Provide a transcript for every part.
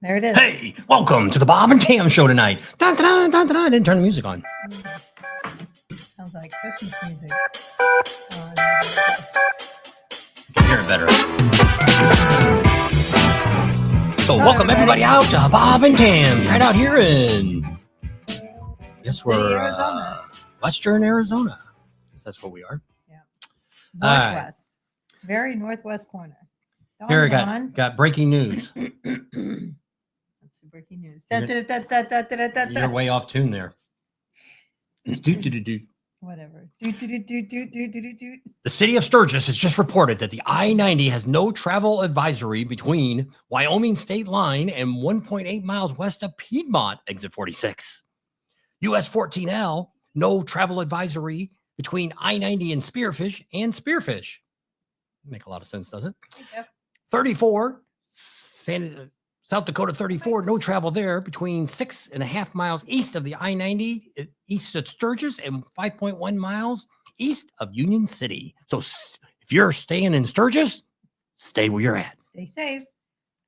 There it is. Hey, welcome to the Bob and Tam show tonight. Dun, dun, dun, dun, dun. I didn't turn the music on. Sounds like Christmas music. I can hear it better. So welcome everybody out to Bob and Tam's right out here in, yes, we're Arizona. Western Arizona. Guess that's where we are. Yeah. All Northwest. Very northwest corner. Here we Dawn's got breaking news. on. That's the breaking news. You're way off tune there. It's do. Whatever. The city of Sturgis has just reported that the I-90 has no travel advisory between Wyoming state line and 1.8 miles west of Piedmont, exit 46. US 14L, no travel advisory between I-90 and Spearfish. Make a lot of sense, doesn't it? Yep. 34, South Dakota 34, no travel there between 6.5 miles east of the I-90, east of Sturgis, and 5.1 miles east of Union City. So if you're staying in Sturgis, stay where you're at. Stay safe.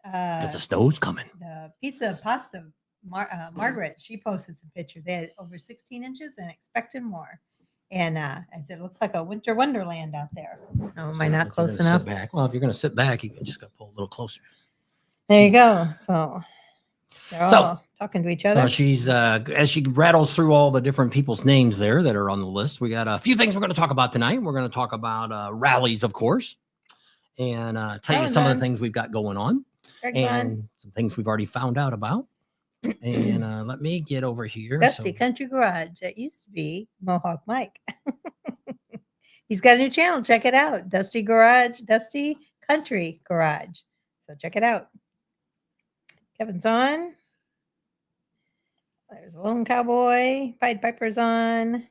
Because the snow's coming. The pizza pasta, Margaret, she posted some pictures. They had over 16 inches and expecting more. And I said, it looks like a winter wonderland out there. Oh, am I not close enough? Sit back. Well, if you're going to sit back, you can just got to pull a little closer. There you go. So they're all talking to each other. So she's, as she rattles through all the different people's names there that are on the list, we got a few things we're going to talk about tonight. We're going to talk about rallies, of course, and tell you some of the things we've got going on and some things we've already found out about. And let me get over here. Dusty Country Garage. That used to be Mohawk Mike. He's got a new channel. Check it out. Dusty Country Garage. So check it out. Kevin's on. There's a Lone Cowboy. Pied Piper's on.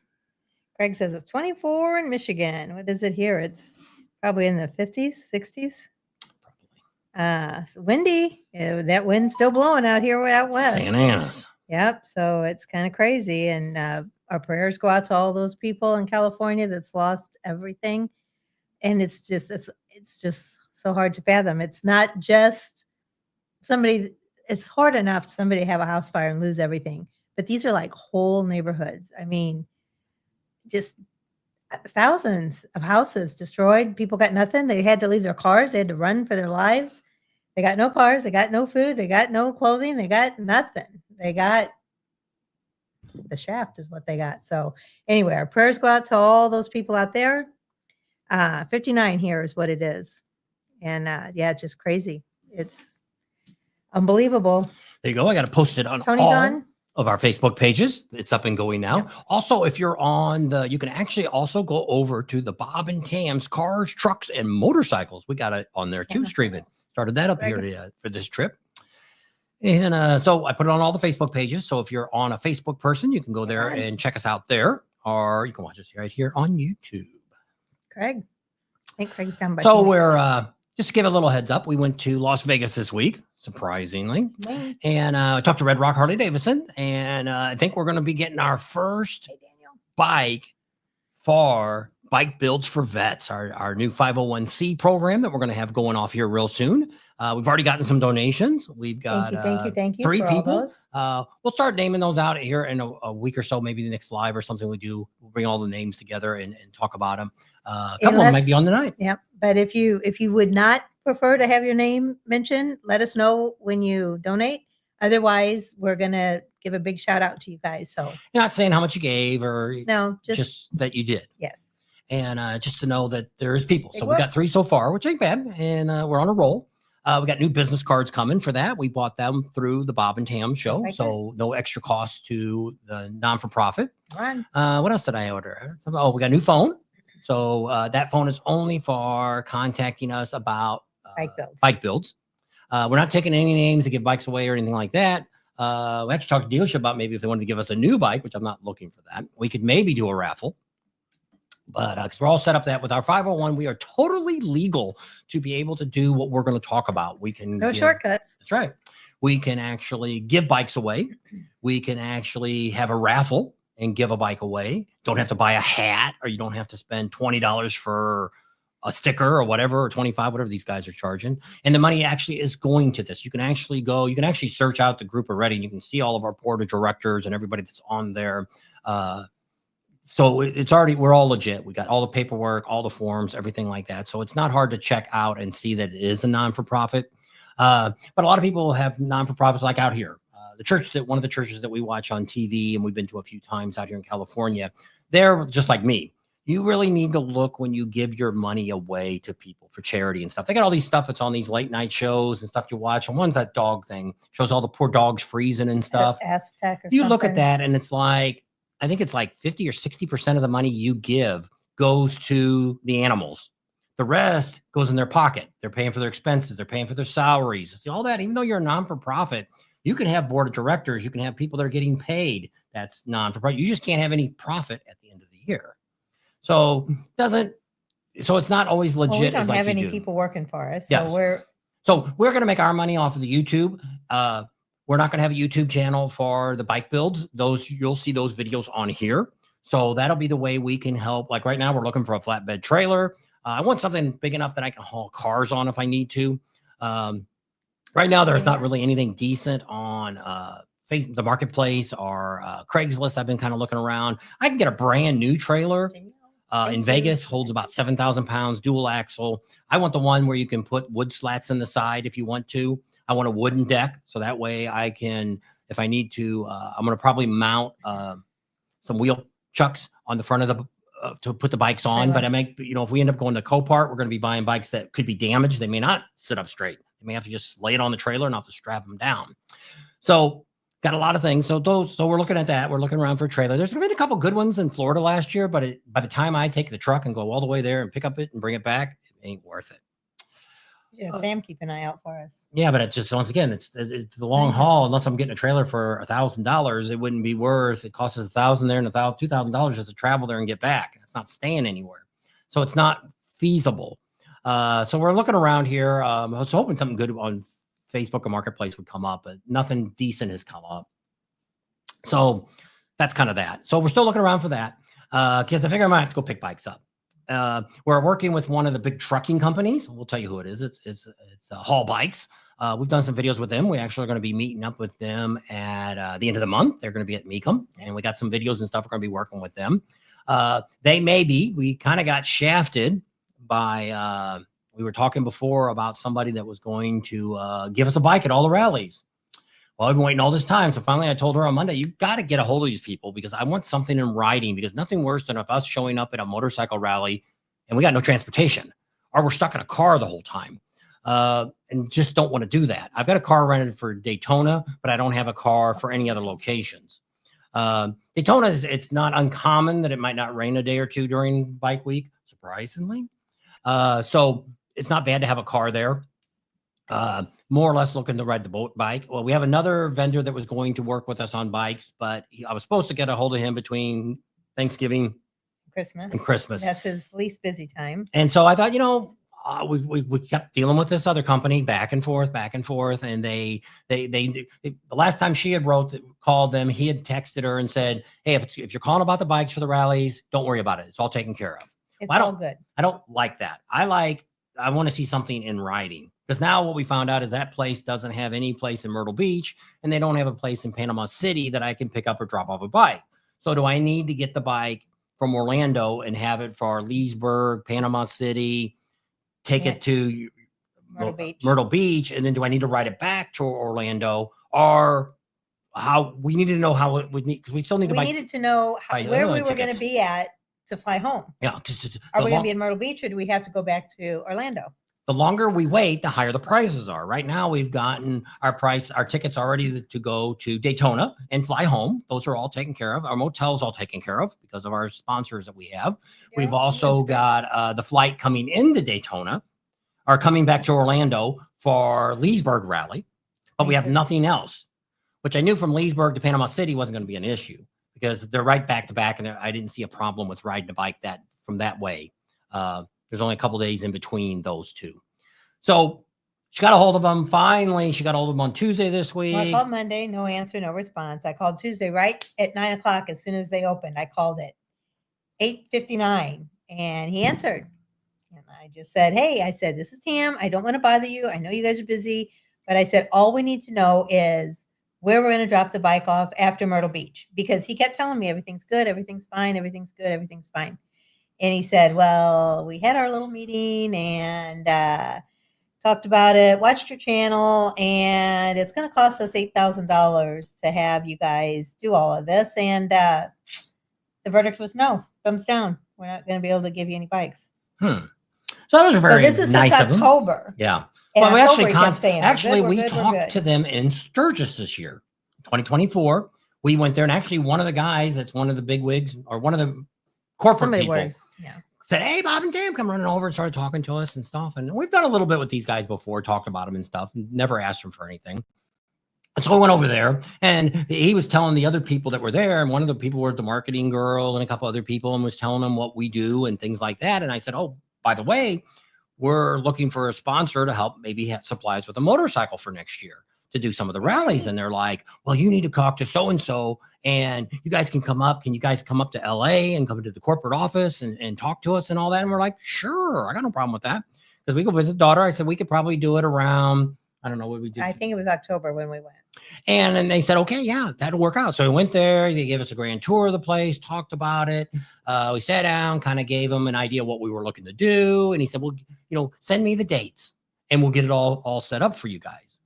Craig says it's 24 in Michigan. What is it here? It's probably in the 50s, 60s. So windy. That wind's still blowing out here out west. Santa Ana's. Yep. So it's kind of crazy. And our prayers go out to all those people in California that's lost everything. And it's just so hard to fathom. It's not just somebody. It's hard enough somebody to have a house fire and lose everything. But these are like whole neighborhoods. I mean, just thousands of houses destroyed. People got nothing. They had to leave their cars. They had to run for their lives. They got no cars. They got no food. They got no clothing. They got nothing. They got the shaft is what they got. So anyway, our prayers go out to all those people out there. 59 here is what it is. And yeah, it's just crazy. It's unbelievable. There you go. I got to post it on Tony's on of our Facebook pages. It's up and going now. Yep. Also, if you're on you can actually also go over to the Bob and Tam's Cars, Trucks, and Motorcycles. We got it on there too, streaming. Started that up here for this trip. And so I put it on all the Facebook pages. So if you're on a Facebook person, you can go there and check us out there, or you can watch us right here on YouTube. Craig. I think Craig's down by. So we're just to give a little heads up, we went to Las Vegas this week, surprisingly. And I talked to Red Rock Harley-Davidson, and I think we're going to be getting our first bike for Bike Builds for Vets, our new 501c program that we're going to have going off here real soon. We've already gotten some donations. We've got thank you 3 people. We'll start naming those out here in a week or so, maybe the next live or something we do. We'll bring all the names together and talk about them. A couple of them might be on tonight. Yep. But if you would not prefer to have your name mentioned, let us know when you donate. Otherwise, we're going to give a big shout out to you guys. So you're not saying how much you gave or no, just that you did. Yes. And just to know that there's people. So we got 3 so far, which ain't bad. And we're on a roll. We got new business cards coming for that. We bought them through the Bob and Tam show. So no extra cost to the non-for-profit. What else did I order? Oh, we got a new phone. So that phone is only for contacting us about bike builds. We're not taking any names to give bikes away or anything like that. We actually talked to the dealership about maybe if they wanted to give us a new bike, which I'm not looking for that. We could maybe do a raffle. But because we're all set up that with our 501, we are totally legal to be able to do what we're going to talk about. We can shortcuts. That's right. We can actually give bikes away. We can actually have a raffle and give a bike away. Don't have to buy a hat, or you don't have to spend $20 for a sticker or whatever, or 25, whatever these guys are charging. And the money actually is going to this. You can actually search out the group already, and you can see all of our board of directors and everybody that's on there. So it's already, we're all legit. We got all the paperwork, all the forms, everything like that. So it's not hard to check out and see that it is a non-for-profit. But a lot of people have non-for-profits like out here. One of the churches that we watch on TV, and we've been to a few times out here in California, they're just like me. You really need to look when you give your money away to people for charity and stuff. They got all these stuff that's on these late night shows and stuff you watch. And one's that dog thing, shows all the poor dogs freezing and stuff. You look at that and it's like, I think it's like 50 or 60% of the money you give goes to the animals. The rest goes in their pocket. They're paying for their expenses. They're paying for their salaries. See, all that, even though you're a non-for-profit, you can have board of directors. You can have people that are getting paid. That's non-for-profit. You just can't have any profit at the end of the year. So it's not always legit. We don't have any people working for us. Yes. So we're going to make our money off of the YouTube. We're not going to have a YouTube channel for the bike builds. You'll see those videos on here. So that'll be the way we can help. Like right now, we're looking for a flatbed trailer. I want something big enough that I can haul cars on if I need to. Right now, there's not really anything decent on the marketplace or Craigslist. I've been kind of looking around. I can get a brand new trailer in Vegas, holds about 7,000 pounds, dual axle. I want the one where you can put wood slats in the side if you want to. I want a wooden deck, so that way I can, if I need to, I'm going to probably mount some wheel chucks on the front of the to put the bikes on. But if we end up going to Copart, we're going to be buying bikes that could be damaged. They may not sit up straight. They may have to just lay it on the trailer and have to strap them down. So got a lot of things. So we're looking at that. We're looking around for a trailer. There's been a couple good ones in Florida last year, but by the time I take the truck and go all the way there and pick up it and bring it back, it ain't worth it. Yeah, Sam, keep an eye out for us. Yeah, but it's just, once again, it's the long haul. Unless I'm getting a trailer for $1,000, it wouldn't be worth. It costs us $1,000 there and $2,000 just to travel there and get back. It's not staying anywhere, so it's not feasible. So we're looking around here. I was hoping something good on Facebook or Marketplace would come up, but nothing decent has come up. So that's kind of that. So we're still looking around for that because I figure I might have to go pick bikes up. We're working with one of the big trucking companies. We'll tell you who it is. It's Haul Bikes. We've done some videos with them. We actually are going to be meeting up with them at the end of the month. They're going to be at Mecum, and we got some videos and stuff. We're going to be working with them. We kind of got shafted by, we were talking before about somebody that was going to give us a bike at all the rallies. Well, I've been waiting all this time. So finally I told her on Monday, you got to get a hold of these people because I want something in writing, because nothing worse than if us showing up at a motorcycle rally and we got no transportation, or we're stuck in a car the whole time, and just don't want to do that. I've got a car rented for Daytona, but I don't have a car for any other locations. Daytona, it's not uncommon that it might not rain a day or two during bike week, surprisingly. So it's not bad to have a car there. More or less looking to ride the boat bike. Well, we have another vendor that was going to work with us on bikes, but I was supposed to get a hold of him between Thanksgiving and Christmas. That's his least busy time. And so I thought, we kept dealing with this other company back and forth. And they the last time she had called them, he had texted her and said, hey, if you're calling about the bikes for the rallies, don't worry about it. It's all taken care of. It's all good. I don't like that. I want to see something in writing. Because now what we found out is that place doesn't have any place in Myrtle Beach, and they don't have a place in Panama City that I can pick up or drop off a bike. So do I need to get the bike from Orlando and have it for Leesburg, Panama City, take it to Myrtle Beach, and then do I need to ride it back to Orlando? Or how we needed to know how it would need, because we still need to We needed to know where we were going to be at to fly home. Yeah. Are we going to be in Myrtle Beach, or do we have to go back to Orlando? The longer we wait, the higher the prices are. Right now, we've gotten our tickets already to go to Daytona and fly home. Those are all taken care of. Our motel's all taken care of because of our sponsors that we have. Yeah, we've also got the flight coming into Daytona, or coming back to Orlando for Leesburg rally, but we have nothing else, which I knew from Leesburg to Panama City wasn't going to be an issue because they're right back to back, and I didn't see a problem with riding a bike from that way. There's only a couple days in between those two. So she got a hold of them. Finally, she got a hold of them on Tuesday this week. Well, I called Monday, no answer, no response. I called Tuesday right at 9 o'clock as soon as they opened. I called at 8:59, and he answered. And I just said, hey, I said, this is Tam. I don't want to bother you. I know you guys are busy, but I said, all we need to know is where we're going to drop the bike off after Myrtle Beach, because he kept telling me everything's good. Everything's fine. Everything's good. Everything's fine. And he said, well, we had our little meeting and talked about it, watched your channel, and it's going to cost us $8,000 to have you guys do all of this. And the verdict was no, thumbs down. We're not going to be able to give you any bikes. So that was very this is nice since of October. them. Yeah. In Well, we October, actually, we good, talked to them in Sturgis this year, 2024. We went there, and actually one of the guys that's one of the big wigs or one of the corporate people said, hey, Bob and Tam, come running over and started talking to us and stuff. And we've done a little bit with these guys before, talked about them and stuff, and never asked them for anything. And so I went over there, and he was telling the other people that were there, and one of the people were the marketing girl and a couple other people, and was telling them what we do and things like that. And I said, oh, by the way, we're looking for a sponsor to help maybe have supplies with a motorcycle for next year to do some of the rallies. And they're like, well, you need to talk to so-and-so, and you guys can come up. Can you guys come up to LA and come to the corporate office and talk to us and all that? And we're like, sure, I got no problem with that. Because we go visit daughter. I said, we could probably do it around, I don't know what we did. I think it was October when we went. And then they said, okay, yeah, that'll work out. So we went there. They gave us a grand tour of the place, talked about it. We sat down, kind of gave them an idea of what we were looking to do. And he said, well, send me the dates and we'll get it all set up for you guys.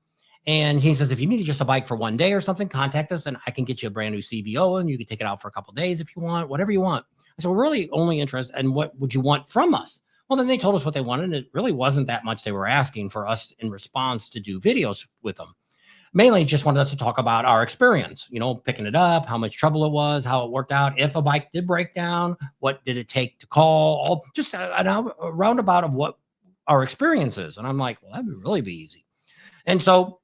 And he says, if you need just a bike for one day or something, contact us and I can get you a brand new CVO and you can take it out for a couple of days if you want, whatever you want. I said, we're really only interested in what would you want from us? Well, then they told us what they wanted. And it really wasn't that much they were asking for us in response to do videos with them. Mainly just wanted us to talk about our experience, picking it up, how much trouble it was, how it worked out. If a bike did break down, what did it take to call? Just a roundabout of what our experience is. And I'm like, well, that would really be easy. And so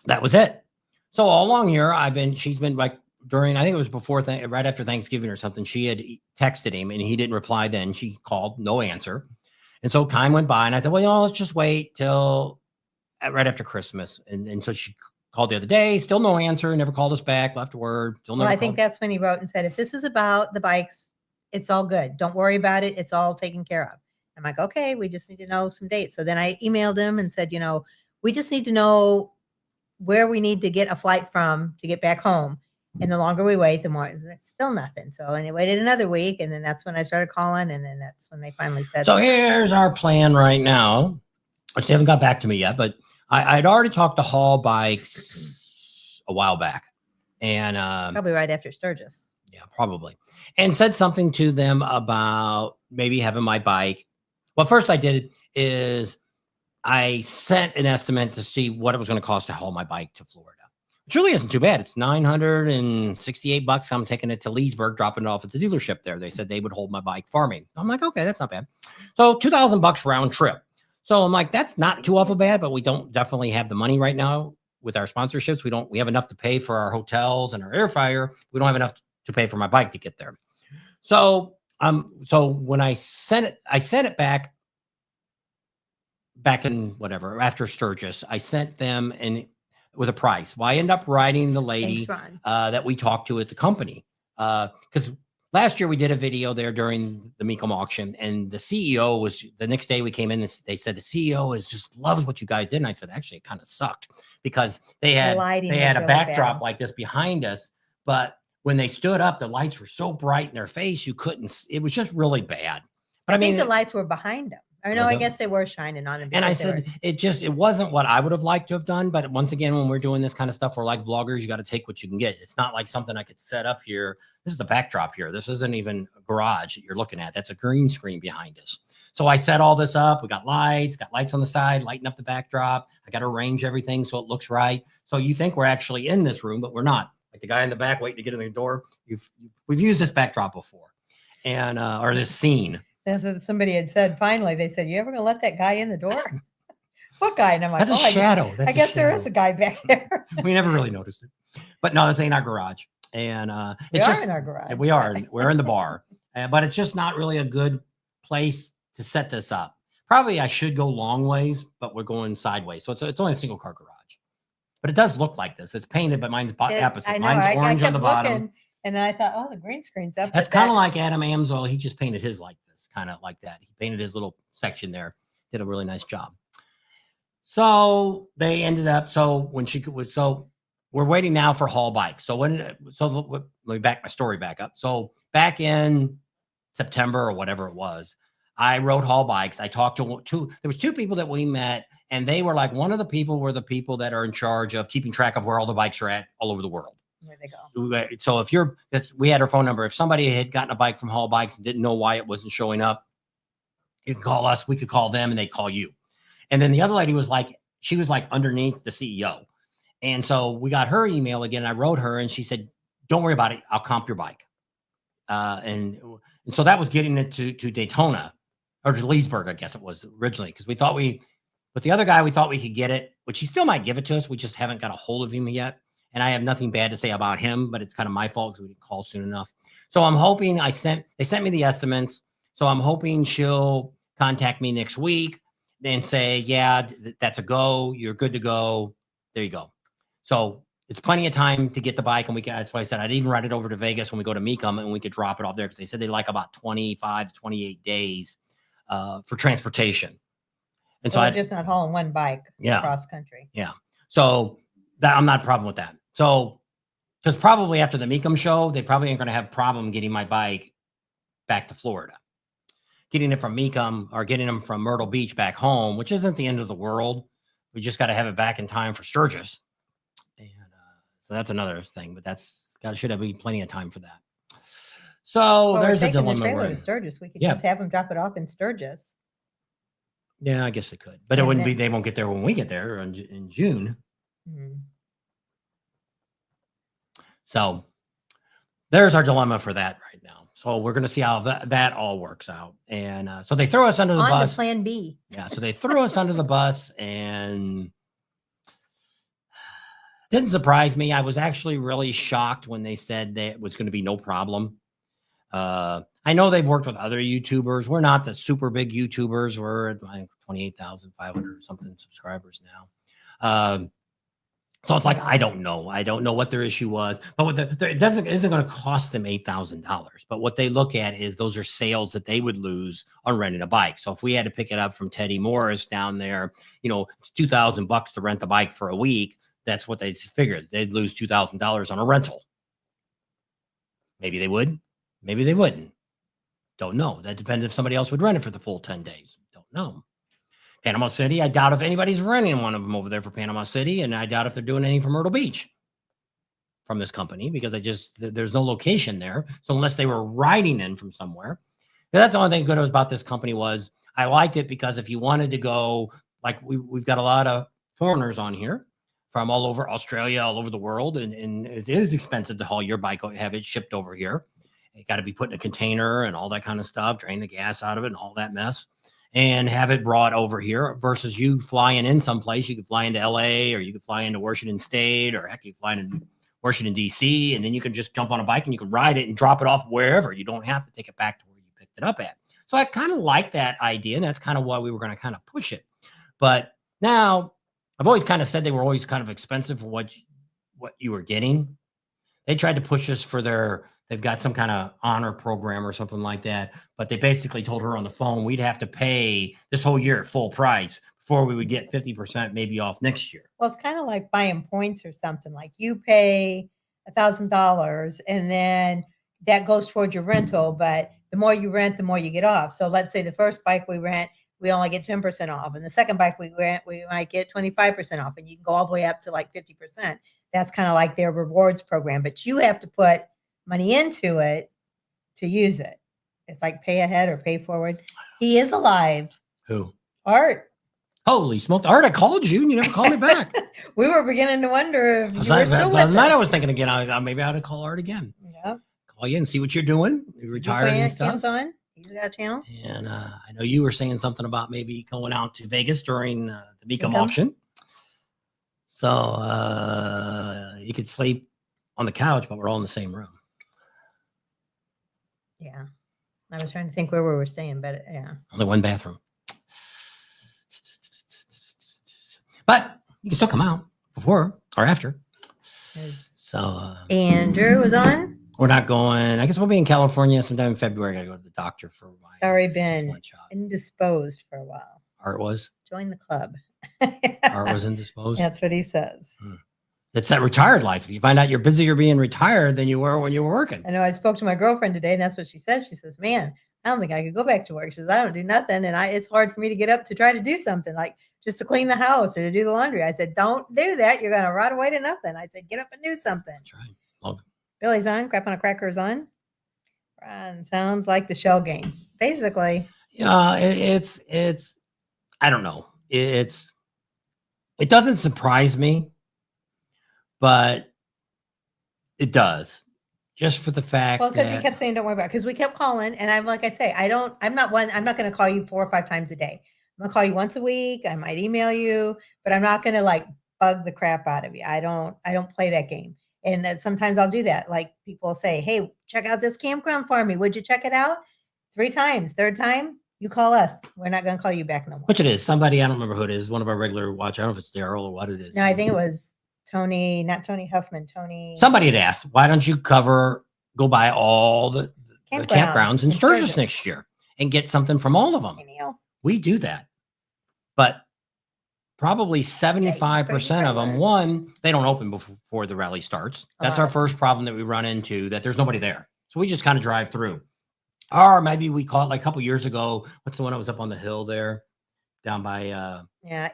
that was it. So all along here, she's been like during, I think it was before, right after Thanksgiving or something, she had texted him and he didn't reply then. She called, no answer. And so time went by and I thought, well, let's just wait till right after Christmas. And so she called the other day, still no answer, never called us back, left a word. I think that's when he wrote and said, if this is about the bikes, it's all good. Don't worry about it. It's all taken care of. I'm like, okay, we just need to know some dates. So then I emailed him and said, we just need to know where we need to get a flight from to get back home. And the longer we wait, the more, still nothing. So and I waited another week. And then that's when I started calling. And then that's when they finally said. So here's our plan right now, which they haven't got back to me yet, but I'd already talked to Hall Bikes a while back. And probably right after Sturgis. Yeah, probably. And said something to them about maybe having my bike. Well, first I did is I sent an estimate to see what it was going to cost to haul my bike to Florida. Which really isn't too bad. It's $968. I'm taking it to Leesburg, dropping it off at the dealership there. They said they would hold my bike for me. I'm like, okay, that's not bad. So $2,000 round trip. So I'm like, that's not too awful bad, but we don't definitely have the money right now with our sponsorships. We have enough to pay for our hotels and our airfare. We don't have enough to pay for my bike to get there. So when I sent it back in whatever, after Sturgis, I sent them with a price. Well, I ended up writing the lady that we talked to at the company. Because last year we did a video there during the Mecum auction, and the CEO was, the next day we came in and they said the CEO just loves what you guys did. And I said, actually, it kind of sucked because they had a backdrop like this behind us, but when they stood up, the lights were so bright in their face, you couldn't, it was just really bad. But I mean, the lights were behind them. I guess they were shining on him. And I said, it wasn't what I would have liked to have done. But once again, when we're doing this kind of stuff, we're like vloggers, you got to take what you can get. It's not like something I could set up here. This is the backdrop here. This isn't even a garage that you're looking at. That's a green screen behind us. So I set all this up. We got lights on the side, lighting up the backdrop. I got to arrange everything so it looks right. So you think we're actually in this room, but we're not. Like the guy in the back waiting to get in the door. We've used this backdrop before, and or this scene. That's what somebody had said. Finally, they said, "You ever gonna let that guy in the door?" What guy? And I'm like, "That's a shadow." I guess there is a guy back there. We never really noticed it, but no, this ain't our garage, and we are in our garage. We are. We're in the bar, but it's just not really a good place to set this up. Probably I should go long ways, but we're going sideways, so it's only a single car garage. But it does look like this. It's painted, but mine's opposite. Mine's orange on the bottom. And then I thought, oh, the green screen's up. That's kind of like Adam Amsel. He just painted his like this, kind of like that. He painted his little section there. Did a really nice job. So they ended up, so we're waiting now for haul bikes. So let me back my story back up. So back in September or whatever it was, I rode haul bikes. I talked to there was two people that we met, and they were like, one of the people were the people that are in charge of keeping track of where all the bikes are at all over the world. Where they go. So we had her phone number. If somebody had gotten a bike from Haul Bikes and didn't know why it wasn't showing up, you can call us. We could call them, and they'd call you. And then the other lady was like, she was like underneath the CEO. And so we got her email again. I wrote her, and she said, "Don't worry about it. I'll comp your bike." And so that was getting it to Daytona or to Leesburg, I guess it was originally, because we thought with the other guy, we thought we could get it, which he still might give it to us. We just haven't got a hold of him yet. And I have nothing bad to say about him, but it's kind of my fault because we didn't call soon enough. So I'm hoping they sent me the estimates. So I'm hoping she'll contact me next week and say, yeah, that's a go. You're good to go. There you go. So it's plenty of time to get the bike. And that's why I said I'd even ride it over to Vegas when we go to Mecum, and we could drop it off there, because they said they like about 25 to 28 days for transportation. And so I'm just not hauling one bike across country. Yeah. So I'm not a problem with that. So, because probably after the Mecum show, they probably ain't going to have a problem getting my bike back to Florida. Getting it from Mecum or getting them from Myrtle Beach back home, which isn't the end of the world. We just got to have it back in time for Sturgis. And so that's another thing, but should have plenty of time for that. So there's a dilemma. The trailer to Sturgis. We could just have them drop it off in Sturgis. Yeah, I guess they could, but it wouldn't be. They won't get there when we get there in June. Mm-hmm. So there's our dilemma for that right now. So we're going to see how that all works out. And so they throw us under the bus. On to plan B. Yeah. So they threw us under the bus, and it didn't surprise me. I was actually really shocked when they said that it was going to be no problem. I know they've worked with other YouTubers. We're not the super big YouTubers. We're at like 28,500 or something subscribers now. So it's like, I don't know. I don't know what their issue was, but it isn't going to cost them $8,000. But what they look at is those are sales that they would lose on renting a bike. So if we had to pick it up from Teddy Morris down there, it's $2,000 to rent the bike for a week. That's what they figured. They'd lose $2,000 on a rental. Maybe they would. Maybe they wouldn't. Don't know. That depends if somebody else would rent it for the full 10 days. Don't know. Panama City, I doubt if anybody's renting one of them over there for Panama City, and I doubt if they're doing any for Myrtle Beach from this company, because there's no location there. So unless they were riding in from somewhere, that's the only thing good about this company was I liked it, because if you wanted to go, like we've got a lot of foreigners on here from all over Australia, all over the world, and it is expensive to haul your bike, have it shipped over here. You got to be put in a container and all that kind of stuff, drain the gas out of it and all that mess, and have it brought over here, versus you flying in someplace. You could fly into LA, or you could fly into Washington State, or heck, you fly into Washington, DC, and then you can just jump on a bike and you can ride it and drop it off wherever. You don't have to take it back to where you picked it up at. So I kind of like that idea, and that's kind of why we were going to kind of push it. But now I've always kind of said they were always kind of expensive for what you were getting. They tried to push us for they've got some kind of honor program or something like that. But they basically told her on the phone, we'd have to pay this whole year at full price before we would get 50% maybe off next year. Well, it's kind of like buying points or something. Like you pay $1,000 and then that goes towards your rental. But the more you rent, the more you get off. So let's say the first bike we rent, we only get 10% off. And the second bike we rent, we might get 25% off. And you can go all the way up to like 50%. That's kind of like their rewards program. But you have to put money into it to use it. It's like pay ahead or pay forward. He is alive. Who? Art. Holy smoke. Art, I called you and you never called me back. We were beginning to wonder if you were still with us. I was thinking again, maybe I ought to call Art again. Yeah. Call you and see what you're doing. You're retired and stuff. Kim's on. He's got a channel. And I know you were saying something about maybe going out to Vegas during the Mecum auction. So you could sleep on the couch, but we're all in the same room. Yeah. I was trying to think where we were staying, but yeah. Only one bathroom. But you can still come out before or after. So Andrew was on. We're not going. I guess we'll be in California sometime in February. I got to go to the doctor for my Sorry, been indisposed for a while. Art was? Join the club. Art was indisposed? That's what he says. It's that retired life. If you find out you're busier being retired than you were when you were working. I know. I spoke to my girlfriend today, and that's what she said. She says, man, I don't think I could go back to work. She says, I don't do nothing. And it's hard for me to get up to try to do something, like just to clean the house or to do the laundry. I said, don't do that. You're going to rot away to nothing. I said, get up and do something. That's right. Well, Billy's on. Crap on a Cracker is on. Sounds like the shell game, basically. Yeah, it's. I don't know. It doesn't surprise me, but it does, just for the fact. Well, because he kept saying, "Don't worry about it." Because we kept calling, and I'm like I say, I'm not going to call you 4 or 5 times a day. I'm going to call you once a week. I might email you, but I'm not going to like bug the crap out of you. I don't play that game. And sometimes I'll do that. Like people say, hey, check out this campground for me. Would you check it out? 3 times. 3rd time, you call us. We're not going to call you back no more. Which it is. Somebody, I don't remember who it is. One of our regular watchers. I don't know if it's Daryl or what it is. No, I think it was Tony, not Tony Huffman, Tony. Somebody had asked, why don't you go by all the campgrounds in Sturgis next year and get something from all of them? We do that. But probably 75% of them, one, they don't open before the rally starts. That's our first problem that we run into, that there's nobody there. So we just kind of drive through. Or maybe we caught like a couple years ago. What's the one that was up on the hill there down by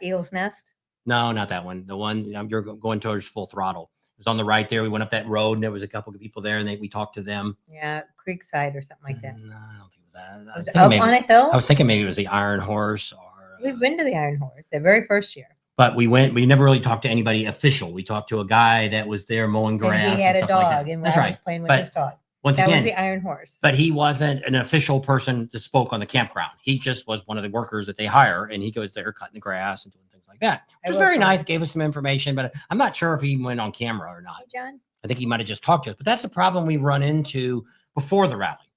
Eel's Nest? No, not that one. The one you're going towards Full Throttle. It was on the right there. We went up that road and there was a couple of people there and we talked to them. Yeah, Creekside or something like that. No, I don't think it was that. Was it up on a hill? I was thinking maybe it was the Iron Horse. We've been to the Iron Horse the very first year. But we never really talked to anybody official. We talked to a guy that was there mowing grass. And he had a dog, like and I was playing with his dog. That was the Iron Horse. But he wasn't an official person that spoke on the campground. He just was one of the workers that they hire, and he goes there cutting the grass and doing things like that. Which was very nice, gave us some information, but I'm not sure if he went on camera or not. Hey, John? I think he might have just talked to us. But that's the problem we run into before the rally,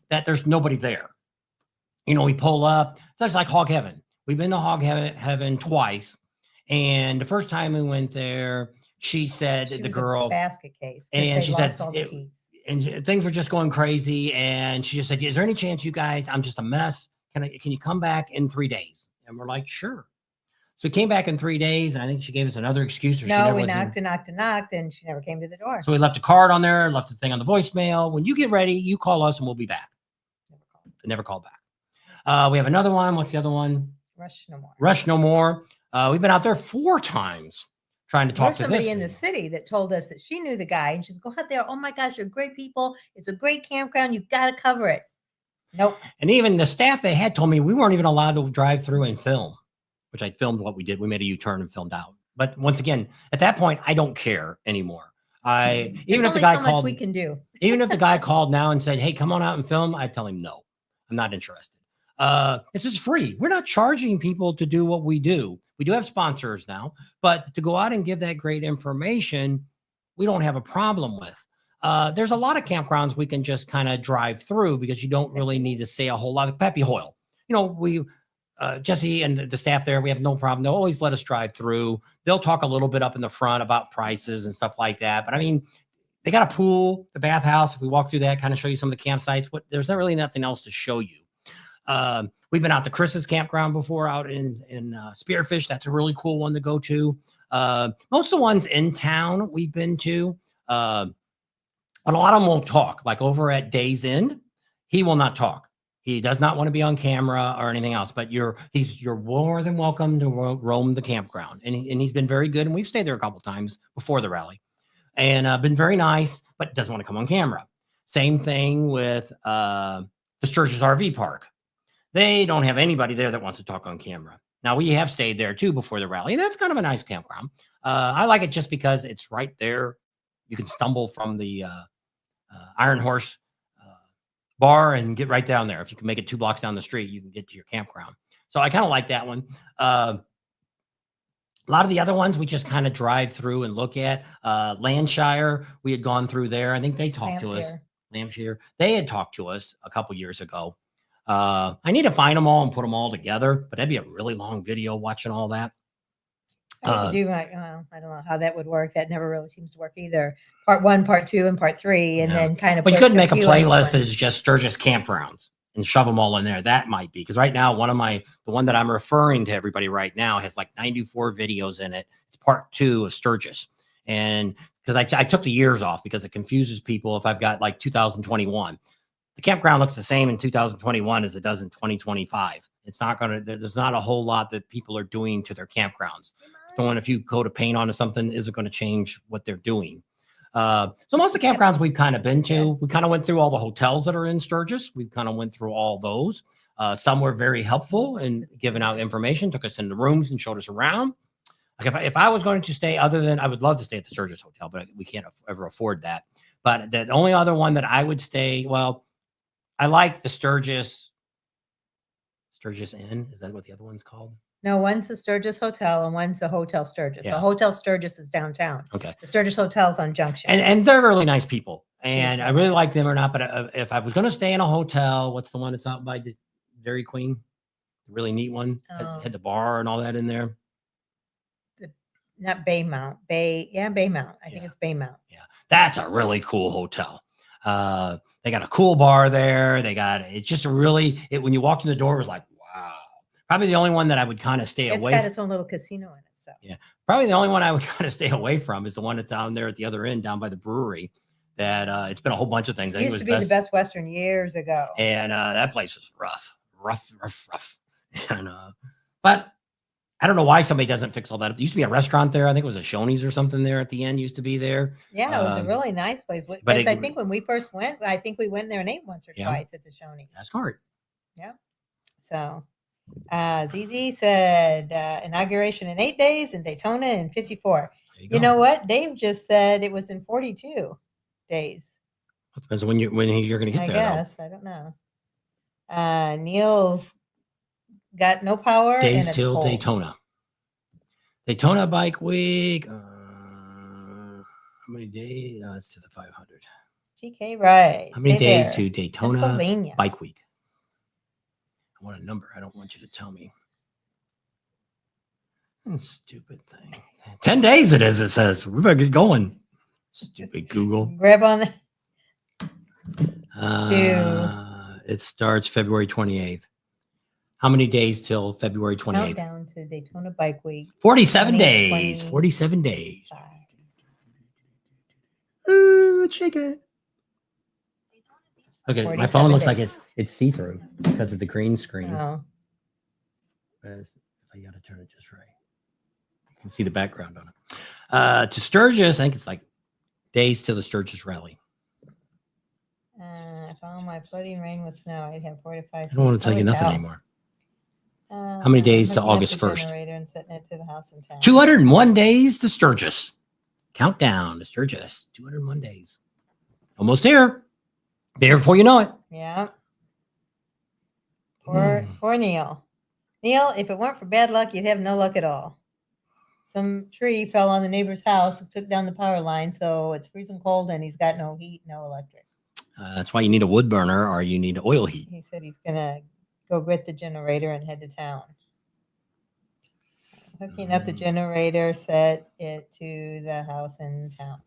that there's nobody there. You know, we pull up. It's like Hog Heaven. We've been to Hog Heaven twice. And the first time we went there, she said, the girl, basket case, and she said, and things were just going crazy. And she just said, is there any chance you guys, I'm just a mess. Can you come back in 3 days? And we're like, sure. So we came back in 3 days. And I think she gave us another excuse. No, we knocked and knocked and knocked, and she never came to the door. So we left a card on there, left the thing on the voicemail. When you get ready, you call us and we'll be back. Never called back. We have another one. What's the other one? Rush No More. Rush No More. We've been out there 4 times trying to talk to somebody in the city that told us that she knew the guy, and she's go out there. Oh my gosh, you're great people. It's a great campground. You've got to cover it. Nope. And even the staff they had told me we weren't even allowed to drive through and film, which I filmed what we did. We made a U-turn and filmed out. But once again, at that point, I don't care anymore. Even if the guy called, we can do. Even if the guy called now and said, hey, come on out and film, I'd tell him no, I'm not interested. This is free. We're not charging people to do what we do. We do have sponsors now, but to go out and give that great information, we don't have a problem with. There's a lot of campgrounds we can just kind of drive through because you don't really need to say a whole lot of Peppy Hoyle. You know, Jesse and the staff there, we have no problem. They'll always let us drive through. They'll talk a little bit up in the front about prices and stuff like that. But I mean, they got a pool, the bathhouse. If we walk through that, kind of show you some of the campsites, there's not really nothing else to show you. We've been out to Chris's campground before out in Spearfish. That's a really cool one to go to. Most of the ones in town we've been to, but a lot of them won't talk. Like over at Days End, he will not talk. He does not want to be on camera or anything else, but you're more than welcome to roam the campground. And he's been very good. And we've stayed there a couple of times before the rally and been very nice, but doesn't want to come on camera. Same thing with the Sturgis RV Park. They don't have anybody there that wants to talk on camera. Now, we have stayed there too before the rally, and that's kind of a nice campground. I like it just because it's right there. You can stumble from the Iron Horse bar and get right down there. If you can make it 2 blocks down the street, you can get to your campground. So I kind of like that one. A lot of the other ones we just kind of drive through and look at. Landshire, we had gone through there. I think they talked to us. Lampshire, they had talked to us a couple years ago. I need to find them all and put them all together, but that'd be a really long video watching all that. I do I don't know how that would work. That never really seems to work either. Part 1, part 2, and part 3, and then kind of. But you could make a playlist that is just Sturgis campgrounds and shove them all in there. That might be because right now the one that I'm referring to everybody right now has like 94 videos in it. It's part 2 of Sturgis, and because I took the years off because it confuses people if I've got like 2021. The campground looks the same in 2021 as it does in 2025. It's not going to. There's not a whole lot that people are doing to their campgrounds. So if you coat of paint onto something, isn't going to change what they're doing. So most of the campgrounds we've kind of been to, we kind of went through all the hotels that are in Sturgis. We kind of went through all those. Some were very helpful in giving out information, took us into rooms and showed us around. Like if I was going to stay, I would love to stay at the Sturgis Hotel, but we can't ever afford that. But the only other one that I would stay, well, I like the Sturgis Inn. Is that what the other one's called? No, one's the Sturgis Hotel and one's the Hotel Sturgis. Yeah. The Hotel Sturgis is downtown. Okay. The Sturgis Hotel's on Junction. And they're really nice people. And I really like them or not. But if I was going to stay in a hotel, what's the one that's out by Dairy Queen? The really neat one. Had the bar and all that in there. Not Baymount. Baymount. I think it's Baymount. Yeah. That's a really cool hotel. They got a cool bar there. It's just when you walked in the door, it was like, wow. Probably the only one that I would kind of stay away. It's got its own little casino in it. So yeah, probably the only one I would kind of stay away from is the one that's down there at the other end, down by the brewery. That it's been a whole bunch of things. It used to be the Best Western years ago, and that place was rough. And but I don't know why somebody doesn't fix all that up. There used to be a restaurant there. I think it was a Shoney's or something there at the end. Used to be there. Yeah, it was a really nice place. But I think when we first went, I think we went there and ate once or twice at the Shoney's. That's smart. Yeah. So. ZZ said inauguration in 8 days and Daytona in 54. You know what? Dave just said it was in 42 days. It depends on when you're going to get there. I guess. I don't know. Neil's got no power. Days till Daytona. Daytona Bike Week. How many days? No, it's to the 500. GK, right. How many days to Daytona Bike Week? I want a number. I don't want you to tell me. Stupid thing. 10 days it is, it says. We better get going. Stupid Google. Grab on it starts February 28th. How many days till February 28th? Countdown to Daytona Bike Week. 47 days. 47 days. Ooh, chicken. Okay, my phone looks like it's see-through because of the green screen. Oh. If I got to turn it just right, you can see the background on it. To Sturgis, I think it's like days till the Sturgis rally. If all my flooding rain with snow, I'd have 4 to 5. I don't want to tell you nothing anymore. How many days to August 1st? And setting it to the house in town. 201 days to Sturgis. Countdown to Sturgis. 201 days. Almost here. There before you know it. Yeah. Poor Neil. Neil, if it weren't for bad luck, you'd have no luck at all. Some tree fell on the neighbor's house and took down the power line, so it's freezing cold and he's got no heat, no electric. That's why you need a wood burner or you need oil heat. He said he's going to go get the generator and head to town. Hooking up the generator, set it to the house in town.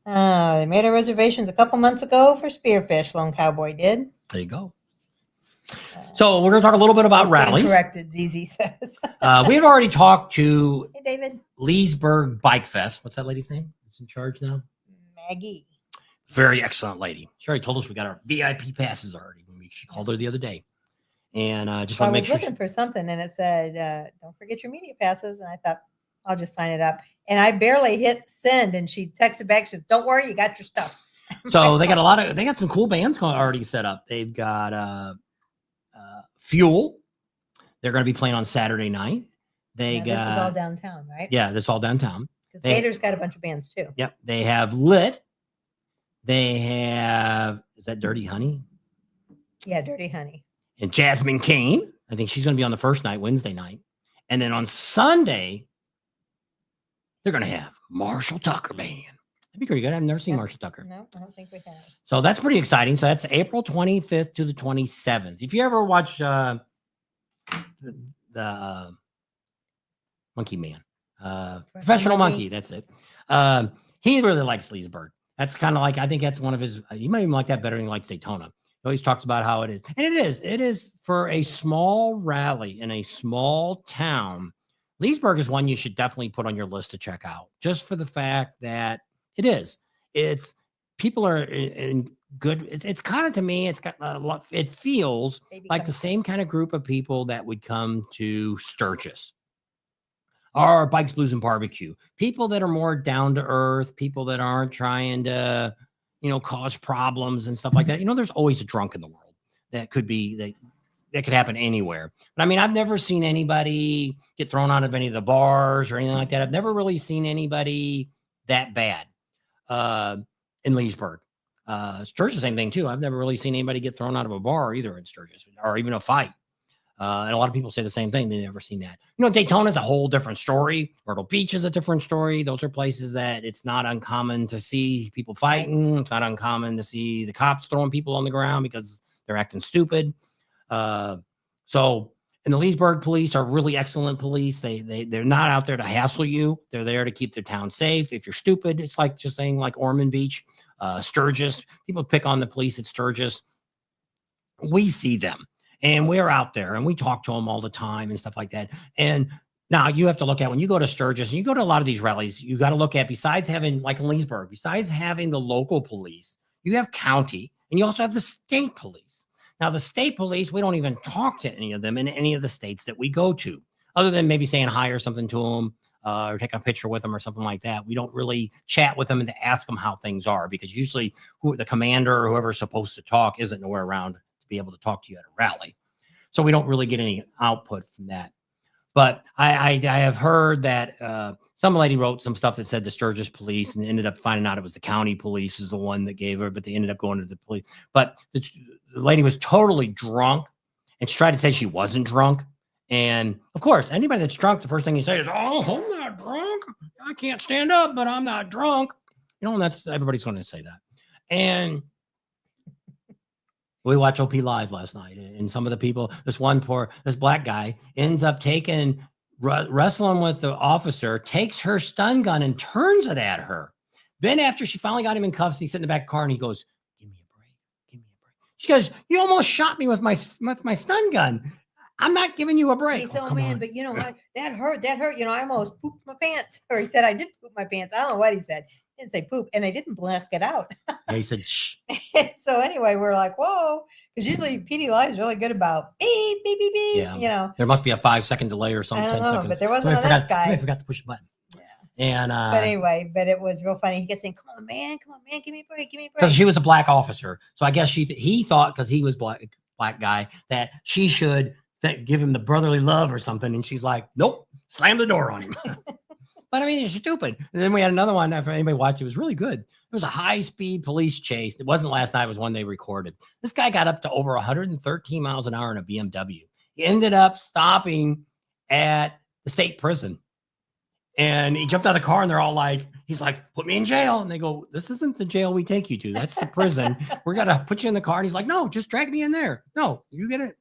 They made our reservations a couple months ago for spearfish. Lone Cowboy did. There you go. So we're going to talk a little bit about rallies. Corrected, ZZ says. We had already talked to David. Leesburg Bikefest. What's that lady's name? Who's in charge now? Maggie. Very excellent lady. She already told us we got our VIP passes already. She called her the other day. And just want to make sure. I was looking for something and it said, don't forget your media passes. And I thought, I'll just sign it up. And I barely hit send. And she texted back. She says, don't worry, you got your stuff. So they got some cool bands already set up. They've got Fuel. They're going to be playing on Saturday night. This is all downtown, right? Yeah, that's all downtown. Because Gator's got a bunch of bands too. Yep. They have Lit. They have, is that Dirty Honey? Yeah, Dirty Honey. And Jasmine Kane. I think she's going to be on the first night, Wednesday night. And then on Sunday, they're going to have Marshall Tucker Band. That'd be pretty good. I've never seen Marshall Tucker. No, I don't think we have. So that's pretty exciting. So that's April 25th to the 27th. If you ever watch the Monkey Man, professional monkey. That's it. He really likes Leesburg. That's kind of like, I think that's one of his, he might even like that better than he likes Daytona. He always talks about how it is. And it is for a small rally in a small town. Leesburg is one you should definitely put on your list to check out, just for the fact that it's people are in good. It's kind of, to me, it's got a lot, it feels like the same kind of group of people that would come to Sturgis or Bikes, Blues, and Barbecue. People that are more down to earth, people that aren't trying to, cause problems and stuff like that. There's always a drunk in the world that could be, that could happen anywhere. But I mean, I've never seen anybody get thrown out of any of the bars or anything like that. I've never really seen anybody that bad in Leesburg. Sturgis, same thing too. I've never really seen anybody get thrown out of a bar either in Sturgis, or even a fight. And a lot of people say the same thing. They've never seen that. Daytona is a whole different story. Myrtle Beach is a different story. Those are places that it's not uncommon to see people fighting. It's not uncommon to see the cops throwing people on the ground because they're acting stupid. So, and the Leesburg police are really excellent police. They're not out there to hassle you. They're there to keep their town safe. If you're stupid, it's like just saying like Ormond Beach, Sturgis. People pick on the police at Sturgis. We see them. And we're out there and we talk to them all the time and stuff like that. And now you have to look at, when you go to Sturgis and you go to a lot of these rallies, you got to look at, besides having, like in Leesburg, besides having the local police, you have county and you also have the state police. Now, the state police, we don't even talk to any of them in any of the states that we go to, other than maybe saying hi or something to them or take a picture with them or something like that. We don't really chat with them and to ask them how things are, because usually the commander or whoever's supposed to talk isn't nowhere around to be able to talk to you at a rally. So we don't really get any output from that. But I have heard that some lady wrote some stuff that said the Sturgis police, and ended up finding out it was the county police is the one that gave her, but they ended up going to the police. But the lady was totally drunk, and she tried to say she wasn't drunk. And of course, anybody that's drunk, the first thing you say is, "Oh, I'm not drunk. I can't stand up, but I'm not drunk." And that's, everybody's going to say that. And we watched OP Live last night, and some of the people, this black guy ends up wrestling with the officer, takes her stun gun and turns it at her. Then after she finally got him in cuffs, he's sitting in the back of the car and he goes, "Give me a break. Give me a break." She goes, "You almost shot me with my stun gun. I'm not giving you a break." He's so man, but you know what? That hurt. I almost pooped my pants. Or he said, I did poop my pants. I don't know what he said. He didn't say poop, and they didn't black it out. Yeah, he said, "Shh." So anyway, we're like, whoa, because usually PD Live is really good about beep, beep, beep, beep. Yeah. There must be a 5-second delay or something. 10 seconds. But there wasn't on this guy. I forgot to push the button. Yeah. And but anyway, it was real funny. He kept saying, come on, man, give me a break, Because she was a black officer. So I guess he thought, because he was black guy, that she should give him the brotherly love or something. And she's like, nope, slam the door on him. But I mean, it's stupid. And then we had another one. If anybody watched, it was really good. It was a high-speed police chase. It wasn't last night. It was one they recorded. This guy got up to over 113 miles an hour in a BMW. He ended up stopping at the state prison. And he jumped out of the car, and they're all like, he's like, "Put me in jail." And they go, "This isn't the jail we take you to. That's the prison. We're going to put you in the car." And he's like, "No, just drag me in there. No, you get it."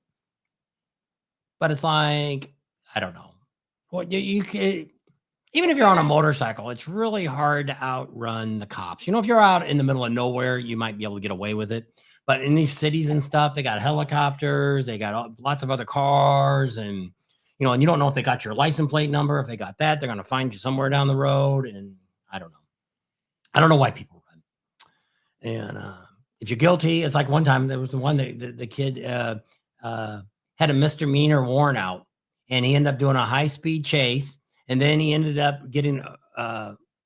But it's like, I don't know. Well, you can, even if you're on a motorcycle, it's really hard to outrun the cops. If you're out in the middle of nowhere, you might be able to get away with it. But in these cities and stuff, they got helicopters, they got lots of other cars, and and you don't know if they got your license plate number. If they got that, they're going to find you somewhere down the road. And I don't know. I don't know why people run. And if you're guilty, it's like one time there was the one that the kid had a misdemeanor warrant out, and he ended up doing a high-speed chase. And then he ended up getting,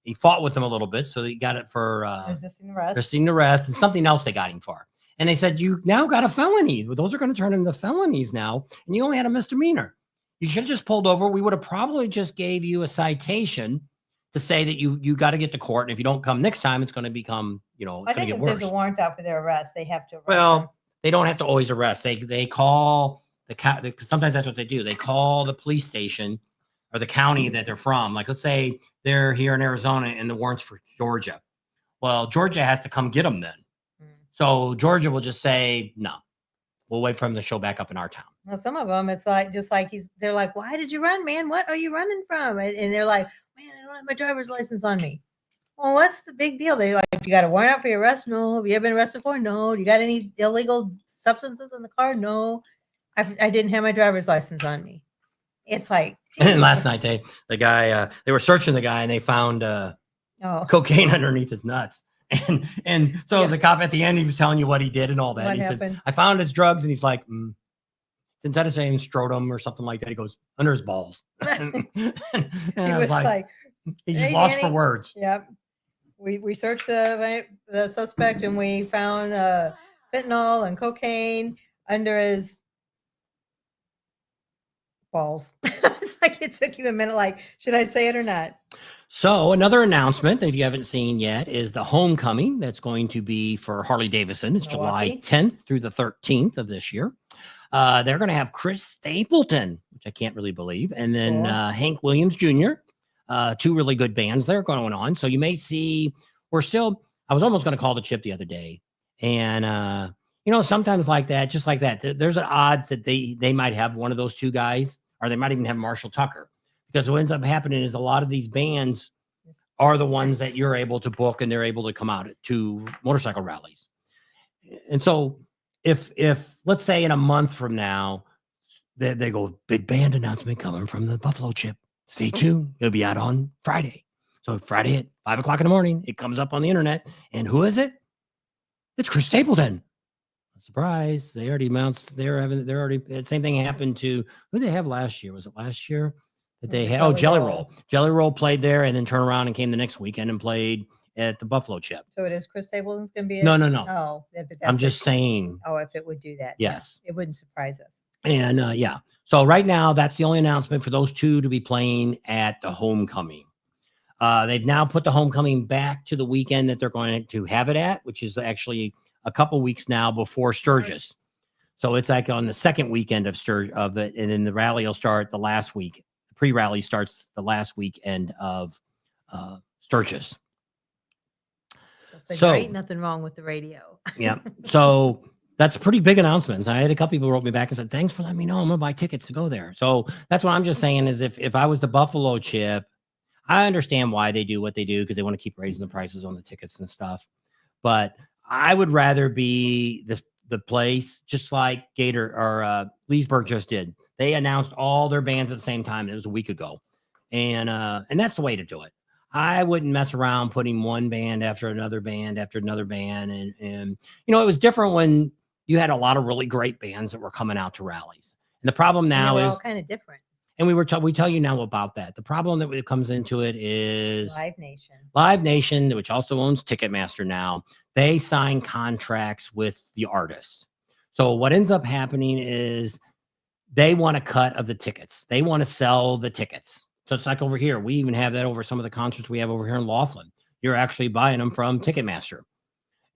he fought with them a little bit. So he got it for resisting arrest, and something else they got him for. And they said, "You now got a felony. Those are going to turn into felonies now. And you only had a misdemeanor. You should have just pulled over. We would have probably just gave you a citation to say that you got to get to court. And if you don't come next time, it's going to become, I think if there's a warrant out for their arrest, they have to arrest them. They don't have to always arrest. They call sometimes that's what they do. They call the police station or the county that they're from. Like, let's say they're here in Arizona and the warrant's for Georgia. Well, Georgia has to come get them then. So Georgia will just say, no, we'll wait for him to show back up in our town. Well, some of them, it's like, just like they're like, why did you run, man? What are you running from? And they're like, man, I don't have my driver's license on me. Well, what's the big deal? They're like, you got a warrant out for your arrest? No. Have you ever been arrested for? No. You got any illegal substances in the car? No. I didn't have my driver's license on me. It's like, and last night they were searching the guy and they found cocaine underneath his nuts. And so the cop at the end, he was telling you what he did and all that. What He happened? says, I found his drugs, and he's like, instead of saying scrotum or something like that, he goes under his balls. and he I was like, he's hey, lost Danny. for words. Yep. We searched the suspect and we found fentanyl and cocaine under his balls. It's like it took you a minute. Like, should I say it or not? So another announcement that if you haven't seen yet is the homecoming that's going to be for Harley-Davidson. It's Milwaukee. July 10th through the 13th of this year. They're going to have Chris Stapleton, which I can't really believe, and then Hank Williams Jr., two really good bands there going on. So you may see, I was almost going to call the Chip the other day. And, sometimes like that, just like that, there's an odds that they might have one of those two guys, or they might even have Marshall Tucker. Because what ends up happening is a lot of these bands are the ones that you're able to book and they're able to come out to motorcycle rallies. And so if let's say in a month from now, they go, big band announcement coming from the Buffalo Chip. Stay tuned. It'll be out on Friday. So Friday at 5 o'clock in the morning, it comes up on the internet. And who is it? It's Chris Stapleton. Surprise. They already announced the same thing happened to who did they have last year? Was it last year that they had? Jelly Roll. Jelly Roll played there and then turned around and came the next weekend and played at the Buffalo Chip. So it is Chris Stapleton's going to be? No. Oh, I'm just saying. Oh, if it would do that. Yes. Yeah, it wouldn't surprise us. And so right now that's the only announcement for those two to be playing at the homecoming. They've now put the homecoming back to the weekend that they're going to have it at, which is actually a couple weeks now before Sturgis. So it's like on the second weekend of it, and then the rally will start the last week. The pre-rally starts the last weekend of Sturgis. So there ain't nothing wrong with the radio. Yeah. So that's pretty big announcements. I had a couple people wrote me back and said, thanks for letting me know. I'm going to buy tickets to go there. So that's what I'm just saying is if I was the Buffalo Chip, I understand why they do what they do because they want to keep raising the prices on the tickets and stuff. But I would rather be the place just like Gator or Leesburg just did. They announced all their bands at the same time. It was a week ago. And that's the way to do it. I wouldn't mess around putting one band after another band after another band. And it was different when you had a lot of really great bands that were coming out to rallies. And the problem now is all kind of different. And we tell you now about that. The problem that comes into it is Live Nation, which also owns Ticketmaster now. They sign contracts with the artists. So what ends up happening is they want a cut of the tickets. They want to sell the tickets. So it's like over here. We even have that over some of the concerts we have over here in Laughlin. You're actually buying them from Ticketmaster.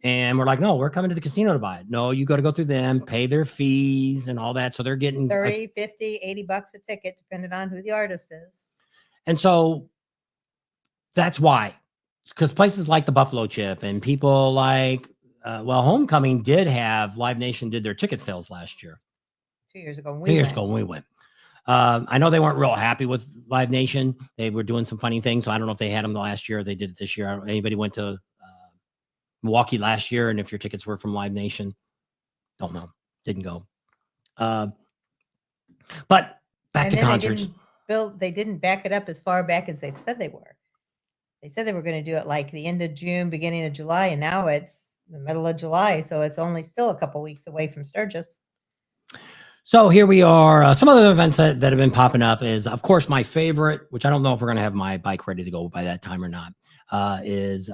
And we're like, no, we're coming to the casino to buy it. No, you got to go through them, pay their fees and all that. So they're getting 30, 50, $80 a ticket, depending on who the artist is. And so that's why, because places like the Buffalo Chip and people like, Homecoming did have Live Nation did their ticket sales last year. 2 years ago. When we went. I know they weren't real happy with Live Nation. They were doing some funny things. So I don't know if they had them last year or they did it this year. Anybody went to Milwaukee last year, and if your tickets were from Live Nation, don't know, didn't go. But back to concerts. They didn't back it up as far back as they said they were. They said they were going to do it like the end of June, beginning of July, and now it's the middle of July, so it's only still a couple weeks away from Sturgis. So here we are. Some other events that have been popping up is, of course, my favorite, which I don't know if we're going to have my bike ready to go by that time or not, is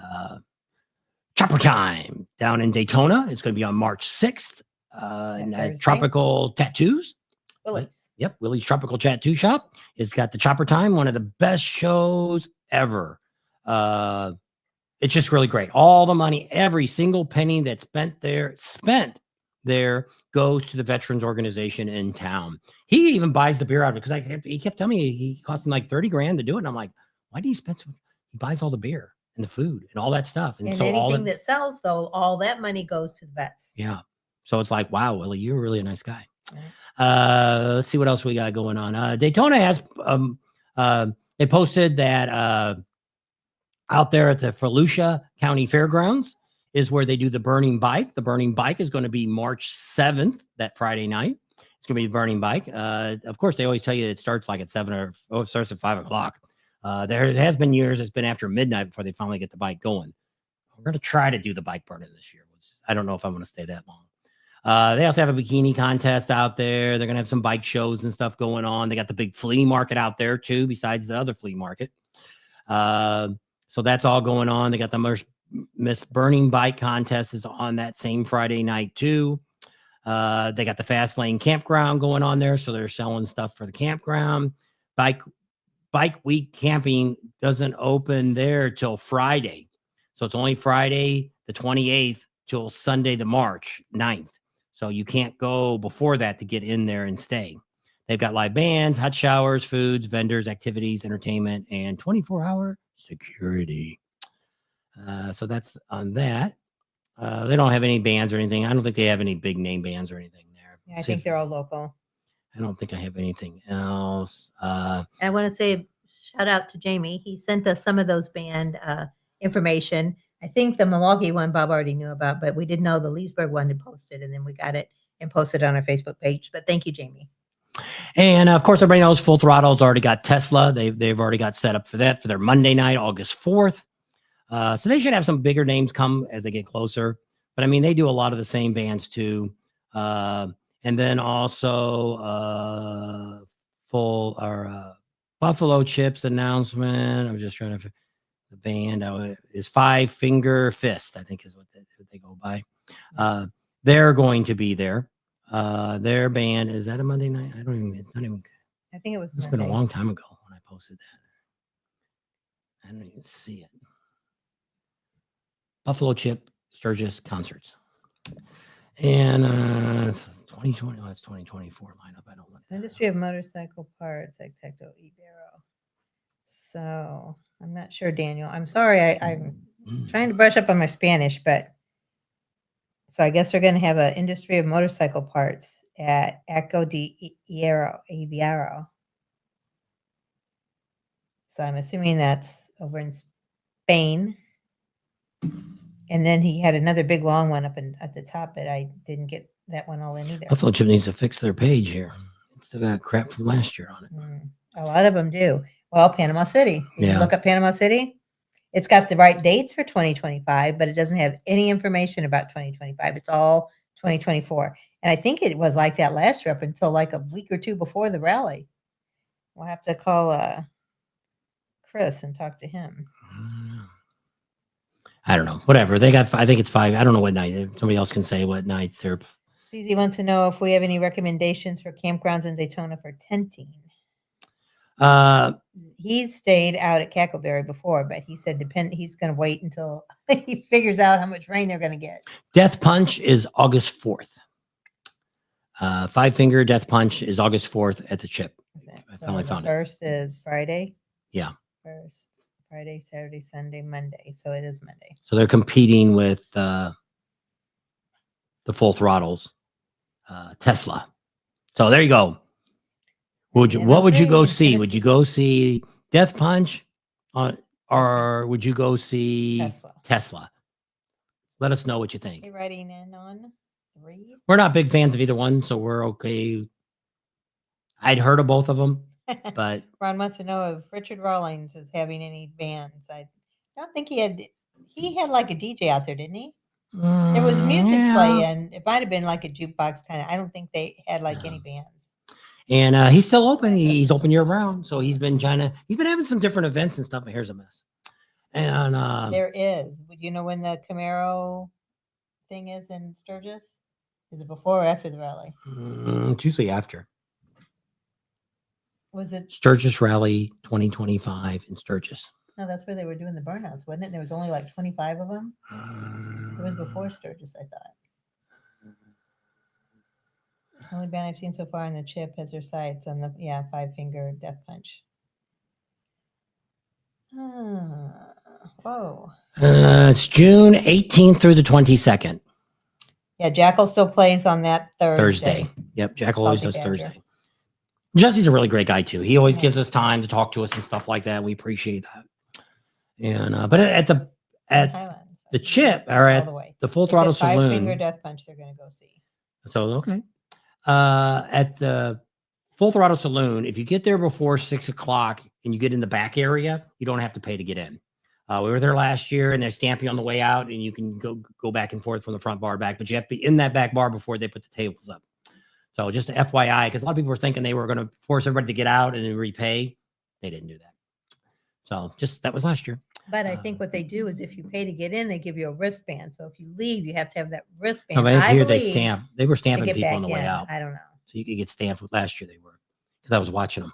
Chopper Time down in Daytona. It's going to be on March 6th at Tropical Tattoos. Willie's. Yep, Willie's Tropical Tattoo Shop. It's got the Chopper Time, one of the best shows ever. It's just really great. All the money, every single penny that's spent there goes to the veterans organization in town. He even buys the beer out of it because he kept telling me he cost him like $30,000 to do it. And I'm like, why do you spend so much? He buys all the beer and the food and all that stuff. And so anything that sells, though, all that money goes to the vets. Yeah. So it's like, wow, Willie, you're really a nice guy. Right. Let's see what else we got going on. Daytona has they posted that out there at the Volusia County Fairgrounds is where they do the Burning Bike. The Burning Bike is going to be March 7th, that Friday night. It's going to be the Burning Bike. Of course, they always tell you it starts like at 7 or it starts at 5 o'clock. There has been years it's been after midnight before they finally get the bike going. We're going to try to do the bike burning this year, which I don't know if I'm going to stay that long. They also have a bikini contest out there. They're going to have some bike shows and stuff going on. They got the big flea market out there too, besides the other flea market. So that's all going on. They got the Miss Burning Bike contest is on that same Friday night too. They got the Fast Lane campground going on there. So they're selling stuff for the campground. Bike Week camping doesn't open there till Friday. So it's only Friday the 28th till Sunday the March 9th. So you can't go before that to get in there and stay. They've got live bands, hot showers, foods, vendors, activities, entertainment, and 24-hour security. So that's on that. They don't have any bands or anything. I don't think they have any big name bands or anything there. Yeah, I think they're all local. I don't think I have anything else. I want to say shout out to Jamie. He sent us some of those band information. I think the Milwaukee one Bob already knew about, but we didn't know the Leesburg one had posted, and then we got it and posted on our Facebook page. But thank you, Jamie. And of course, everybody knows Full Throttle's already got Tesla. They've already got set up for that for their Monday night, August 4th. So they should have some bigger names come as they get closer. But I mean, they do a lot of the same bands too. And then also Buffalo Chips announcement. I'm just trying to. The band is Five Finger Fist, I think is what they go by. They're going to be there. Their band, is that a Monday night? I think it was. It's been a long time ago when I posted that. I don't even see it. Buffalo Chip Sturgis concerts. And 2020, it's 2024 lineup. I don't want that. Industry of Motorcycle Parts, like Tecto Ibero. So I'm not sure, Daniel. I'm sorry. I'm trying to brush up on my Spanish, but so I guess they're going to have an Industry of Motorcycle Parts at Eco de Ibero. So I'm assuming that's over in Spain. And then he had another big long one up at the top, but I didn't get that one all in either. Buffalo Chip needs to fix their page here. It's still got crap from last year on it. A lot of them do. Well, Panama City. You look up Panama City. It's got the right dates for 2025, but it doesn't have any information about 2025. It's all 2024. And I think it was like that last year up until like a week or two before the rally. We'll have to call Chris and talk to him. I don't know. Whatever. They got, I think it's 5. I don't know what night. Somebody else can say what nights they're. CZ wants to know if we have any recommendations for campgrounds in Daytona for tenting. He stayed out at Cackleberry before, but he said he's going to wait until he figures out how much rain they're going to get. Death Punch is August 4th. Five Finger Death Punch is August 4th at the Chip. I finally found it. First is Friday. Yeah. First Friday, Saturday, Sunday, Monday. So it is Monday. So they're competing with the Full Throttles, Tesla. So there you go. What would you go see? Would you go see Death Punch or would you go see Tesla? Let us know what you think. Are you writing in on 3? We're not big fans of either one, so we're okay. I'd heard of both of them, but Ron wants to know if Richard Rawlings is having any bands. I don't think he had like a DJ out there, didn't he? There was music playing. It might have been like a jukebox kind of. I don't think they had like any bands. And he's still open. He's open year round. So he's been having some different events and stuff, but here's a mess. And there is. Would you know when the Camaro thing is in Sturgis? Is it before or after the rally? It's usually after. Was it Sturgis Rally 2025 in Sturgis? No, that's where they were doing the burnouts, wasn't it? There was only like 25 of them. It was before Sturgis, I thought. The only band I've seen so far in the Chip has their sights on the Five Finger Death Punch. Whoa. It's June 18th through the 22nd. Yeah, Jackal still plays on that Thursday. Yep, Jackal always does Badger. Thursday. Jesse's a really great guy too. He always gives us time to talk to us and stuff like that. We appreciate that. And but at the chip or at the Full Throttle Saloon, Five Finger Death Punch, they're going to go see. So okay, at the Full Throttle Saloon, if you get there before 6 o'clock and you get in the back area, you don't have to pay to get in. We were there last year, and they stamp you on the way out, and you can go back and forth from the front bar back, but you have to be in that back bar before they put the tables up. So just an FYI, because a lot of people were thinking they were going to force everybody to get out and then repay. They didn't do that. So that was last year. But I think what they do is if you pay to get in, they give you a wristband. So if you leave, you have to have that wristband. No, I believe they were stamping people on the way out. I don't know. So you could get stamped. Last year they were, because I was watching them.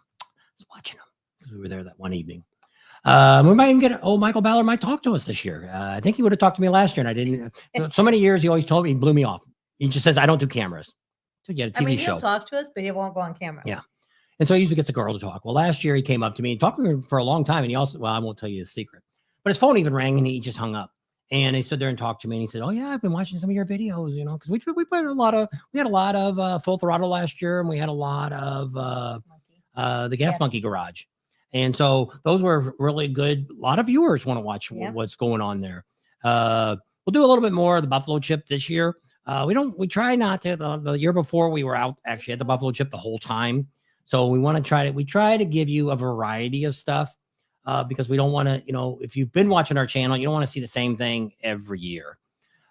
Because we were there that one evening. We might even get Michael Ballard might talk to us this year. I think he would have talked to me last year, and I didn't. So many years he always told me, he blew me off. He just says, I don't do cameras. So you had a TV show. He'll talk to us, but he won't go on camera. Yeah. And so he usually gets a girl to talk. Well, last year he came up to me and talked to me for a long time. And he also, I won't tell you his secret, but his phone even rang and he just hung up. And he stood there and talked to me and he said, oh yeah, I've been watching some of your videos, because we had a lot of Full Throttle last year, and we had a lot of the Gas Monkey Garage. And so those were really good. A lot of viewers want to watch what's going on there. We'll do a little bit more of the Buffalo Chip this year. We try not to. The year before we were out actually at the Buffalo Chip the whole time. So we try to give you a variety of stuff because we don't want to, if you've been watching our channel, you don't want to see the same thing every year.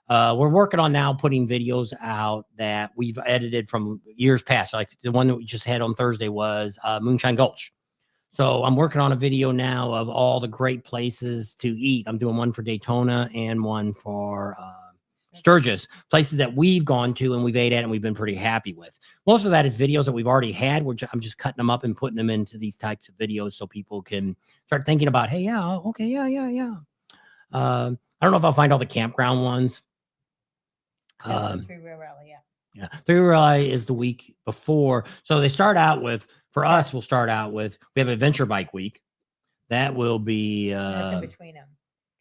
We're working on now putting videos out that we've edited from years past. Like the one that we just had on Thursday was Moonshine Gulch. So I'm working on a video now of all the great places to eat. I'm doing one for Daytona and one for Sturgis, places that we've gone to and we've ate at and we've been pretty happy with. Most of that is videos that we've already had. I'm just cutting them up and putting them into these types of videos so people can start thinking about, hey, yeah, okay, yeah. I don't know if I'll find all the campground ones. That's the three-wheel rally, yeah. Three-wheel rally is the week before. So they start out with, for us, we'll start out with, we have Adventure Bike Week. That will be that's in between them.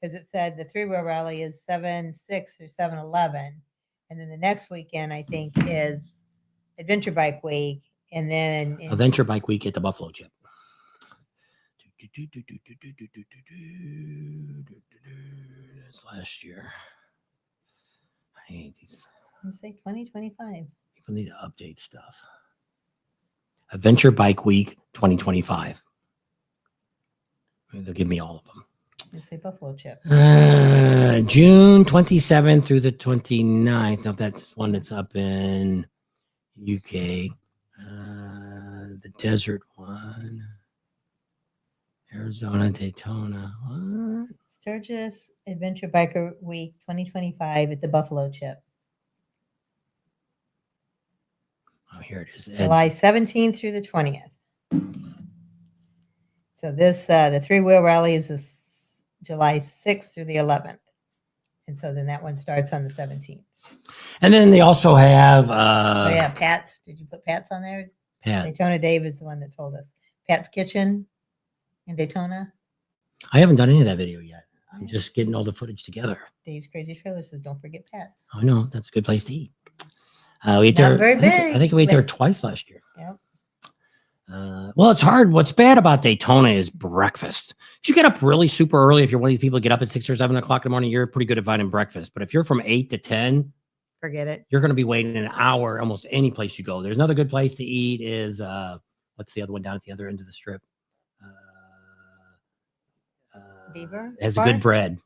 Because it said the three-wheel rally is 7/6 or 7/11. And then the next weekend, I think, is Adventure Bike Week. And then Adventure Bike Week at the Buffalo Chip. That's last year. I hate these. You say 2025. People need to update stuff. Adventure Bike Week 2025. They'll give me all of them. Let's say Buffalo Chip. June 27th through the 29th. Now that's one that's up in UK. The desert one. Arizona, Daytona. What? Sturgis Adventure Biker Week 2025 at the Buffalo Chip. Oh, here it is. July 17th through the 20th. So this, the three-wheel rally is this July 6th through the 11th. And so then that one starts on the 17th. And then they also have... Pat's. Did you put Pat's on there? Pat. Daytona Dave is the one that told us. Pat's Kitchen in Daytona. I haven't done any of that video yet. I'm just getting all the footage together. Dave's Crazy Trailer says, don't forget Pat's. I know. That's a good place to eat. We ate there. Very big. I think we ate there twice last year. Yep. Well, it's hard. What's bad about Daytona is breakfast. If you get up really super early, if you're one of these people that get up at 6 or 7 o'clock in the morning, you're pretty good at finding breakfast. But if you're from 8 to 10, forget it. You're going to be waiting an hour almost any place you go. There's another good place to eat is, what's the other one down at the other end of the strip? Beaver? It has a good bread.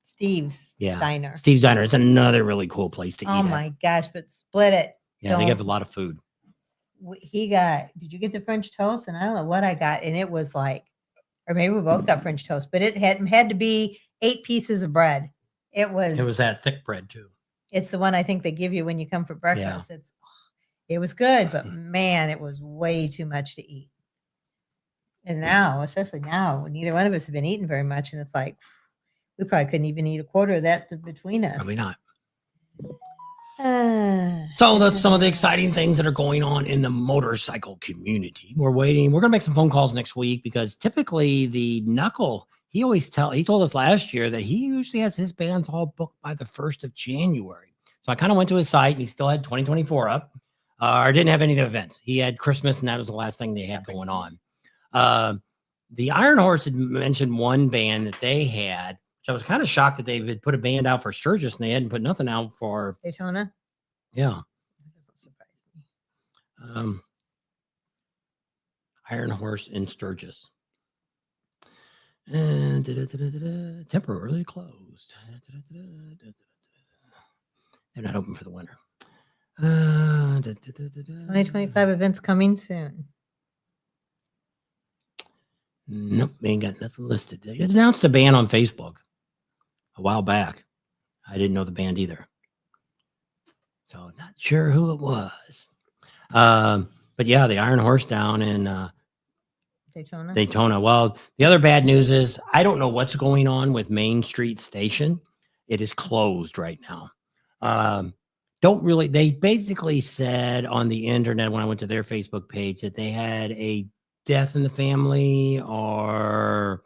Steve's Diner. Steve's Diner. It's another really cool place to eat. Oh my gosh, but split it. Yeah, they have a lot of food. Did you get the French toast? And I don't know what I got. And it was like, or maybe we both got French toast, but it had to be 8 pieces of bread. It was that thick bread too. It's the one I think they give you when you come for breakfast. Yeah. It was good, but man, it was way too much to eat. And now, especially now, neither one of us have been eating very much. And it's like, we probably couldn't even eat a quarter of that between us. Probably not. So that's some of the exciting things that are going on in the motorcycle community. We're waiting. We're going to make some phone calls next week because typically the knuckle he told us last year that he usually has his bands all booked by the 1st of January. So I kind of went to his site and he still had 2024 up. Or didn't have any of the events. He had Christmas, and that was the last thing they had going on. The Iron Horse had mentioned one band that they had, which I was kind of shocked that they had put a band out for Sturgis and they hadn't put nothing out for Daytona. Yeah. That doesn't surprise me. Iron Horse in Sturgis. And temporarily closed. They're not open for the winter. 2025 events coming soon. Nope, they ain't got nothing listed. They announced the band on Facebook a while back. I didn't know the band either. So not sure who it was. But yeah, the Iron Horse down in Daytona. Well, the other bad news is I don't know what's going on with Main Street Station. It is closed right now. They basically said on the internet when I went to their Facebook page that they had a death in the family, or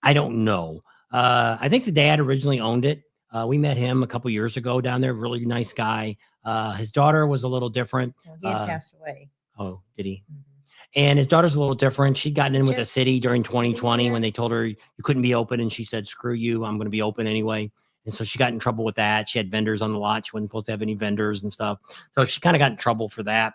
I don't know. I think the dad originally owned it. We met him a couple years ago down there. Really nice guy. His daughter was a little different. Well, he had passed away. Oh, did he? Mm-hmm. And his daughter's a little different. She'd gotten in with the city during 2020 when they told her you couldn't be open. And she said, screw you, I'm going to be open anyway. And so she got in trouble with that. She had vendors on the lot. She wasn't supposed to have any vendors and stuff. So she kind of got in trouble for that.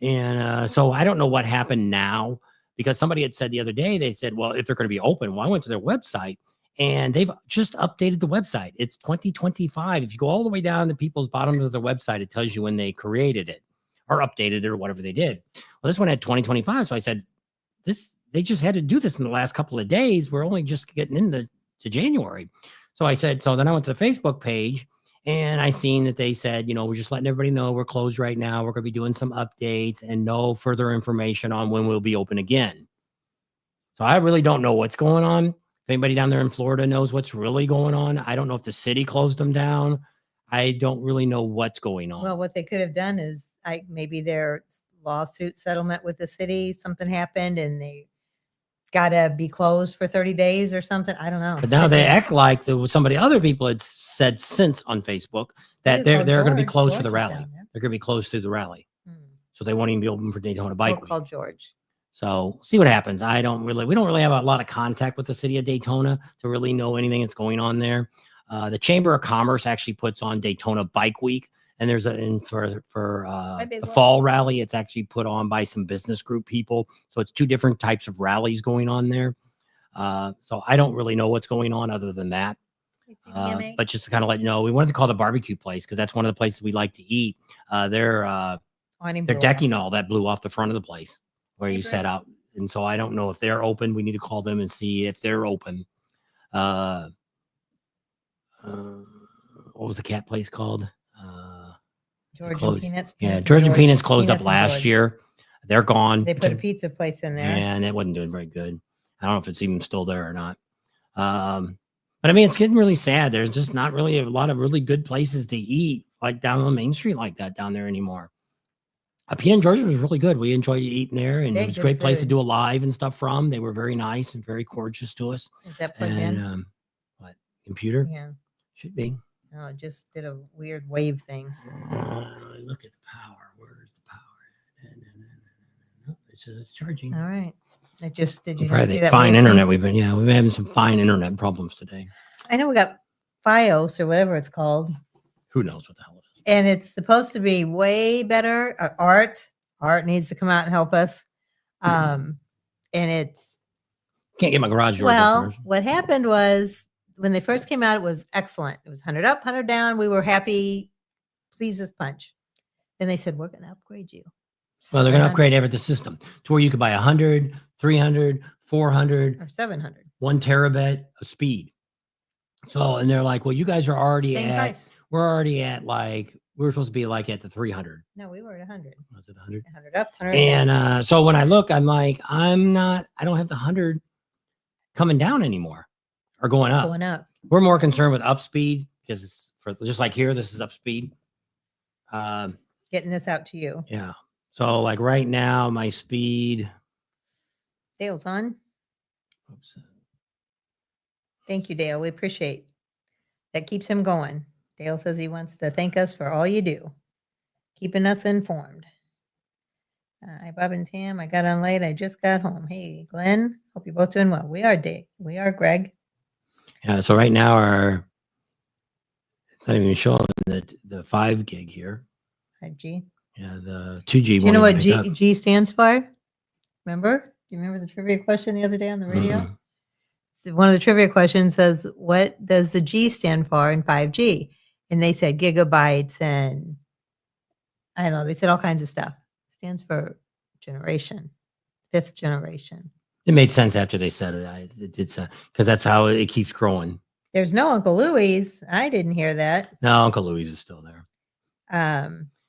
And so I don't know what happened now, because somebody had said the other day, they said, well, if they're going to be open, well, I went to their website and they've just updated the website. It's 2025. If you go all the way down to people's bottom of their website, it tells you when they created it or updated it or whatever they did. Well, this one had 2025. So I said, they just had to do this in the last couple of days. We're only just getting into January. So I said, so then I went to the Facebook page and I seen that they said, we're just letting everybody know we're closed right now. We're going to be doing some updates and no further information on when we'll be open again. So I really don't know what's going on. If anybody down there in Florida knows what's really going on, I don't know if the city closed them down. I don't really know what's going on. Well, what they could have done is maybe their lawsuit settlement with the city, something happened and they got to be closed for 30 days or something. I don't know. But now they act like there was other people had said since on Facebook that they're going to be closed for the rally. They're going to be closed through the rally. So they won't even be open for Daytona Bike Week. Call George. So see what happens. We don't really have a lot of contact with the city of Daytona to really know anything that's going on there. The Chamber of Commerce actually puts on Daytona Bike Week, and there's for the fall rally. It's actually put on by some business group people. So it's two different types of rallies going on there. So I don't really know what's going on other than that. But just to kind of let you know, we wanted to call the barbecue place because that's one of the places we like to eat. Their decking all that blew off the front of the place where you set out. And so I don't know if they're open. We need to call them and see if they're open. What was the cat place called? George and Peanuts. Yeah, George and Peanuts closed up last year. They're gone. They put a pizza place in there. And it wasn't doing very good. I don't know if it's even still there or not. But I mean, it's getting really sad. There's just not really a lot of really good places to eat like down on Main Street like that down there anymore. Peanut and George was really good. We enjoyed eating there, and it was a great place to do a live and stuff from. They were very nice and very gorgeous to us. Is that plugged in? What, computer? Yeah. Should be. Oh, it just did a weird wave thing. Look at the power. Where's the power? No, it says it's charging. All right. Did you see that fine internet? We've been having some fine internet problems today. I know we got FiOS or whatever it's called. Who knows what the hell it is? And it's supposed to be way better. Art needs to come out and help us. And it's can't get my garage door. Well, what happened was when they first came out, it was excellent. It was 100 up, 100 down. We were happy, pleased as punch. Then they said, we're going to upgrade you. Well, they're going to upgrade every system to where you could buy 100, 300, 400, or 700, 1 terabit of speed. So, and they're like, well, you guys are already we're already at like, we were supposed to be like at the 300. No, we were at 100. Was it 100? 100 up, 100 And so when I look, I'm like, I don't have the 100 coming down anymore or going up. Going up. We're more concerned with up speed because it's just like here, this is up speed. Getting this out to you. Yeah. So like right now, my speed. Dale's on. Oops. Thank you, Dale. We appreciate that. Keeps him going. Dale says he wants to thank us for all you do, keeping us informed. Hi, Bob and Tam. I got on late. I just got home. Hey, Glenn. Hope you're both doing well. We are, Dave. We are, Greg. Yeah. So right now, it's not even showing the 5 gig here. 5G. Yeah, the 2G. You know what G stands for? Remember? Do you remember the trivia question the other day on the radio? Mm-hmm. One of the trivia questions says, what does the G stand for in 5G? And they said gigabytes and I don't know. They said all kinds of stuff. It stands for generation, 5th generation. It made sense after they said it. It did because that's how it keeps growing. There's no Uncle Louie's. I didn't hear that. No, Uncle Louie's is still there.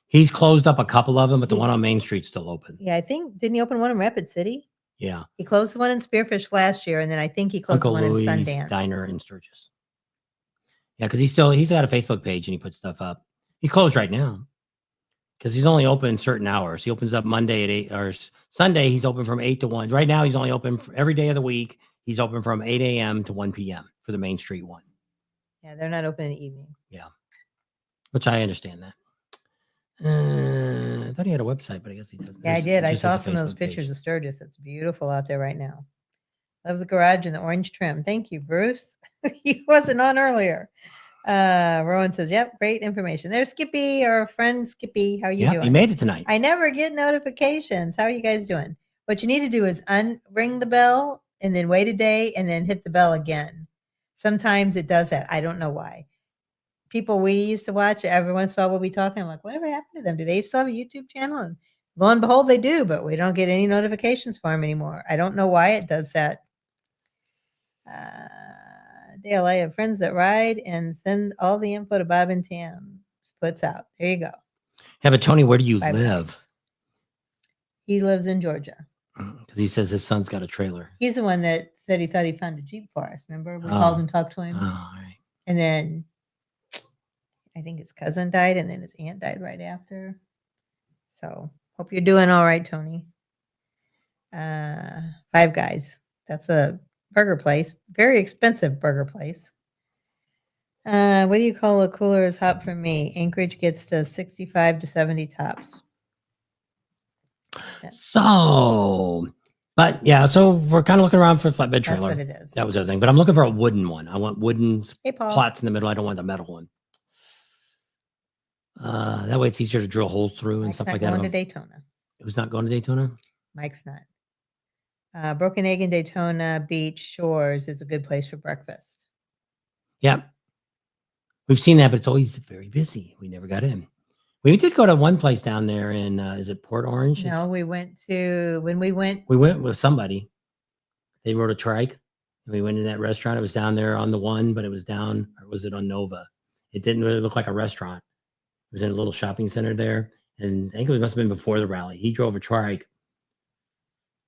He's closed up a couple of them, but the one on Main Street's still open. Yeah, I think, didn't he open one in Rapid City? Yeah. He closed the one in Spearfish last year, and then I think he closed Uncle the one Louie's in Sundance. Diner in Sturgis. Yeah, because he's got a Facebook page and he puts stuff up. He's closed right now because he's only open certain hours. He opens up Monday at 8 or Sunday. He's open from 8 to 1. Right now, he's only open for every day of the week. He's open from 8 a.m. to 1 p.m. for the Main Street one. Yeah, they're not open in the evening. Yeah, which I understand that. I thought he had a website, but I guess he doesn't. Yeah, I did. I saw some of those pictures of Sturgis. It's beautiful out there right now. Love the garage and the orange trim. Thank you, Bruce. He wasn't on earlier. Rowan says, yep, great information. There's Skippy, our friend Skippy. How are you doing? You made it tonight. I never get notifications. How are you guys doing? What you need to do is ring the bell and then wait a day and then hit the bell again. Sometimes it does that. I don't know why. People we used to watch, every once in a while we'll be talking. I'm like, whatever happened to them? Do they still have a YouTube channel? And lo and behold, they do, but we don't get any notifications for them anymore. I don't know why it does that. Dale, I have friends that ride and send all the info to Bob and Tam. Puts out. There you go. Yeah, but Tony, where do you live? He lives in Georgia. Because he says his son's got a trailer. He's the one that said he thought he found a Jeep for us. Remember? We called and talked to him. Oh, all right. And then I think his cousin died and then his aunt died right after. So hope you're doing all right, Tony. Five Guys. That's a burger place. Very expensive burger place. What do you call a cooler is hot for me? Anchorage gets to 65 to 70 tops. So, but yeah, so we're kind of looking around for a flatbed trailer. That's what it is. That was the other thing. But I'm looking for a wooden one. I want wooden plots in the middle. I don't want the metal one. That way it's easier to drill holes through and stuff like that. Going to Daytona. It was not going to Daytona? Mike's not. Broken Egg and Daytona Beach Shores is a good place for breakfast. Yeah. We've seen that, but it's always very busy. We never got in. We did go to one place down there in, is it Port Orange? No, we went with somebody. They rode a trike. And we went in that restaurant. It was down there on the one, but it was down, or was it on Nova? It didn't really look like a restaurant. It was in a little shopping center there. And I think it must have been before the rally. He drove a trike.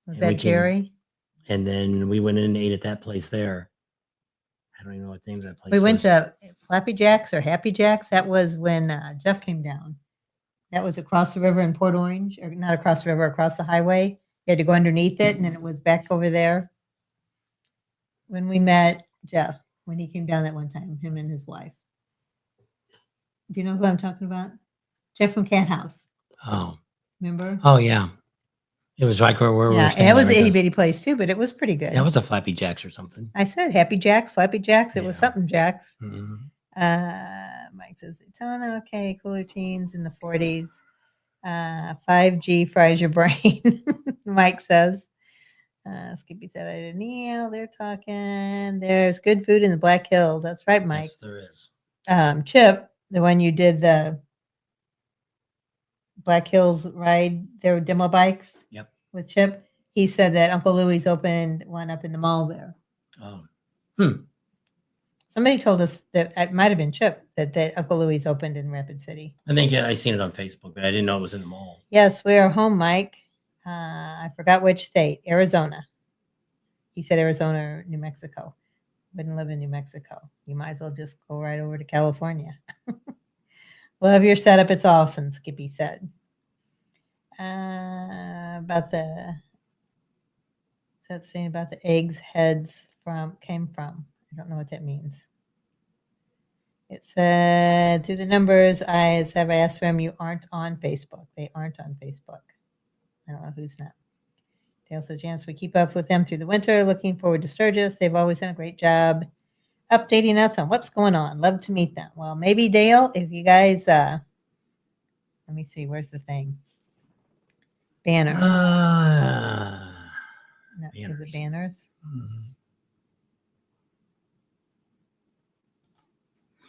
Was that Jerry? And then we went in and ate at that place there. I don't even know what name that place was. We went to Flappy Jack's or Happy Jack's. That was when Jeff came down. That was across the river in Port Orange, or not across the river, across the highway. You had to go underneath it, and then it was back over there. When we met Jeff, when he came down that one time, him and his wife. Do you know who I'm talking about? Jeff from Cat House. Oh. Remember? Oh, yeah. It was right where we were staying. Yeah, it was an itty bitty place too, but it was pretty good. That was a Flappy Jack's or something. I said Happy Jack's, Flappy Jack's. It was something Jack's. Mm-hmm. Mike says Daytona, okay, cooler teens in the 40s. 5G fries your brain. Mike says. Skippy said I didn't kneel. They're talking. There's good food in the Black Hills. That's right, Mike. Yes, there is. Chip, the one you did the Black Hills ride, there were demo bikes. Yep. With Chip. He said that Uncle Louie's opened one up in the mall there. Oh. Somebody told us that it might have been Chip that Uncle Louie's opened in Rapid City. I think I seen it on Facebook, but I didn't know it was in the mall. Yes, we are home, Mike. I forgot which state. Arizona. He said Arizona or New Mexico. Wouldn't live in New Mexico. You might as well just go right over to California. Love your setup. It's awesome, Skippy said. About the, what's that saying about the eggs heads came from? I don't know what that means. It said, through the numbers, I have asked for them. You aren't on Facebook. They aren't on Facebook. I don't know who's not. Dale says, Janice, we keep up with them through the winter. Looking forward to Sturgis. They've always done a great job updating us on what's going on. Love to meet them. Well, maybe Dale, if you guys, let me see, where's the thing? Banner. No, is it banners?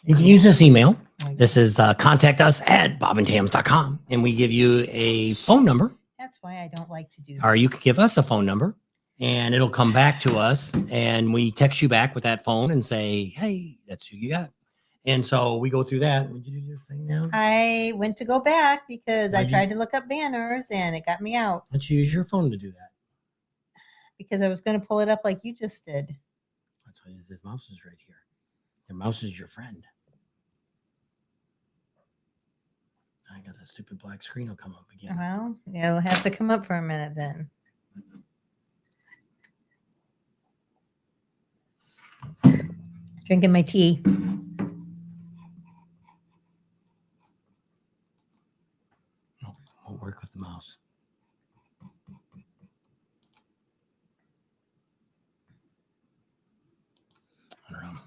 You can use this email. This is contact us at bobandtams.com, and we give you a phone number. That's why I don't like to do this. Or you could give us a phone number, and it'll come back to us, and we text you back with that phone and say, hey, that's who you got. And so we go through that. Would you do your thing now? I went to go back because I tried to look up banners, and it got me out. Let's use your phone to do that. Because I was going to pull it up like you just did. I'll tell you, this mouse is right here. The mouse is your friend. I got that stupid black screen will come up again. Well, it'll have to come up for a minute then. Drinking my tea. No, won't work with the mouse. I don't know.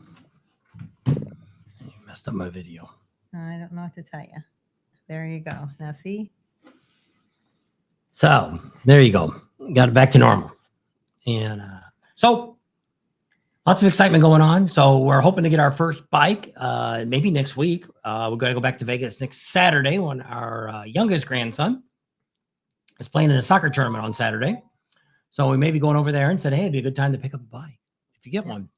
You messed up my video. I don't know what to tell you. There you go. Now see? So there you go. Got it back to normal. And so lots of excitement going on. So we're hoping to get our first bike maybe next week. We're going to go back to Vegas next Saturday when our youngest grandson is playing in a soccer tournament on Saturday. So we may be going over there and said, hey, it'd be a good time to pick up a bike if you get one.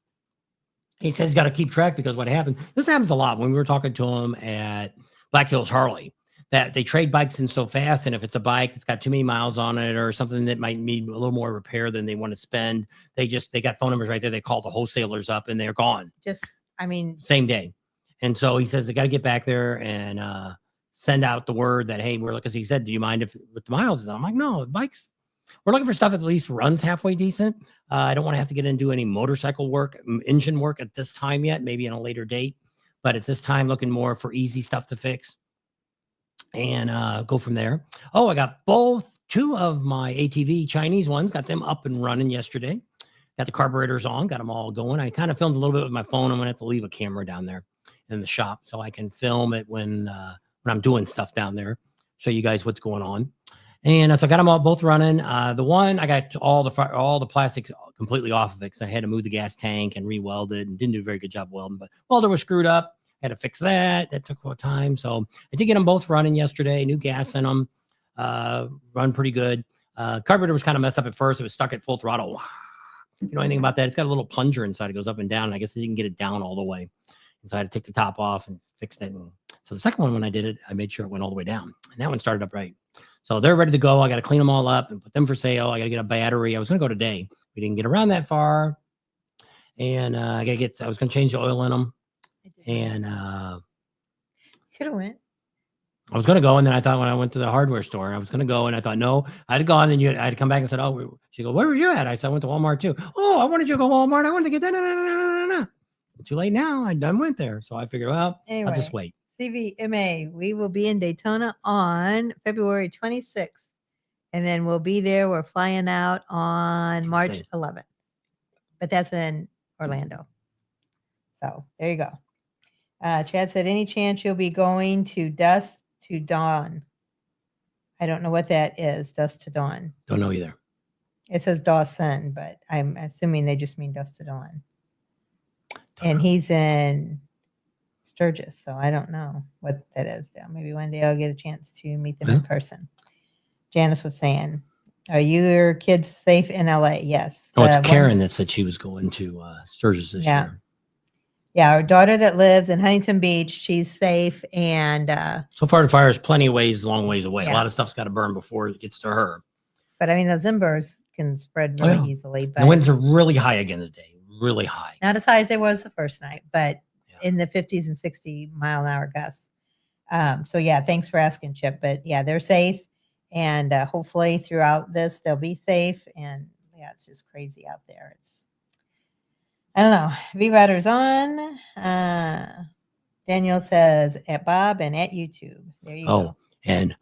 He says he's got to keep track because what happened, this happens a lot when we were talking to him at Black Hills Harley, that they trade bikes in so fast. And if it's a bike that's got too many miles on it or something that might need a little more repair than they want to spend, they got phone numbers right there. They call the wholesalers up and they're gone. Same day. And so he says they got to get back there and send out the word that, hey, because he said, do you mind if with the miles? And I'm like, no, bikes. We're looking for stuff that at least runs halfway decent. I don't want to have to get into any motorcycle work, engine work at this time yet, maybe on a later date. But at this time, looking more for easy stuff to fix and go from there. Oh, I got two of my ATV Chinese ones, got them up and running yesterday. Got the carburetors on, got them all going. I kind of filmed a little bit with my phone. I'm going to have to leave a camera down there in the shop so I can film it when I'm doing stuff down there, show you guys what's going on. And so I got them all both running. The one, I got all the plastic completely off of it because I had to move the gas tank and re-weld it and didn't do a very good job welding. But welder was screwed up. Had to fix that. That took a little time. So I did get them both running yesterday. New gas in them. Run pretty good. Carburetor was kind of messed up at first. It was stuck at full throttle. You know anything about that? It's got a little plunger inside. It goes up and down. And I guess I didn't get it down all the way. And so I had to take the top off and fix it. And so the second one, when I did it, I made sure it went all the way down. And that one started up right. So they're ready to go. I got to clean them all up and put them for sale. I got to get a battery. I was going to go today. We didn't get around that far. And I was going to change the oil in them. And could have went. I was going to go. And then I thought when I went to the hardware store, I was going to go. And I thought, no, I had gone. And I had to come back and said, oh, she go, where were you at? I said, I went to Walmart too. Oh, I wanted you to go Walmart. I wanted to get that. No. Too late now. I done went there. So I figured, well, anyway, I'll just wait. CVMA, we will be in Daytona on February 26th. And then we'll be there. We're flying out on March 11th. But that's in Orlando. So there you go. Chad said, any chance you'll be going to Dusk to Dawn? I don't know what that is. Dusk to Dawn. Don't know either. It says Dawson, but I'm assuming they just mean Dusk to Dawn. And he's in Sturgis, so I don't know what that is. Maybe one day I'll get a chance to meet them in person. Janice was saying, are your kids safe in LA? Yes. Oh, it's Karen that said she was going to Sturgis this year. Yeah, our daughter that lives in Huntington Beach, she's safe. And so far, the fire is long ways away. Yeah. A lot of stuff's got to burn before it gets to her. But I mean, those embers can spread really easily. But the winds are really high again today. Really high. Not as high as they was the first night, but in the 50s and 60 mile an hour gusts. So yeah, thanks for asking, Chip. But yeah, they're safe. And hopefully throughout this, they'll be safe. And yeah, it's just crazy out there. I don't know. V-Router's on. Daniel says at Bob and at YouTube. There you go. And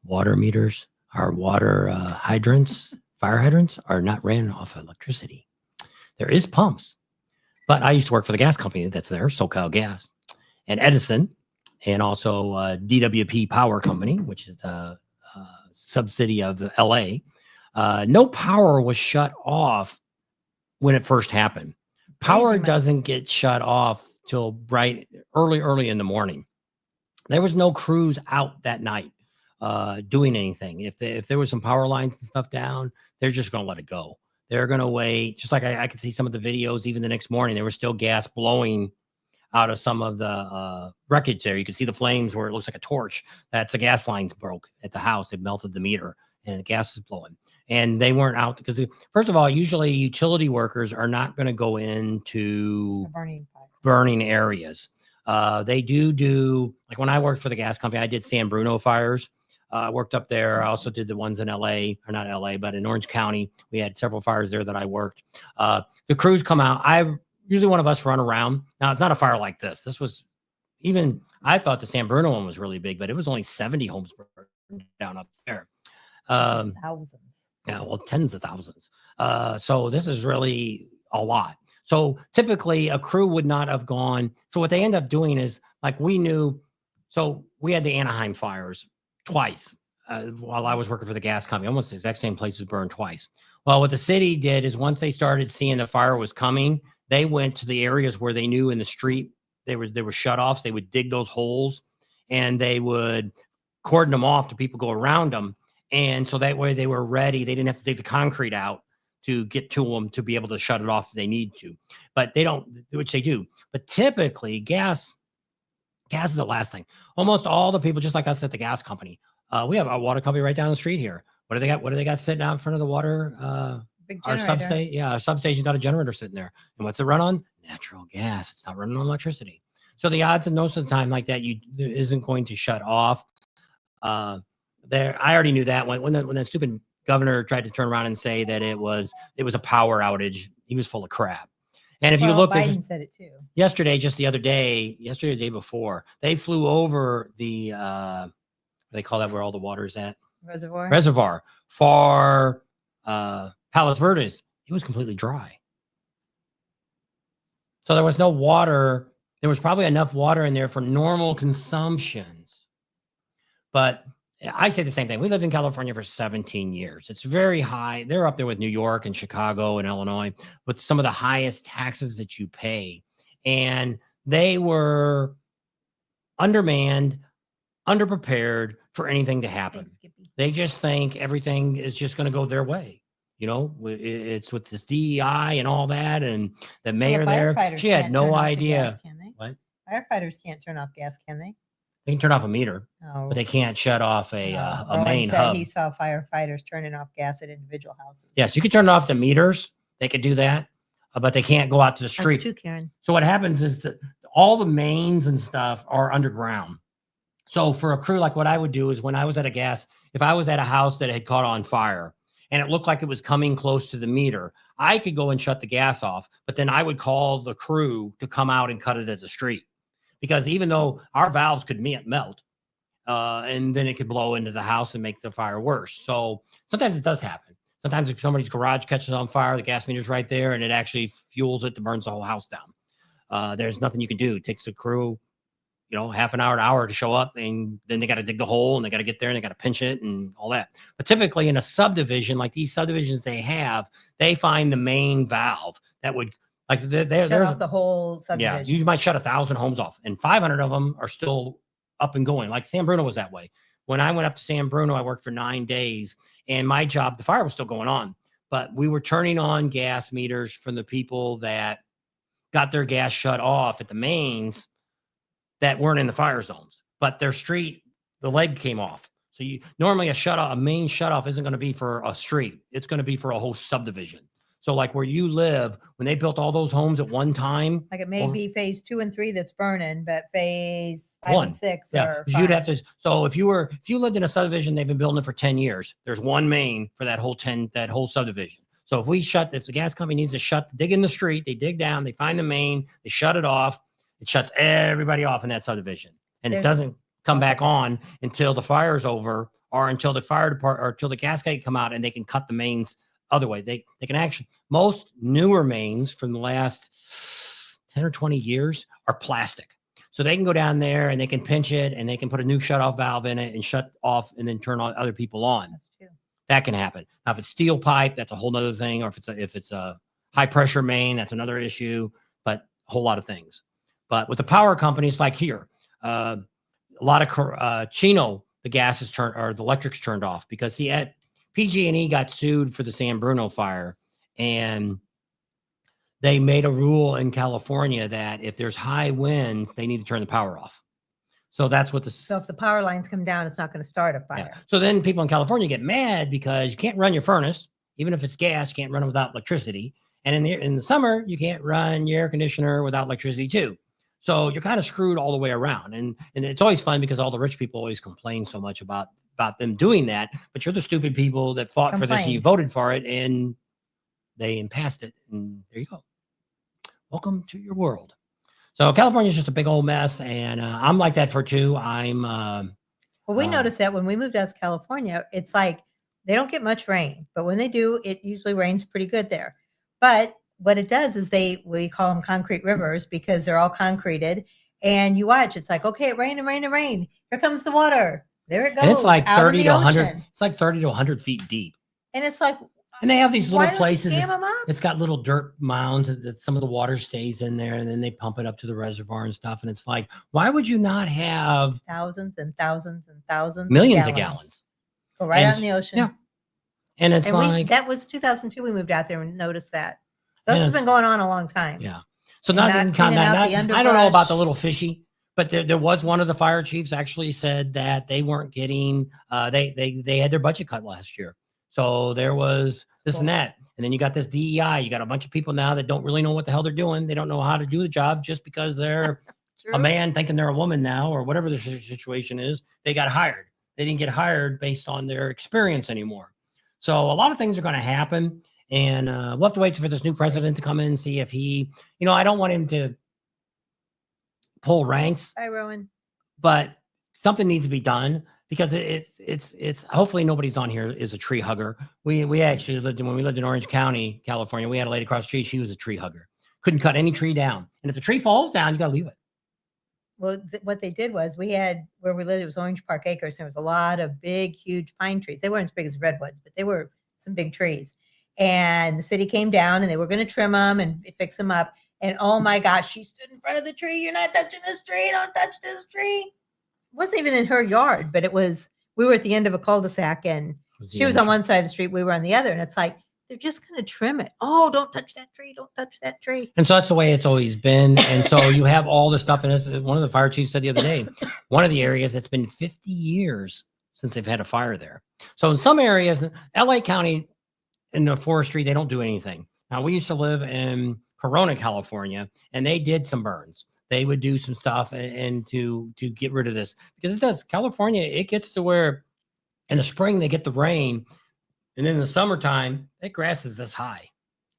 water meters, our water hydrants, fire hydrants are not ran off electricity. There is pumps, but I used to work for the gas company that's there, SoCal Gas, and Edison, and also DWP Power Company, which is the subsidy of the LA. No power was shut off when it first happened. Power doesn't get shut off till early in the morning. There was no crews out that night doing anything. If there was some power lines and stuff down, they're just going to let it go. They're going to wait. Just like I could see some of the videos, even the next morning, there was still gas blowing out of some of the wreckage there. You can see the flames where it looks like a torch. That's the gas lines broke at the house. They melted the meter and the gas is blowing. And they weren't out because, first of all, usually utility workers are not going to go into burning areas. They do like when I worked for the gas company, I did San Bruno fires. I worked up there. I also did the ones in LA, or not LA, but in Orange County. We had several fires there that I worked. The crews come out. Usually one of us run around. Now, it's not a fire like this. This was I thought the San Bruno one was really big, but it was only 70 homes burned down up there. Thousands. Yeah, well, tens of thousands. So this is really a lot. So typically a crew would not have gone. So what they end up doing is like we had the Anaheim fires twice while I was working for the gas company, almost the exact same places burned twice. Well, what the city did is once they started seeing the fire was coming, they went to the areas where they knew in the street there were shutoffs. They would dig those holes and they would cordon them off to people go around them. And so that way they were ready. They didn't have to dig the concrete out to get to them to be able to shut it off if they need to. But they don't, which they do. But typically gas is the last thing. Almost all the people, just like us at the gas company, we have a water company right down the street here. What do they got? What do they got sitting out in front of the water? Big our generator. substation. Yeah, our substation's got a generator sitting there. And what's it run on? Natural gas. It's not running on electricity. So the odds and most of the time like that, isn't going to shut off. I already knew that when the stupid governor tried to turn around and say that it was a power outage, he was full of crap. And if you look, Biden said it too. Yesterday or the day before, they flew over the they call that where all the water's at, reservoir for Palos Verdes. It was completely dry, so there was no water. There was probably enough water in there for normal consumptions, but I say the same thing. We lived in California for 17 years. It's very high. They're up there with New York and Chicago and Illinois with some of the highest taxes that you pay. And they were undermanned, underprepared for anything to happen. They just think everything is just going to go their way. You know, it's with this DEI and all that. And the mayor there, she had no idea. What? Firefighters can't turn off gas, can they? They can turn off a meter, but they can't shut off a main hub. He saw firefighters turning off gas at individual houses. Yes, you can turn off the meters. They could do that, but they can't go out to the street. That's true, Karen. So what happens is that all the mains and stuff are underground. So for a crew, like what I would do is when I was at if I was at a house that had caught on fire and it looked like it was coming close to the meter, I could go and shut the gas off, but then I would call the crew to come out and cut it at the street. Because even though our valves could melt, and then it could blow into the house and make the fire worse. So sometimes it does happen. Sometimes if somebody's garage catches on fire, the gas meter's right there, and it actually fuels it to burn the whole house down. There's nothing you can do. It takes a crew, half an hour to show up, and then they got to dig the hole, and they got to get there, and they got to pinch it, and all that. But typically in a subdivision, like these subdivisions they find the main valve that would shut off the whole subdivision. Yeah, you might shut 1,000 homes off, and 500 of them are still up and going. Like San Bruno was that way. When I went up to San Bruno, I worked for 9 days, and my job, the fire was still going on, but we were turning on gas meters from the people that got their gas shut off at the mains that weren't in the fire zones, but their street, the leg came off. So normally a main shutoff isn't going to be for a street. It's going to be for a whole subdivision. So like where you live, when they built all those homes at one time, like it may be phase 2 and 3 that's burning, but phase 5 and 6 are fine. You'd have to. So if you lived in a subdivision, they've been building it for 10 years. There's one main for that whole subdivision. So if the gas company needs to dig in the street, they dig down, they find the main, they shut it off. It shuts everybody off in that subdivision, and it doesn't come back on until the fire's over, or until the fire department, or until the gas guy come out and they can cut the mains other way. They can actually, most newer mains from the last 10 or 20 years are plastic. So they can go down there and they can pinch it and they can put a new shut off valve in it and shut off and then turn other people on. That's true. That can happen. Now, if it's steel pipe, that's a whole nother thing. Or if it's a high pressure main, that's another issue, but a whole lot of things. But with the power companies like here, a lot of Chino, the gas is turned, or the electric's turned off, because PG&E got sued for the San Bruno fire, and they made a rule in California that if there's high winds, they need to turn the power off. So that's what so if the power lines come down, it's not going to start a fire. Yeah. So then people in California get mad because you can't run your furnace, even if it's gas, you can't run it without electricity. And in the summer, you can't run your air conditioner without electricity too. So you're kind of screwed all the way around. And it's always fun because all the rich people always complain so much about them doing that. But you're the stupid people that fought for this and you voted for it, and they passed it. And there you go. Welcome to your world. So California is just a big old mess, and I'm like that too. Well, we noticed that when we moved out to California, it's like they don't get much rain, but when they do, it usually rains pretty good there. But what it does is we call them concrete rivers because they're all concreted, and you watch. It's like, okay, it rained and rained and rained. Here comes the water. There it goes. And it's like 30 to 100. It's like 30 to 100 feet deep. And it's like. And they have these little places. It's got little dirt mounds that some of the water stays in there, and then they pump it up to the reservoir and stuff. And it's like, why would you not have thousands and thousands and thousands, millions of gallons go right out in the ocean? Yeah. And it's that was 2002. We moved out there and noticed that. So this has been going on a long time. Yeah. So I don't know about the little fishy, but there was one of the fire chiefs actually said that they weren't getting, they had their budget cut last year. So there was this and that. And then you got this DEI. You got a bunch of people now that don't really know what the hell they're doing. They don't know how to do the job just because they're a man thinking they're a woman now, or whatever the situation is. They got hired. They didn't get hired based on their experience anymore. So a lot of things are going to happen. And we'll have to wait for this new president to come in and see if he, I don't want him to pull ranks. Hi, Rowan. But something needs to be done. Because it's hopefully nobody's on here is a tree hugger. We actually when we lived in Orange County, California, we had a lady across the street. She was a tree hugger. Couldn't cut any tree down. And if the tree falls down, you got to leave it. Well, what they did was we had where we lived, it was Orange Park Acres. There was a lot of big, huge pine trees. They weren't as big as redwoods, but they were some big trees. And the city came down and they were going to trim them and fix them up. And oh my gosh, she stood in front of the tree. You're not touching this tree. Don't touch this tree. Wasn't even in her yard, but we were at the end of a cul-de-sac, and she was on one side of the street, we were on the other, and it's like they're just going to trim it. Oh, don't touch that tree, don't touch that tree. And so that's the way it's always been. And so you have all this stuff in this. One of the fire chiefs said the other day, one of the areas, it's been 50 years since they've had a fire there. So in some areas, LA County in the forestry, they don't do anything. Now, we used to live in Corona, California, and they did some burns. They would do some stuff and to get rid of this, because it does. California, it gets to where in the spring they get the rain, and then in the summertime that grass is this high.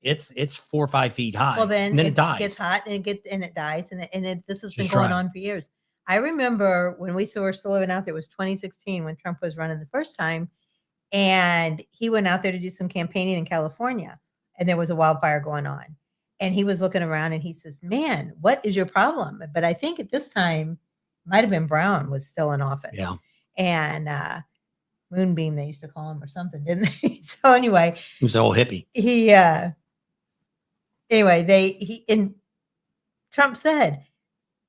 It's 4 or 5 feet high. Well, then it dies. Gets hot and it dies, and this has been going on for years. I remember when we were still living out there. It was 2016 when Trump was running the first time, and he went out there to do some campaigning in California, and there was a wildfire going on. And he was looking around and he says, man, what is your problem? But I think at this time, might have been Brown was still in office. Yeah. And Moonbeam, they used to call him, or something, didn't they? So anyway. He was an old hippie. And Trump said,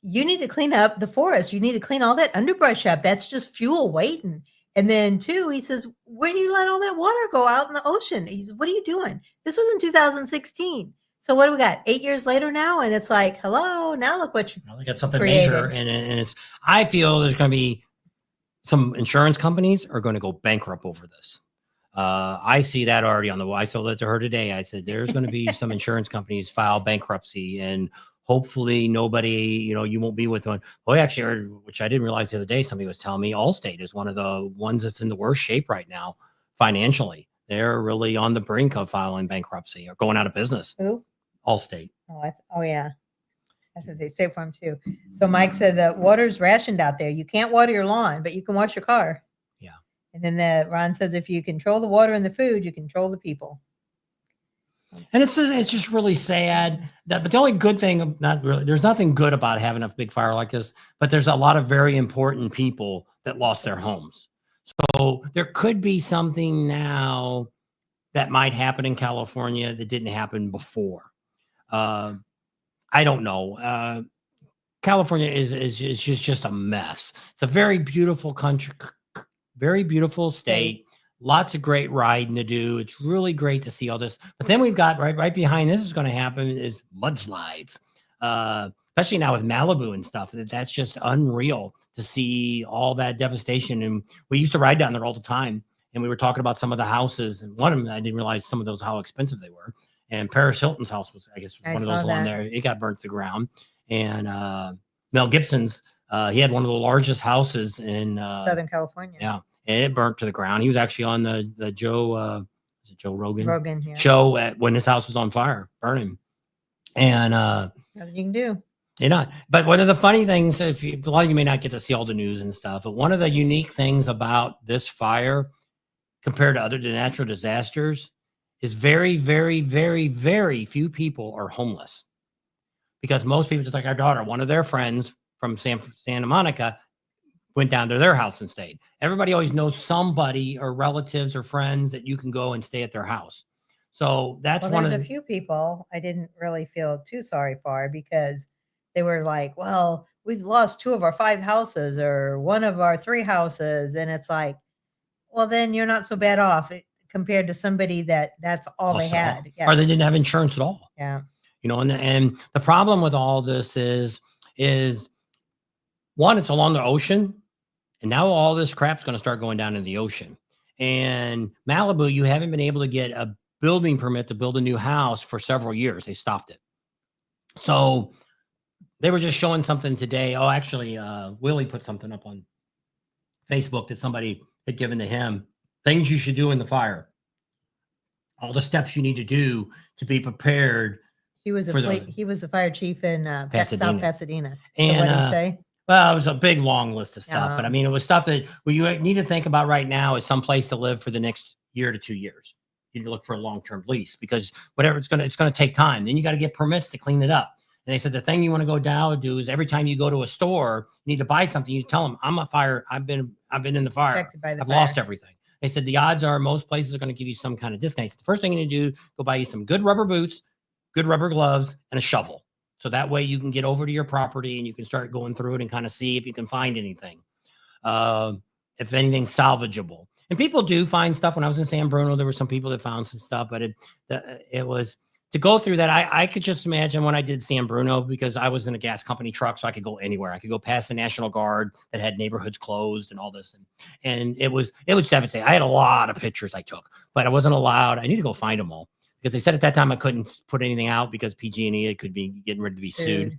you need to clean up the forest. You need to clean all that underbrush up. That's just fuel waiting. And then two, he says, where do you let all that water go out in the ocean? He says, what are you doing? This was in 2016. So what do we got? 8 years later now, and it's like, hello, now look what you. They got something major, and it's. I feel there's going to be some insurance companies are going to go bankrupt over this. I see that already on the. I told that to her today. I said there's going to be some insurance companies file bankruptcy, and hopefully nobody, you won't be with one. Well, actually, which I didn't realize the other day, somebody was telling me Allstate is one of the ones that's in the worst shape right now financially. they're really on the brink of filing bankruptcy or going out of business. Who? Allstate. Oh yeah. That's what they State Farm too. So Mike said the water's rationed out there. You can't water your lawn, but you can wash your car. Yeah. And then Ron says if you control the water and the food, you control the people. And it's just really sad that, but the only good thing, not really, there's nothing good about having a big fire like this, but there's a lot of very important people that lost their homes. So there could be something now that might happen in California that didn't happen before. I don't know. California is just a mess. It's a very beautiful country, very beautiful state. Lots of great riding to do. It's really great to see all this. But then we've got right behind this is going to happen is mudslides, especially now with Malibu and stuff. That's just unreal to see all that devastation. And we used to ride down there all the time. And we were talking about some of the houses. And one of them, I didn't realize some of those, how expensive they were. And Paris Hilton's house was, I guess, one of those along there. It got burnt to the ground. And Mel Gibson's, he had one of the largest houses in Southern California. Yeah. And it burnt to the ground. He was actually on the Joe Rogan yeah. show when his house was on fire, burning. And nothing you can do. You know, but one of the funny things, a lot of you may not get to see all the news and stuff, but one of the unique things about this fire compared to other natural disasters is very, very, very, very few people are homeless. Because most people, just like our daughter, one of their friends from Santa Monica went down to their house and stayed. Everybody always knows somebody or relatives or friends that you can go and stay at their house. So that's one of the few people I didn't really feel too sorry for because they were like, well, we've lost 2 of our 5 houses or 1 of our 3 houses. And it's like, well, then you're not so bad off compared to somebody that's all they had. Yes. Or they didn't have insurance at all. Yeah. You know, and the problem with all this is one, it's along the ocean. And now all this crap's going to start going down in the ocean. And Malibu, you haven't been able to get a building permit to build a new house for several years. They stopped it. So they were just showing something today. Oh, actually, Willie put something up on Facebook that somebody had given to him. Things you should do in the fire. All the steps you need to do to be prepared. He was the fire chief in Pasadena. South Pasadena. And so what did he say? Well, it was a big, long list of stuff. But I mean, it was stuff that what you need to think about right now is some place to live for the next year to 2 years. You need to look for a long-term lease because whatever it's going to take time. Then you got to get permits to clean it up. And they said the thing you want to go down and do is every time you go to a store, you need to buy something. You tell them, I'm a fire. I've been in the fire. I've lost everything. They said the odds are most places are going to give you some kind of discount. The first thing you need to do, go buy you some good rubber boots, good rubber gloves, and a shovel. So that way you can get over to your property and you can start going through it and kind of see if you can find anything, if anything's salvageable. And people do find stuff. When I was in San Bruno, there were some people that found some stuff, but it was to go through that. I could just imagine when I did San Bruno, because I was in a gas company truck, so I could go anywhere. I could go past the National Guard that had neighborhoods closed and all this. And it was devastating. I had a lot of pictures I took, but I wasn't allowed. I need to go find them all. Because they said at that time I couldn't put anything out because PG&E could be getting ready to be sued.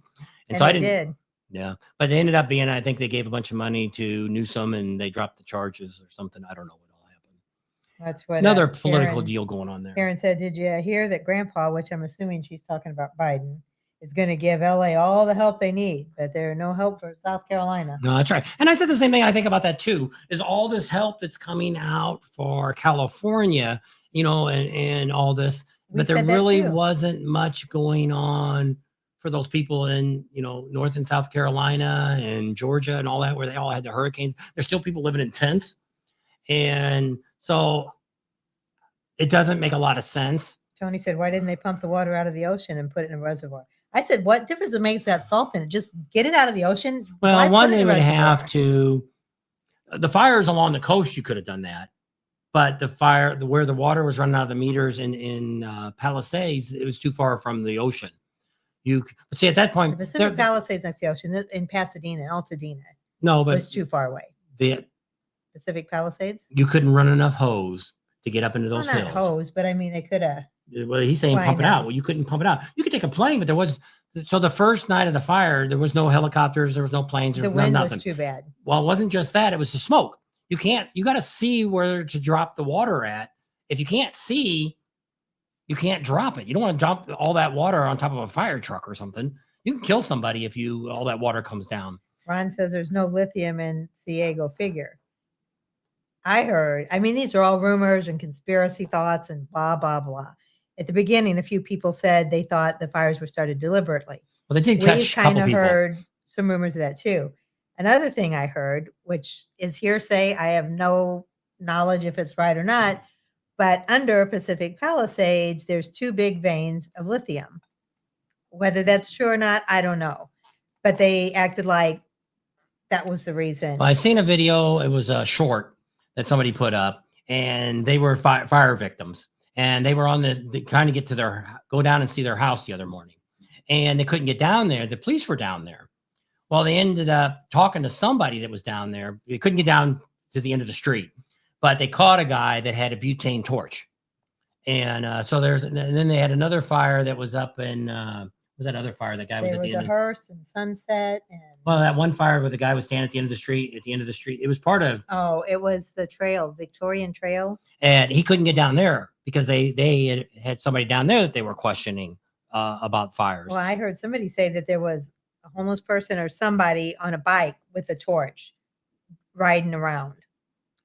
And so I didn't. Yeah. But they ended up being, I think they gave a bunch of money to Newsom and they dropped the charges or something. I don't know what all happened. That's what another political deal going on there. Karen said, did you hear that Grandpa, which I'm assuming she's talking about Biden, is going to give LA all the help they need, but there's no help for South Carolina. No, that's right. And I said the same thing. I think about that too, is all this help that's coming out for California, you know, and all this, but there really wasn't much going on for those people in, you know, North and South Carolina and Georgia and all that, where they all had the hurricanes. There's still people living in tents. And so it doesn't make a lot of sense. Tony said, why didn't they pump the water out of the ocean and put it in a reservoir? I said, what difference it makes that salt in it? Just get it out of the ocean. Well, one, they would have to, the fires along the coast, you could have done that. But the fire, where the water was running out of the meters in Palisades, it was too far from the ocean. But see, at that point, the Pacific Palisades next to the ocean in Pasadena, Altadena. No, but it's too far away. The Pacific Palisades. You couldn't run enough hose to get up into those hills. Not hose, but I mean, they could have. Well, he's saying pump it out. Well, you couldn't pump it out. You could take a plane, but there was. So the first night of the fire, there was no helicopters, there was no planes, there was wind nothing. Was too bad. Well, it wasn't just that; it was the smoke. You got to see where to drop the water at if you can't see, you can't drop it. You don't want to dump all that water on top of a fire truck or something. You can kill somebody if all that water comes down. Ron says there's no lithium in CA. Go figure. I heard, I mean, these are all rumors and conspiracy thoughts and blah, blah, blah. At the beginning, a few people said they thought the fires were started deliberately. Well, they did catch a couple people. Heard some rumors of that too. Another thing I heard, which is hearsay, I have no knowledge if it's right or not, but under Pacific Palisades, there's 2 big veins of lithium. Whether that's true or not, I don't know. But they acted like that was the reason. Well, I seen a video. It was a short that somebody put up, and they were fire victims, and they were on trying to get to go down and see their house the other morning, and they couldn't get down there. The police were down there. Well, they ended up talking to somebody that was down there. They couldn't get down to the end of the street, but they caught a guy that had a butane torch, and then they had another fire that was up in. Was that other fire? That guy was at the end. There was a hearse and Sunset, and that one fire where the guy was standing at the end of the street. At the end of the street, it was part of. Oh, it was the trail, Victorian Trail, and he couldn't get down there because they had somebody down there that they were questioning about fires. Well, I heard somebody say that there was a homeless person or somebody on a bike with a torch riding around.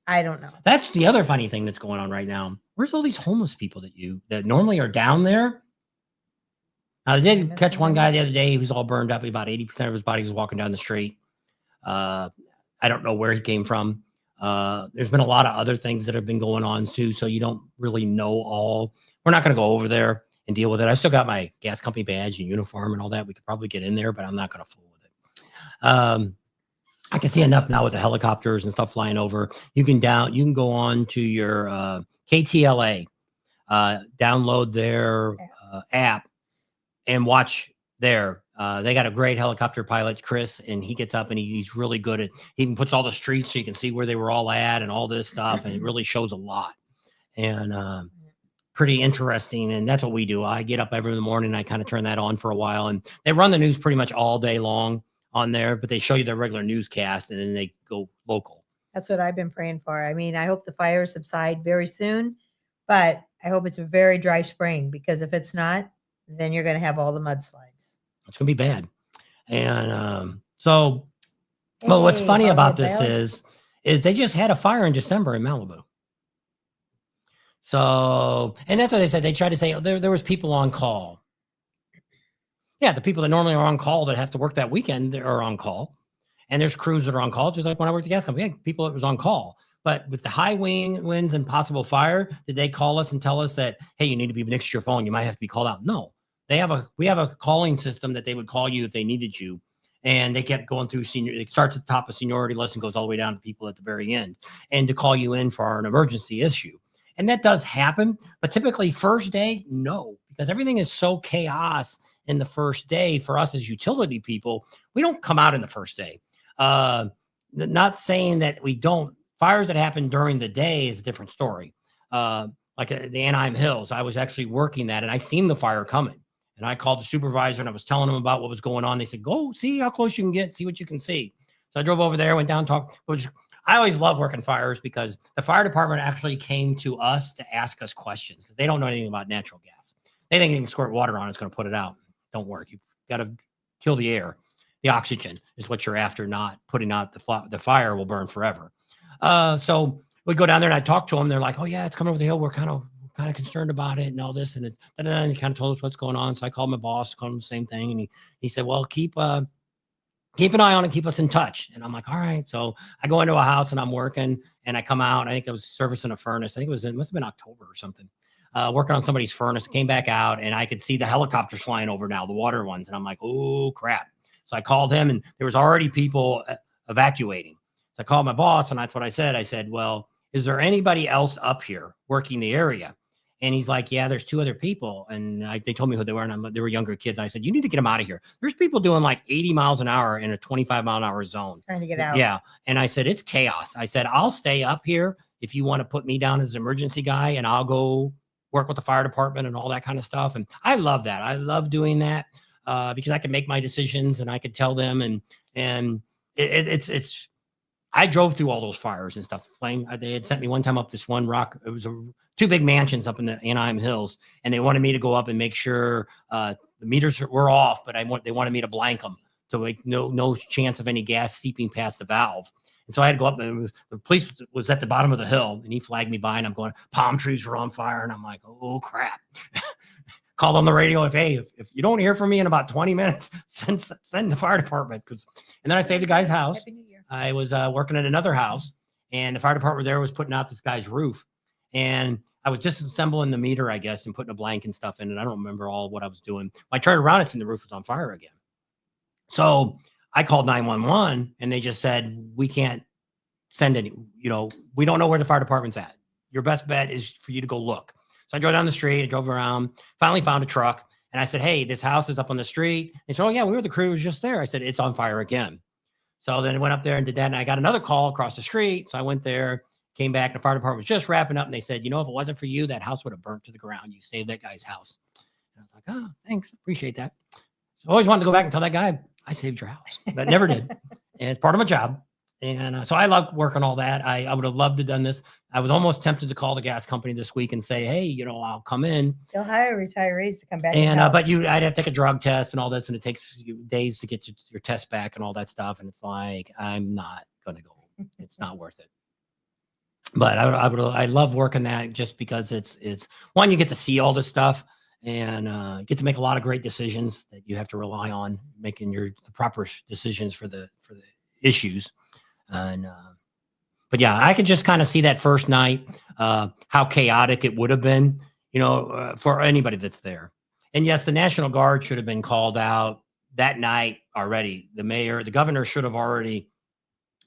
I don't know. That's the other funny thing that's going on right now. Where's all these homeless people that normally are down there? Now, they did catch one guy the other day. He was all burned up. About 80% of his body was walking down the street. I don't know where he came from. There's been a lot of other things that have been going on too, so you don't really know all. We're not going to go over there and deal with it. I still got my gas company badge and uniform and all that. We could probably get in there, but I'm not going to fool with it. I can see enough now with the helicopters and stuff flying over. You can go on to your KTLA, download their app and watch there. They got a great helicopter pilot, Chris, and he gets up and he's really good at, he even puts all the streets so you can see where they were all at and all this stuff. And it really shows a lot and pretty interesting. And that's what we do. I get up every morning and I kind of turn that on for a while, and they run the news pretty much all day long on there, but they show you their regular newscast and then they go local. That's what I've been praying for. I mean, I hope the fires subside very soon, but I hope it's a very dry spring, because if it's not, then you're going to have all the mudslides. It's going to be bad. And what's funny about this is they just had a fire in December in Malibu. So, and that's what they said. They tried to say there was people on call. Yeah, the people that normally are on call that have to work that weekend are on call. And there's crews that are on call, just like when I worked at the gas company. Yeah, people that was on call. But with the high winds and possible fire, did they call us and tell us that, hey, you need to be next to your phone, you might have to be called out? No. We have a calling system that they would call you if they needed you. And they kept going through it starts at the top of seniority list and goes all the way down to people at the very end, and to call you in for an emergency issue. And that does happen, but typically first day, no, because everything is so chaos in the first day. For us as utility people, we don't come out in the first day. Not saying that we don't. Fires that happen during the day is a different story. Like the Anaheim Hills, I was actually working that, and I seen the fire coming. And I called the supervisor and I was telling them about what was going on. They said, go see how close you can get, see what you can see. So I drove over there, went down, talked. I always love working fires, because the fire department actually came to us to ask us questions, because they don't know anything about natural gas. They think you can squirt water on it, it's going to put it out. Don't work. You got to kill the air. The oxygen is what you're after, not putting out the fire will burn forever. So we go down there and I talk to them. They're like, oh yeah, it's coming over the hill. We're kind of concerned about it and all this. And then he kind of told us what's going on. So I called my boss, called him the same thing. And he said, well, keep an eye on it, keep us in touch. And I'm like, all right. So I go into a house and I'm working, and I come out. I think I was servicing a furnace. I think it must have been October or something. Working on somebody's furnace, came back out, and I could see the helicopters flying over now, the water ones. And I'm like, oh crap. So I called him, and there was already people evacuating. So I called my boss, and that's what I said. I said, well, is there anybody else up here working the area? And he's like, yeah, there's 2 other people. And they told me who they were, and they were younger kids. And I said, you need to get them out of here. There's people doing like 80 miles an hour in a 25-mile-an-hour zone. Trying to get out. Yeah. And I said, it's chaos. I said, I'll stay up here if you want to put me down as an emergency guy, and I'll go work with the fire department and all that kind of stuff. And I love that. I love doing that because I can make my decisions and I could tell them. And it's I drove through all those fires and stuff. They had sent me one time up this one rock. It was two big mansions up in the Anaheim Hills, and they wanted me to go up and make sure the meters were off, but they wanted me to blank them to make no chance of any gas seeping past the valve. And so I had to go up, and the police was at the bottom of the hill, and he flagged me by, and I'm going, palm trees were on fire, and I'm like, oh crap. Called on the radio, if you don't hear from me in about 20 minutes, send the fire department. And then I saved a guy's house. Happy New Year. I was working at another house, and the fire department there was putting out this guy's roof, and I was disassembling the meter, I guess, and putting a blank and stuff in it. I don't remember all what I was doing. I turned around and seen the roof was on fire again. So I called 911, and they just said, we can't send any, we don't know where the fire department's at. Your best bet is for you to go look. So I drove down the street, I drove around, finally found a truck, and I said, hey, this house is up on the street. They said, oh yeah, we were the crew was just there. I said, it's on fire again. So then I went up there and did that, and I got another call across the street. So I went there, came back, and the fire department was just wrapping up, and they said, if it wasn't for you, that house would have burnt to the ground. You saved that guy's house. And I was like, oh, thanks, appreciate that. So I always wanted to go back and tell that guy, I saved your house, but never did. And it's part of my job. And so I love working all that. I would have loved to have done this. I was almost tempted to call the gas company this week and say, hey, I'll come in. They'll hire retirees to come back. And but I'd have to take a drug test and all this, and it takes days to get your test back and all that stuff. And it's like, I'm not going to go. It's not worth it. But I love working that just because it's one, you get to see all this stuff and get to make a lot of great decisions that you have to rely on making the proper decisions for the issues. And but yeah, I could just kind of see that first night how chaotic it would have been, for anybody that's there. And yes, the National Guard should have been called out that night already. The governor should have already,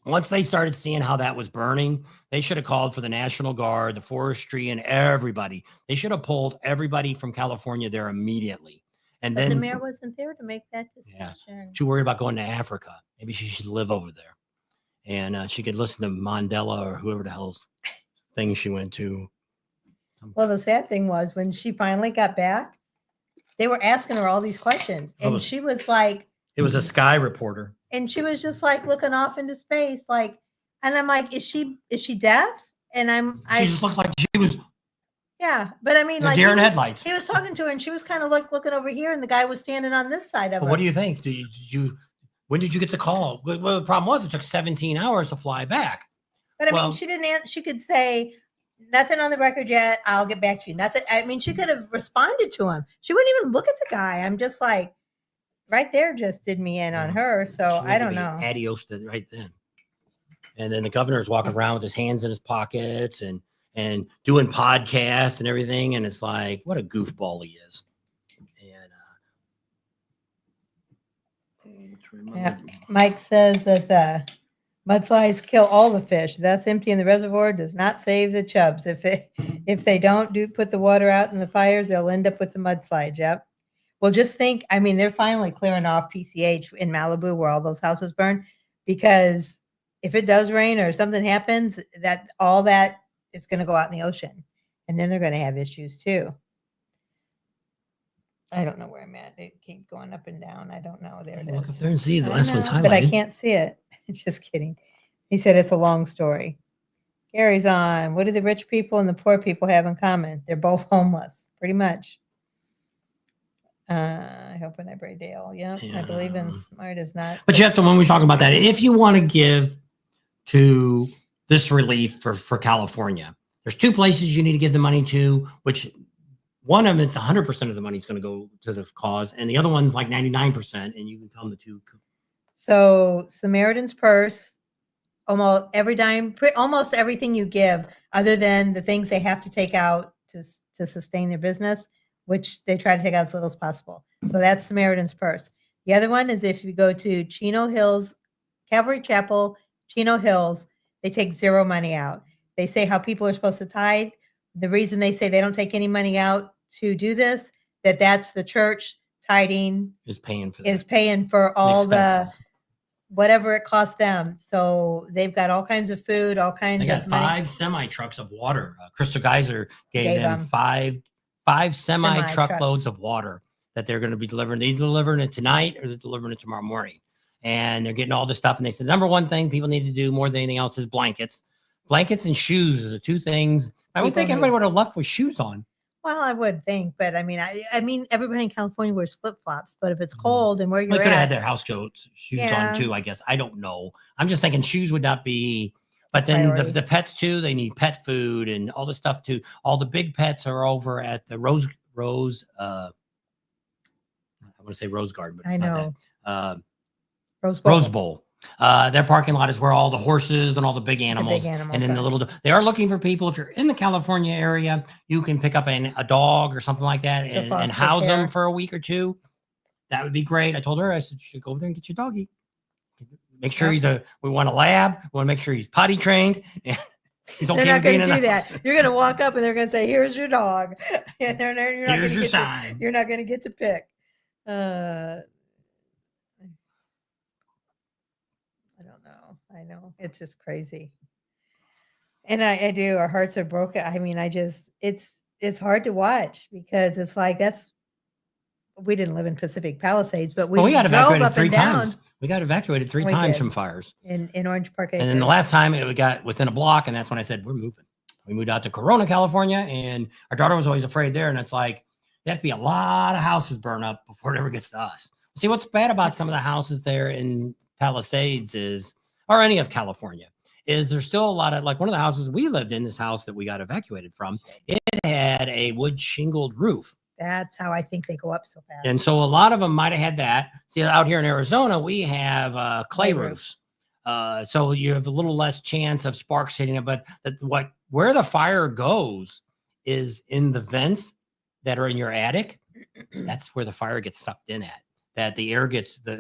once they started seeing how that was burning, they should have called for the National Guard, the forestry, and everybody. They should have pulled everybody from California there immediately. And but then the mayor wasn't there to make that decision. Yeah, too worried about going to Africa. Maybe she should live over there. And she could listen to Mandela or whoever the hell's thing she went to. Well, the sad thing was when she finally got back, they were asking her all these questions. And she was like... It was a Sky reporter. And she was just like looking off into space. And I'm like, is she deaf? And she just looked like she was... Yeah, but I mean, deer in headlights. He was talking to her and she was kind of like looking over here and the guy was standing on this side of her. What do you think? When did you get the call? Well, the problem was it took 17 hours to fly back. But I mean, she didn't answer. She could say, nothing on the record yet. I'll get back to you. Nothing. I mean, she could have responded to him. She wouldn't even look at the guy. I'm just like, right there just did me in on her. So I don't know. Adios to right then. And then the governor's walking around with his hands in his pockets and doing podcasts and everything. And it's like, what a goofball he is. Yeah. Mike says that the mudslides kill all the fish. That's empty in the reservoir does not save the chubs. If they don't put the water out in the fires, they'll end up with the mudslides. Yep. Well, just think, I mean, they're finally clearing off PCH in Malibu where all those houses burn, because if it does rain or something happens, all that is going to go out in the ocean, and then they're going to have issues too. I don't know where I'm at. It keeps going up and down. I don't know. There it is. Look up there and see the last one's highlighted. But I can't see it. Just kidding. He said it's a long story. Gary's on. What do the rich people and the poor people have in common? They're both homeless, pretty much. I hope in every Dale. Yeah, I believe in smart is not. But you have to, when we talk about that, if you want to give to this relief for California, there's two places you need to give the money to, which one of them is 100% of the money is going to go to the cause, and the other one's like 99%, and you can tell them the two. So Samaritan's Purse, almost every dime, almost everything you give, other than the things they have to take out to sustain their business, which they try to take out as little as possible. So that's Samaritan's Purse. The other one is if you go to Chino Hills, Calvary Chapel, Chino Hills, they take zero money out. They say how people are supposed to tithe. The reason they say they don't take any money out to do this, that's the church tithing is paying for all the whatever it costs them. So they've got all kinds of food, all kinds of money. They got 5 semi trucks of water. Crystal Geyser gave them five semi truckloads of water that they're going to be delivering. They're delivering it tonight or they're delivering it tomorrow morning. and they're getting all this stuff. And they said, number one thing people need to do more than anything else is blankets. Blankets and shoes are the two things. I would think everybody would have left with shoes on. Well, I would think, but I mean, everybody in California wears flip-flops, but if it's cold and where you're They at. could have had their house coats, shoes on too, I guess. I don't know. I'm just thinking shoes would not be, but then the pets too, they need pet food and all the stuff too. All the big pets are over at the Rose, I want to say Rose Garden, but it's not that. Rose Bowl. Their parking lot is where all the horses and all the big animals, and then they are looking for people. If you're in the California area, you can pick up a dog or something like that and house them for a week or two. That would be great. I told her, I said, you should go over there and get your doggy. Make sure we want a lab. We want to make sure he's potty trained. He's okay. They're not going to do that. You're going to walk up and they're going to say, here's your dog. And here's your sign. You're not going to get to pick. I know it's just crazy. And I do, our hearts are broken. I mean, it's hard to watch because it's like, we didn't live in Pacific Palisades, but we got evacuated 3 times. We got evacuated 3 times from fires in Orange Park. And then the last time we got within a block. And that's when I said, we're moving. We moved out to Corona, California. And our daughter was always afraid there. And it's like, there has to be a lot of houses burn up before it ever gets to us. See, what's bad about some of the houses there in Palisades or any of California, is there's still a lot of, like one of the houses we lived in, this house that we got evacuated from, it had a wood shingled roof. That's how I think they go up so fast. And so a lot of them might have had that. See, out here in Arizona, we have clay roofs. So you have a little less chance of sparks hitting it. But where the fire goes is in the vents that are in your attic. That's where the fire gets sucked in at. That the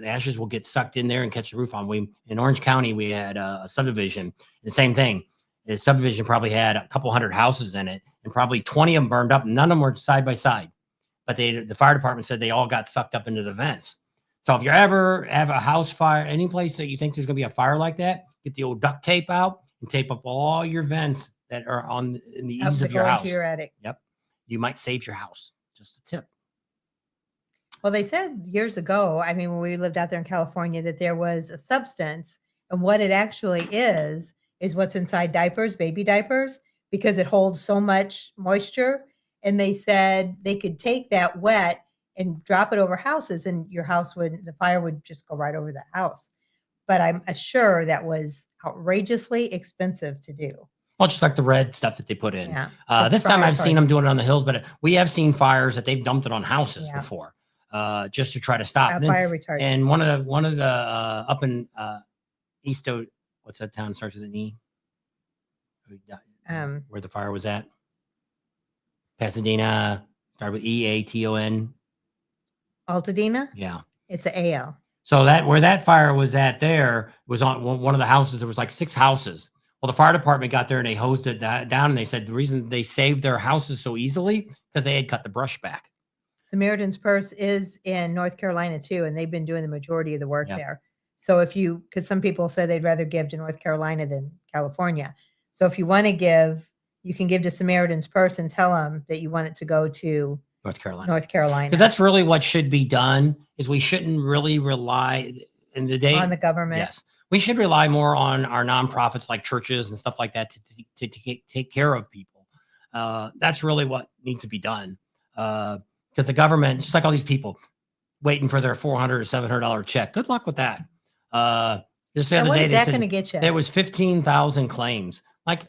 ashes will get sucked in there and catch the roof on. In Orange County, we had a subdivision. The same thing. The subdivision probably had a couple hundred houses in it, and probably 20 of them burned up. None of them were side by side, but the fire department said they all got sucked up into the vents. So if you ever have a house fire, any place that you think there's going to be a fire like that, get the old duct tape out and tape up all your vents that are in the eaves of your house. Your attic. Yep, you might save your house. Just a tip. Well, they said years ago, I mean, when we lived out there in California, that there was a substance, and what it actually is what's inside diapers, baby diapers, because it holds so much moisture. And they said they could take that wet and drop it over houses, and the fire would just go right over the house. But I'm sure that was outrageously expensive to do. Well, just like the red stuff that they put in. Yeah. This time I've seen them doing it on the hills, but we have seen fires that they've dumped it on houses before. Just to try to stop fire retardant. And one of the up in east of, what's that town starts with an E? Where the fire was at? Pasadena, started with Eaton. Altadena? Yeah. It's an AL. So where that fire was at there was on one of the houses. There was like 6 houses. Well, the fire department got there and they hosed it down, and they said the reason they saved their houses so easily because they had cut the brush back. Samaritan's Purse is in North Carolina too, and they've been doing the majority of the work there. So because some people say they'd rather give to North Carolina than California. So if you want to give, you can give to Samaritan's Purse and tell them that you want it to go to North Carolina. Because that's really what should be done, is we shouldn't really rely on the government. Yes. We should rely more on our nonprofits like churches and stuff like that to take care of people. That's really what needs to be done. Because the government, just like all these people waiting for their $400 or $700 check. Good luck with that. Just the other day, what is that going to get you? There was 15,000 claims. Like,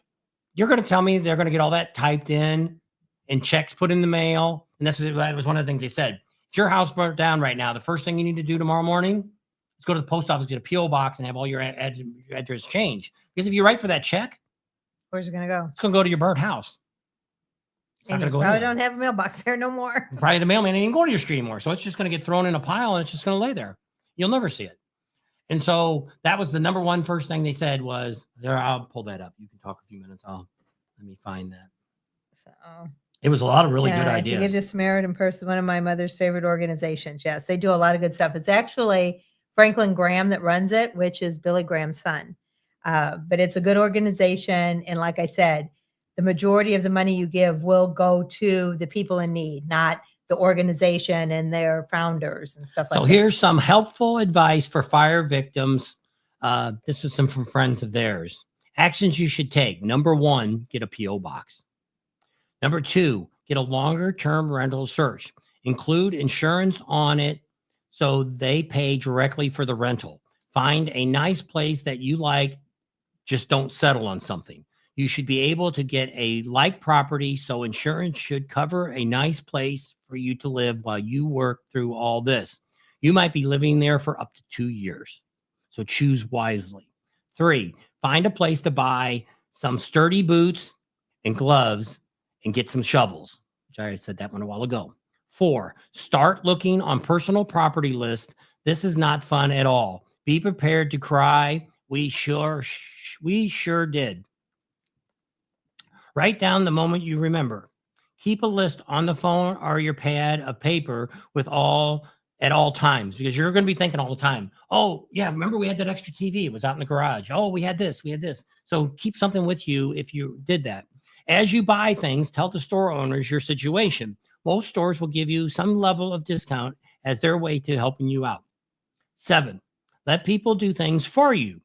you're going to tell me they're going to get all that typed in and checks put in the mail? And that was one of the things they said. If your house burnt down right now, the first thing you need to do tomorrow morning is go to the post office, get a P.O. box, and have all your address changed. Because if you write for that check, where's it going to go? It's going to go to your burnt house. And you probably don't have a mailbox there no more. Probably the mailman ain't going to your street anymore. So it's just going to get thrown in a pile and it's just going to lay there. You'll never see it. And so that was the number one first thing they said was, there, I'll pull that up. You can talk a few minutes. Let me find that. So it was a lot of really good ideas. You give to Samaritan Purse, one of my mother's favorite organizations. Yes, they do a lot of good stuff. It's actually Franklin Graham that runs it, which is Billy Graham's son. But it's a good organization. And like I said, the majority of the money you give will go to the people in need, not the organization and their founders and stuff like So that. here's some helpful advice for fire victims. This was some from friends of theirs. Actions you should take. Number 1, get a P.O. box. Number 2, get a longer-term rental search. Include insurance on it so they pay directly for the rental. Find a nice place that you like. Just don't settle on something. You should be able to get a like property, so insurance should cover a nice place for you to live while you work through all this. You might be living there for up to 2 years, so choose wisely. 3, find a place to buy some sturdy boots and gloves and get some shovels, which I already said that one a while ago. 4, start looking on personal property lists. This is not fun at all. Be prepared to cry. We sure did. Write down the moment you remember. Keep a list on the phone or your pad of paper at all times, because you're going to be thinking all the time, oh, yeah, remember we had that extra TV. It was out in the garage. Oh, we had this. So keep something with you if you did that. As you buy things, tell the store owners your situation. Most stores will give you some level of discount as their way to helping you out. 7, let people do things for you.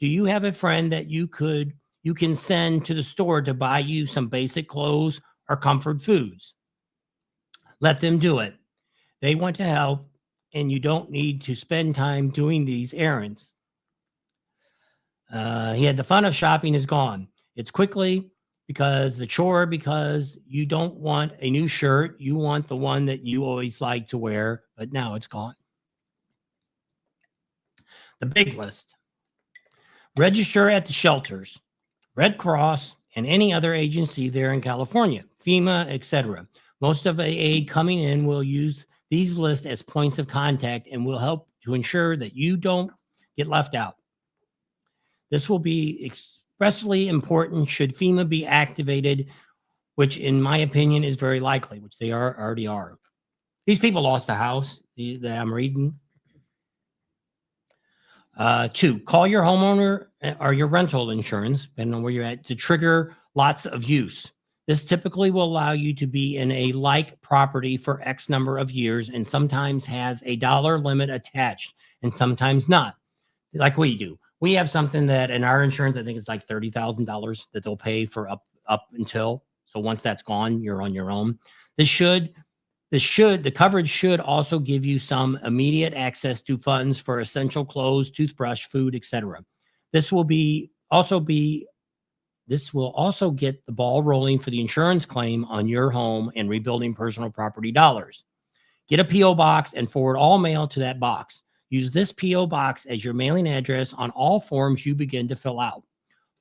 Do you have a friend that you can send to the store to buy you some basic clothes or comfort foods? Let them do it. They want to help, and you don't need to spend time doing these errands. He had the fun of shopping is gone. It's quickly because you don't want a new shirt. You want the one that you always like to wear, but now it's gone. The big list. Register at the shelters, Red Cross, and any other agency there in California, FEMA, etc. Most of the aid coming in will use these lists as points of contact and will help to ensure that you don't get left out. This will be especially important should FEMA be activated, which in my opinion is very likely, which they already are. These people lost a house that I'm reading. 2, call your homeowner or your rental insurance, depending on where you're at, to trigger lots of use. This typically will allow you to be in a like property for X number of years and sometimes has a dollar limit attached and sometimes not, like we do. We have something that in our insurance, I think it's like $30,000 that they'll pay for up until. So once that's gone, you're on your own. The coverage should also give you some immediate access to funds for essential clothes, toothbrush, food, etc. This will also get the ball rolling for the insurance claim on your home and rebuilding personal property dollars. Get a P.O. box and forward all mail to that box. Use this P.O. box as your mailing address on all forms you begin to fill out.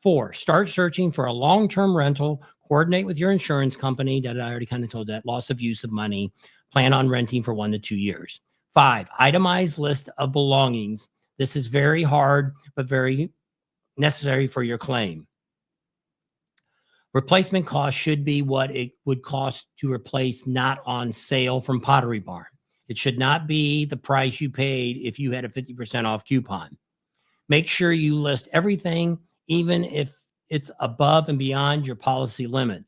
4, start searching for a long-term rental. Coordinate with your insurance company that I already kind of told that. Loss of use of money. Plan on renting for 1 to 2 years. 5, itemized list of belongings. This is very hard, but very necessary for your claim. Replacement cost should be what it would cost to replace not on sale from Pottery Barn. It should not be the price you paid if you had a 50% off coupon. Make sure you list everything, even if it's above and beyond your policy limit.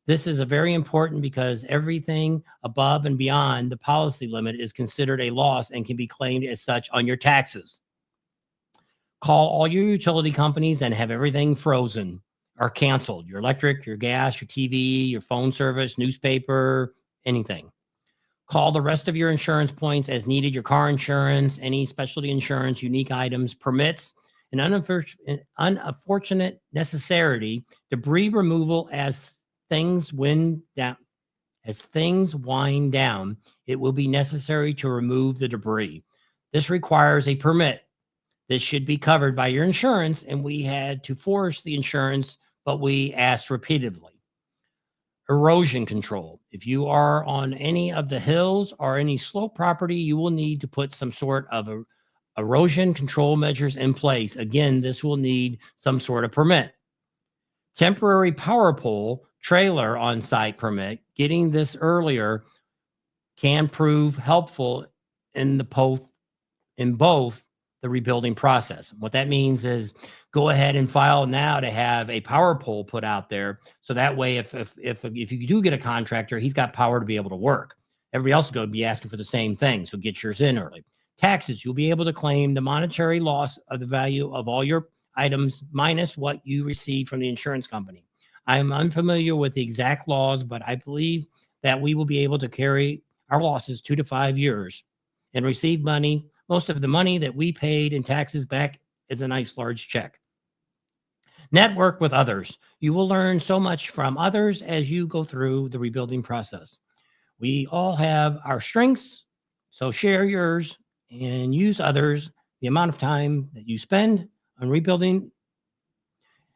This is a very important because everything above and beyond the policy limit is considered a loss and can be claimed as such on your taxes. Call all your utility companies and have everything frozen or canceled. Your electric, your gas, your TV, your phone service, newspaper, anything. Call the rest of your insurance points as needed, your car insurance, any specialty insurance, unique items, permits, an unfortunate necessity, debris removal as things wind down. As things wind down, it will be necessary to remove the debris. This requires a permit. This should be covered by your insurance, and we had to force the insurance, but we asked repeatedly. Erosion control. If you are on any of the hills or any slope property, you will need to put some sort of erosion control measures in place. Again, this will need some sort of permit. Temporary power pole trailer on site permit. Getting this earlier can prove helpful in both the rebuilding process. What that means is go ahead and file now to have a power pole put out there. So that way, if you do get a contractor, he's got power to be able to work. everybody else is going to be asking for the same thing. So get yours in early. Taxes, you'll be able to claim the monetary loss of the value of all your items minus what you receive from the insurance company. I'm unfamiliar with the exact laws, but I believe that we will be able to carry our losses 2 to 5 years and receive money, most of the money that we paid in taxes back as a nice large check. Network with others. You will learn so much from others as you go through the rebuilding process. We all have our strengths, so share yours and use others. The amount of time that you spend on rebuilding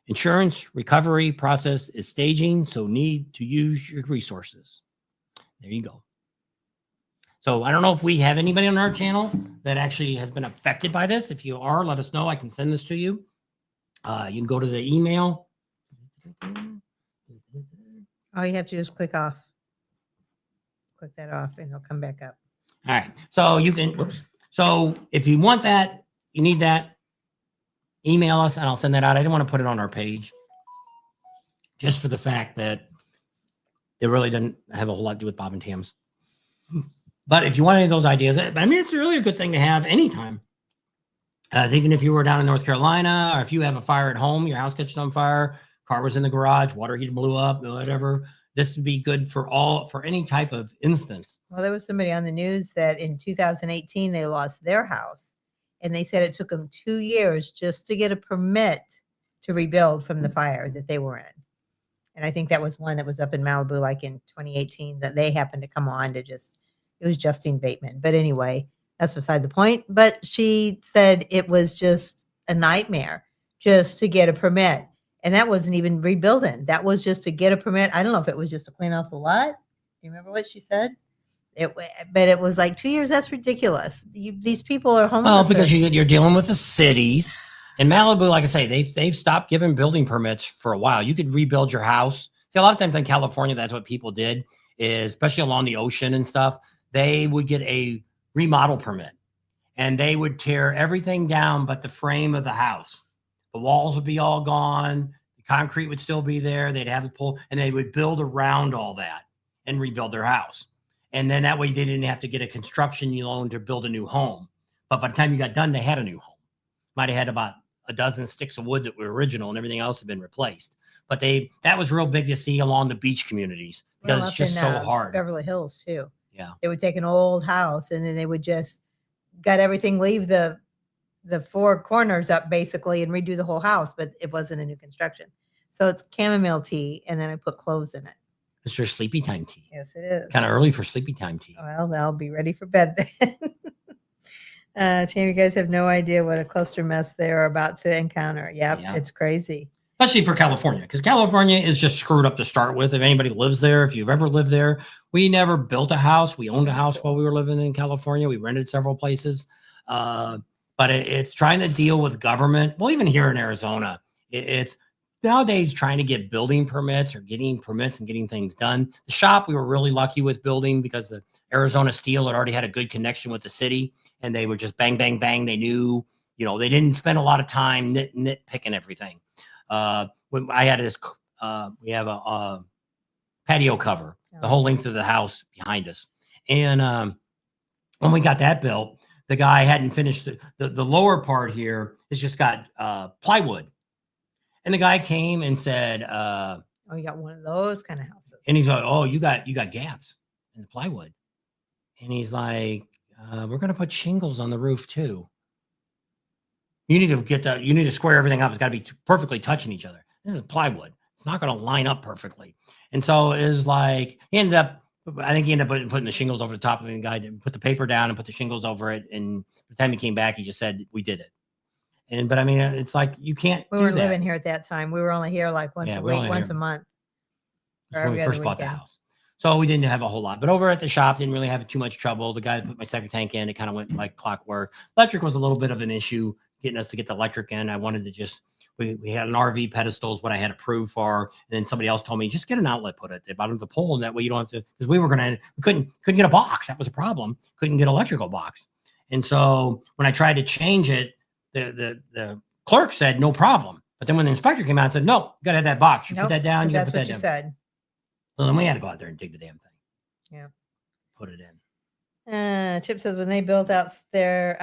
insurance recovery process is staging, so need to use your resources. There you go. So I don't know if we have anybody on our channel that actually has been affected by this. If you are, let us know. I can send this to you. You can go to the email. All you have to do is click off. Click that off and it'll come back up. All right. So you can, whoops. So if you want that, you need that, email us and I'll send that out. I didn't want to put it on our page just for the fact that it really doesn't have a whole lot to do with Bob and Tam's. But if you want any of those ideas, I mean, it's really a good thing to have anytime. Even if you were down in North Carolina, or if you have a fire at home, your house catches on fire, car was in the garage, water heater blew up, whatever. This would be good for any type of instance. Well, there was somebody on the news that in 2018, they lost their house. And they said it took them 2 years just to get a permit to rebuild from the fire that they were in. And I think that was one that was up in Malibu, like in 2018, that they happened to come on to just, it was Justine Bateman. But anyway, that's beside the point. But she said it was just a nightmare just to get a permit. And that wasn't even rebuilding. That was just to get a permit. I don't know if it was just to clean off the lot. Do you remember what she said? But it was like 2 years. That's ridiculous. These people are homeless. Well, because you're dealing with the cities. In Malibu, like I say, they've stopped giving building permits for a while. You could rebuild your house. See, a lot of times in California, that's what people did, is especially along the ocean and stuff. They would get a remodel permit, and they would tear everything down but the frame of the house. The walls would be all gone. The concrete would still be there. They'd have the pole, and they would build around all that and rebuild their house. And then that way they didn't have to get a construction loan to build a new home. But by the time you got done, they had a new home. Might have had about a dozen sticks of wood that were original and everything else had been replaced. But that was real big to see along the beach communities because it's just so hard. Beverly Hills too. Yeah. They would take an old house and then they would just gut everything, leave the four corners up basically and redo the whole house, but it wasn't a new construction. So it's chamomile tea and then I put cloves in it. It's your sleepy time tea. Yes, it is. Kind of early for sleepy time tea. Well, I'll be ready for bed then. Tim, you guys have no idea what a cluster mess they're about to encounter. Yep, yeah. It's crazy. Especially for California, because California is just screwed up to start with. If anybody lives there, if you've ever lived there, we never built a house. We owned a house while we were living in California. We rented several places. But it's trying to deal with government. Well, even here in Arizona, it's nowadays trying to get building permits or getting permits and getting things done. The shop, we were really lucky with building because the Arizona Steel had already had a good connection with the city and they were just bang, bang, bang. They knew, they didn't spend a lot of time nitpicking everything. When I had this, we have a patio cover, the whole length of the house behind us. And when we got that built, the guy hadn't finished the lower part here. It's just got plywood. And the guy came and said, "Oh, you got one of those kind of houses." And he's like, "Oh, you got gaps in the plywood." And he's like, "We're going to put shingles on the roof too. You need to square everything up. It's got to be perfectly touching each other. This is plywood. It's not going to line up perfectly." And so it was like I think he ended up putting the shingles over the top of it. And the guy put the paper down and put the shingles over it. And by the time he came back, he just said, "We did it." But I mean, it's like you can't. We weren't living here at that time. We were only here like once a week, once a month. When we first bought the house, so we didn't have a whole lot. But over at the shop, didn't really have too much trouble. The guy that put my second tank in, it kind of went like clockwork. Electric was a little bit of an issue getting us to get the electric in. I wanted to just we had an RV pedestal is what I had approved for, and then somebody else told me just get an outlet put at the bottom of the pole, and that way you don't have to because we couldn't get a box. That was a problem. Couldn't get an electrical box, and so when I tried to change it. The clerk said no problem, but then when the inspector came out and said no, you gotta have that box. You put that down. You gotta put that down. Said. So then we had to go out there and dig the damn thing. Yeah. put it in. Chip says when they built out their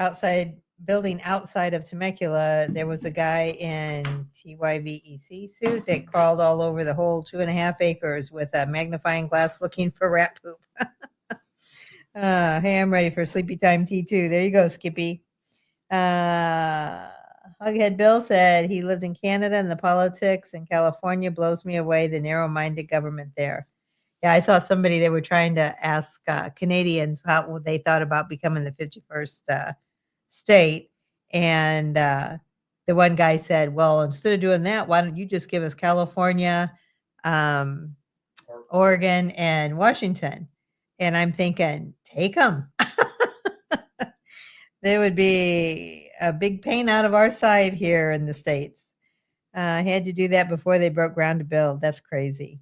building outside of Temecula, there was a guy in TYVEC suit that crawled all over the whole 2.5 acres with a magnifying glass looking for rat poop. Hey, I'm ready for sleepy time T2. There you go, Skippy. Hughead Bill said he lived in Canada and the politics in California blows me away, the narrow-minded government there. Yeah, I saw somebody, they were trying to ask Canadians how they thought about becoming the 51st state. And the one guy said, well, instead of doing that, why don't you just give us California, Oregon, and Washington? And I'm thinking, take them. There would be a big pain out of our side here in the States. Had to do that before they broke ground to build. That's crazy.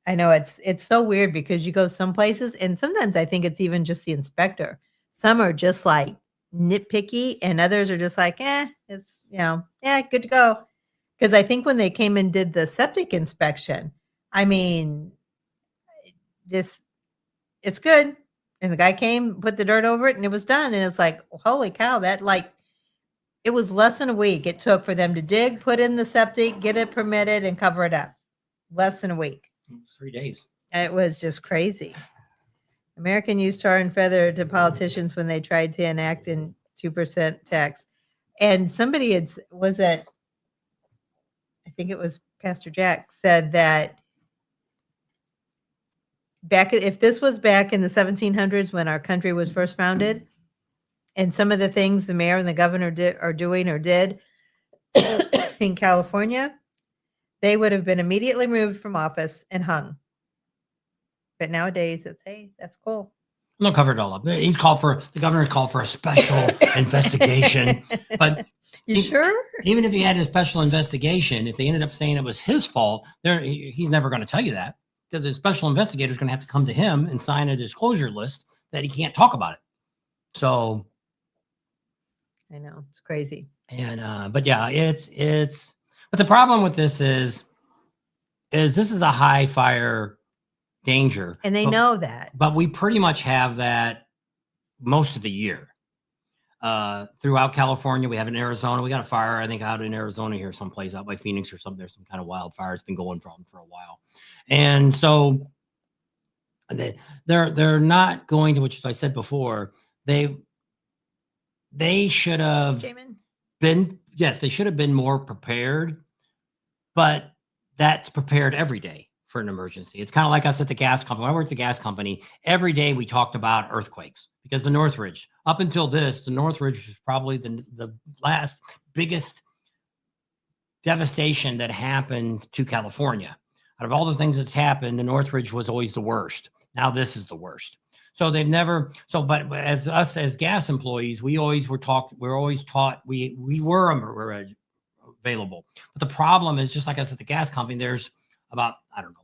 I know it's so weird because you go some places and sometimes I think it's even just the inspector. Some are just like nitpicky and others are just like, it's, good to go. Because I think when they came and did the septic inspection, I mean, it's good. And the guy came, put the dirt over it and it was done. And it's like, holy cow, it was less than a week it took for them to dig, put in the septic, get it permitted and cover it up. Less than a week. 3 days. It was just crazy. American used tar and feather to politicians when they tried to enact in 2% tax. And somebody I think it was Pastor Jack said that if this was back in the 1700s when our country was first founded, and some of the things the mayor and the governor did in California, they would have been immediately removed from office and hung. But nowadays, it's, hey, that's cool. They'll cover it all up. The governor called for a special investigation. But sure? Even if he had a special investigation, if they ended up saying it was his fault, he's never going to tell you that because the special investigator is going to have to come to him and sign a disclosure list that he can't talk about it. So, I know it's crazy. And but yeah, but the problem with this is this is a high fire danger. And they know that. But we pretty much have that most of the year. Throughout California, we have in Arizona. We got a fire, I think, out in Arizona here, someplace out by Phoenix or something. There's some kind of wildfire. It's been going for a while. And so they're not going to, which I said before, they should have they should have been more prepared, but that's prepared every day for an emergency. It's kind of like us at the gas company. When I worked at the gas company, every day we talked about earthquakes because the Northridge, up until this, the Northridge was probably the last biggest devastation that happened to California. Out of all the things that's happened, the Northridge was always the worst. Now this is the worst. So but as gas employees, we were taught we were available. But the problem is, just like us at the gas company, there's about,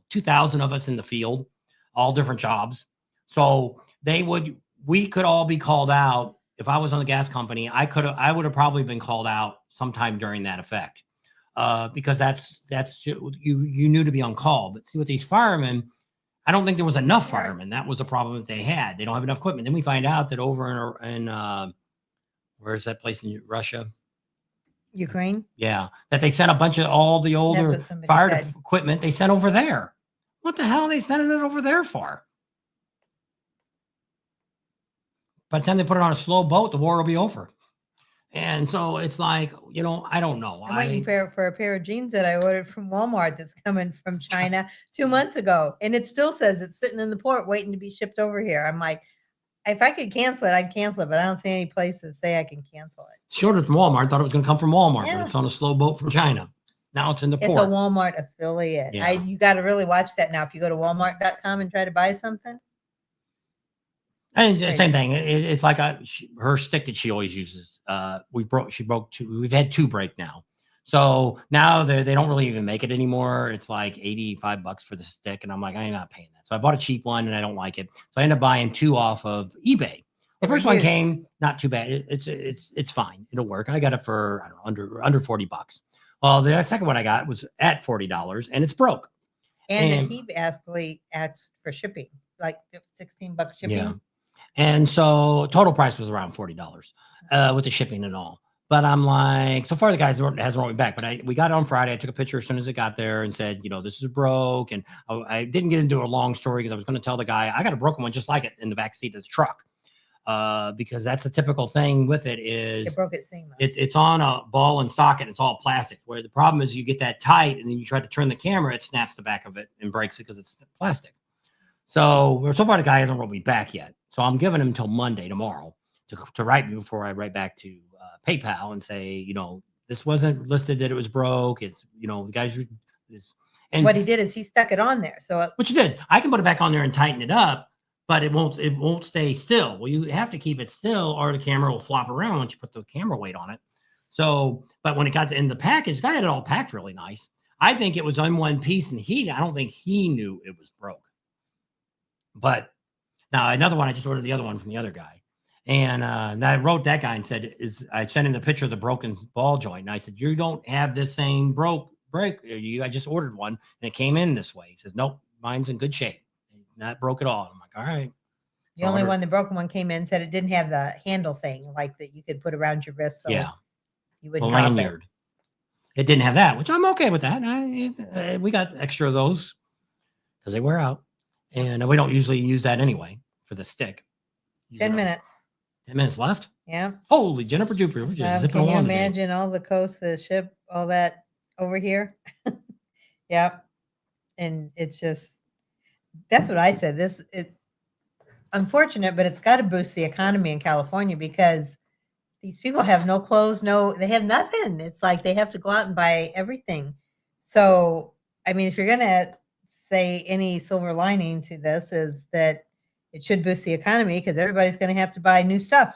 2,000 of us in the field, all different jobs. So we could all be called out. If I was on the gas company, I would have probably been called out sometime during that effect. Because that's you knew to be on call. But see, with these firemen, I don't think there was enough firemen. That was the problem that they had. They don't have enough equipment. Then we find out that over in where's that place in Russia? Ukraine? Yeah. That they sent a bunch of all the older fire equipment they sent over there. What the hell are they sending it over there for? By the time they put it on a slow boat, the war will be over. And so it's like, I don't know. I'm waiting for a pair of jeans that I ordered from Walmart that's coming from China 2 months ago. And it still says it's sitting in the port waiting to be shipped over here. I'm like, if I could cancel it, I'd cancel it. But I don't see any place to say I can cancel it. Shorted from Walmart. Thought it was going to come from Walmart, but it's on a slow boat from China. Now it's in the port. It's a Walmart affiliate. Yeah. You got to really watch that now. If you go to Walmart.com and try to buy something. And same thing. It's like her stick that she always uses. She broke two. We've had two break now. So now they don't really even make it anymore. It's like $85 for the stick. And I'm like, I'm not paying that. So I bought a cheap one and I don't like it. So I ended up buying two off of eBay. The first one came not too bad. It's fine. It'll work. I got it for, under $40. Well, the second one I got was at $40 and it's broke. And then he asked for shipping. like $16 shipping. Yeah. And so total price was around $40 with the shipping and all. But I'm like, so far the guys hasn't wrote me back. But we got it on Friday. I took a picture as soon as it got there and said, this is broke. And I didn't get into a long story because I was going to tell the guy I got a broken one just like it in the back seat of the truck. Because that's the typical thing with it is it broke its seam. It's on a ball and socket. It's all plastic. Where the problem is you get that tight and then you try to turn the camera, it snaps the back of it and breaks it because it's plastic. So far the guy hasn't wrote me back yet. So I'm giving him until Monday tomorrow to write me before I write back to PayPal and say, this wasn't listed that it was broke. It's, the guys and what he did is he stuck it on there. So what you did, I can put it back on there and tighten it up, but it won't stay still. Well, you have to keep it still or the camera will flop around once you put the camera weight on it. So, but when it got in the package, the guy had it all packed really nice. I think it was in one piece and I don't think he knew it was broke. But now another one, I just ordered the other one from the other guy. And I wrote that guy and said, I sent him the picture of the broken ball joint. And I said, you don't have this same break. I just ordered one and it came in this way. He says, nope, mine's in good shape. Not broke at all. I'm like, all right. The only one, the broken one came in, said it didn't have the handle thing like that you could put around your wrist. So yeah. You wouldn't drop lanyard. It didn't have that, which I'm okay with that. We got extra of those because they wear out. And we don't usually use that anyway for the stick. 10 minutes. 10 minutes left? Yeah. Holy Jennifer Jupiter. We're just zipping along. Can you imagine all the coast, the ship, all that over here? Yeah. And it's just, that's what I said. It's unfortunate, but it's got to boost the economy in California because these people have no clothes, they have nothing. It's like they have to go out and buy everything. So, I mean, if you're going to say any silver lining to this is that it should boost the economy because everybody's going to have to buy new stuff.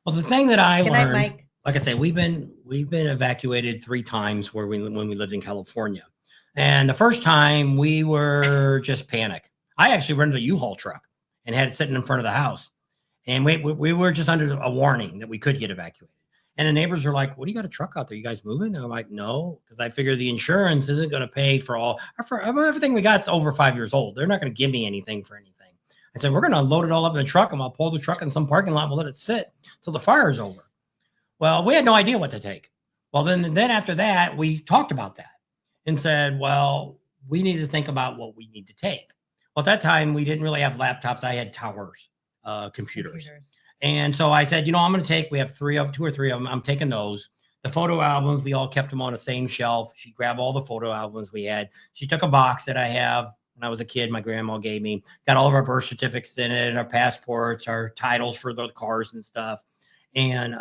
Well, the thing that I learned, like I say, we've been evacuated 3 times when we lived in California. And the first time we were just panic. I actually rented a U-Haul truck and had it sitting in front of the house. And we were just under a warning that we could get evacuated. And the neighbors are like, what do you got a truck out there? You guys moving? And I'm like, no, because I figure the insurance isn't going to pay for everything we got. It's over 5 years old. They're not going to give me anything for anything. I said, we're going to load it all up in the truck and I'll pull the truck in some parking lot and we'll let it sit till the fire is over. Well, we had no idea what to take. Well, then after that, we talked about that and said, well, we need to think about what we need to take. Well, at that time, we didn't really have laptops. I had towers, computers. And so I said, I'm going to take, we have 2 or 3 of them. I'm taking those. The photo albums, we all kept them on the same shelf. She grabbed all the photo albums we had. She took a box that I have when I was a kid, my grandma gave me, got all of our birth certificates in it and our passports, our titles for the cars and stuff. And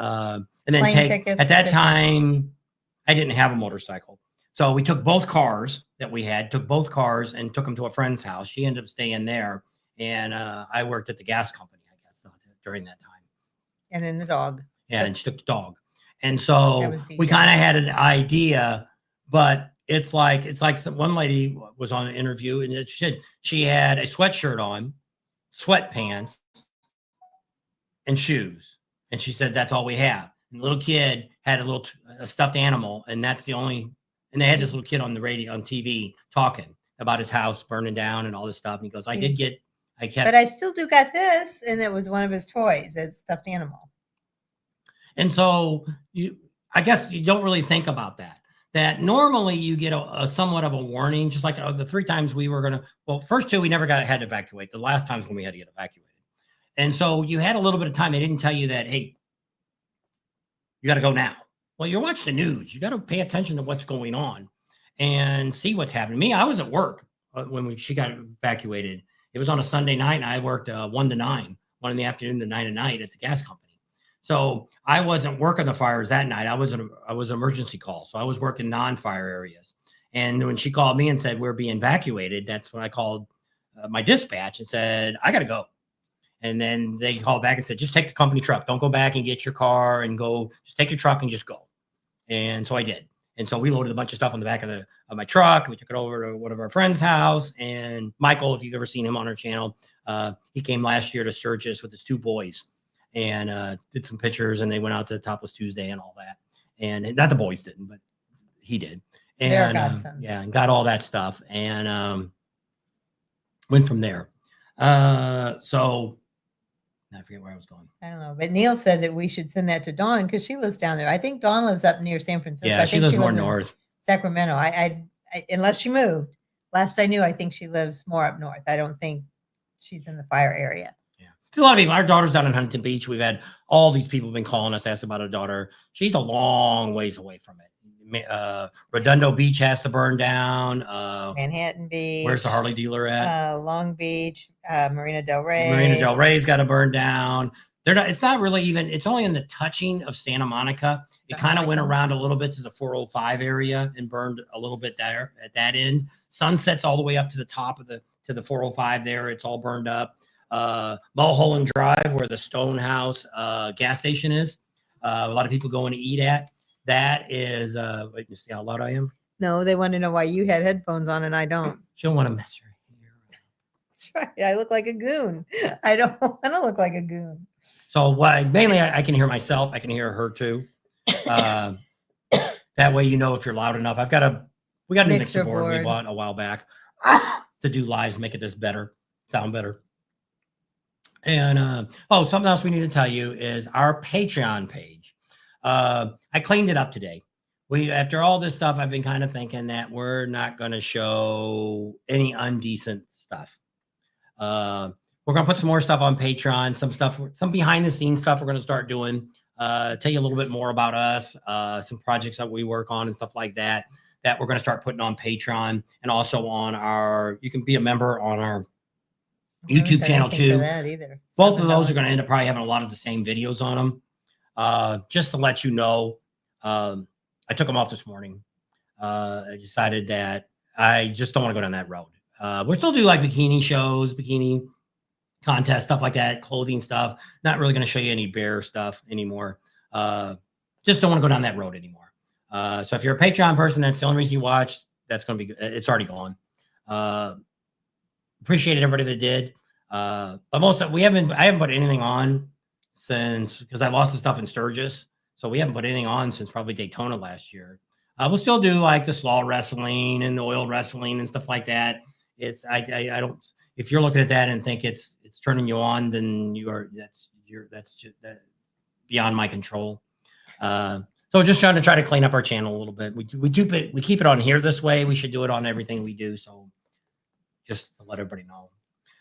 then at that time, I didn't have a motorcycle. So we took both cars that we had, and took them to a friend's house. She ended up staying there. And I worked at the gas company, I guess, during that time. And then the dog. Yeah, and she took the dog. And so we kind of had an idea, but it's like one lady was on an interview and she had a sweatshirt on, sweatpants, and shoes. And she said, that's all we have. And the little kid had a stuffed animal. And that's the only, and they had this little kid on the radio, on TV talking about his house burning down and all this stuff. And he goes, but I still do got this. And it was one of his toys, a stuffed animal. And so I guess you don't really think about that. That normally you get a somewhat of a warning, just like the 3 times we were first 2, we never had to evacuate. The last times when we had to get evacuated. And so you had a little bit of time. They didn't tell you that, hey, you got to go now. Well, you're watching the news. You got to pay attention to what's going on and see what's happening. Me, I was at work when she got evacuated. It was on a Sunday night and I worked 1 to 9, 1 in the afternoon to 9 at night at the gas company. So I wasn't working the fires that night. I was an emergency call. So I was working non-fire areas. And when she called me and said, we're being evacuated, that's when I called my dispatch and said, I got to go. And then they called back and said, just take the company truck. Don't go back and get your car and go, just take your truck and just go. And so I did. And so we loaded a bunch of stuff on the back of my truck. And we took it over to one of our friends' house. And Michael, if you've ever seen him on our channel, he came last year to Sturgis with his 2 boys. And did some pictures and they went out to Topless Tuesday and all that. And not the boys didn't, but he did. And and got all that stuff and went from there. So I forget where I was going. I don't know, but Neil said that we should send that to Dawn because she lives down there. I think Dawn lives up near San Francisco. Yeah, I she think lives more north. Sacramento. I unless she moved. Last I knew, I think she lives more up north. I don't think she's in the fire area. Yeah, because a lot of people, our daughter's down in Huntington Beach. We've had all these people been calling us, asked about our daughter. She's a long ways away from it. Redondo Beach has to burn down. Manhattan Beach. Where's the Harley dealer at? Long Beach, Marina Del Rey. Marina Del Rey's got to burn down. They're not. It's not really even. It's only in the touching of Santa Monica. It kind of went around a little bit to the 405 area and burned a little bit there at that end. Sunsets all the way up to the top of the 405 there. It's all burned up. Mulholland Drive, where the Stonehouse gas station is. A lot of people going to eat at. That is, wait, you see how loud I am? No, they want to know why you had headphones on and I don't. She don't want to mess her hair. That's right. I look like a goon. I don't look like a goon. So mainly I can hear myself. I can hear her too. That way, you know, if you're loud enough. We got a new mixer board we bought a while back to do lives, make it sound better. And something else we need to tell you is our Patreon page. I cleaned it up today. After all this stuff, I've been kind of thinking that we're not going to show any undecent stuff. We're going to put some more stuff on Patreon, some behind the scenes stuff we're going to start doing, tell you a little bit more about us, some projects that we work on and stuff like that we're going to start putting on Patreon and also on you can be a member on our YouTube channel too. Both of those are going to end up probably having a lot of the same videos on them. Just to let you know, I took them off this morning. I decided that I just don't want to go down that road. We'll still do like bikini shows, bikini contests, stuff like that, clothing stuff. Not really going to show you any bear stuff anymore. Just don't want to go down that road anymore. So if you're a Patreon person, that's the only reason you watch. That's going to be good. It's already gone. Appreciated everybody that did. But I haven't put anything on since, because I lost the stuff in Sturgis. So we haven't put anything on since probably Daytona last year. We'll still do like the slaw wrestling and the oil wrestling and stuff like that. I don't, if you're looking at that and think it's turning you on, then that's just beyond my control. So we're just trying to clean up our channel a little bit. We keep it on here this way. We should do it on everything we do. So just to let everybody know.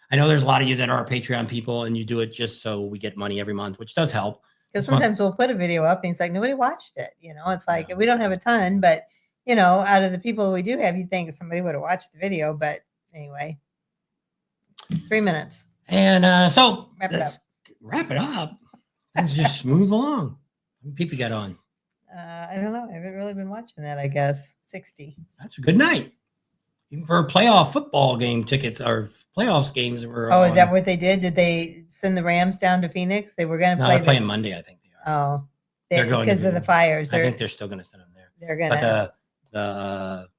I know there's a lot of you that are Patreon people and you do it just so we get money every month, which does help. Because sometimes we'll put a video up and it's like, nobody watched it. You know, it's like, we don't have a ton, but you know, out of the people we do have, you think somebody would have watched the video, but anyway, 3 minutes. And so wrap it up. Let's just move along. How many people got on? I don't know. I haven't really been watching that, I guess. 60. That's a good night. Even for playoff football game tickets or playoffs games. Is that what they did? Did they send the Rams down to Phoenix? They were going to play. They're playing Monday, I think they are. Oh, they're going because of the fires. I think they're still going to send them there. They're going to. But the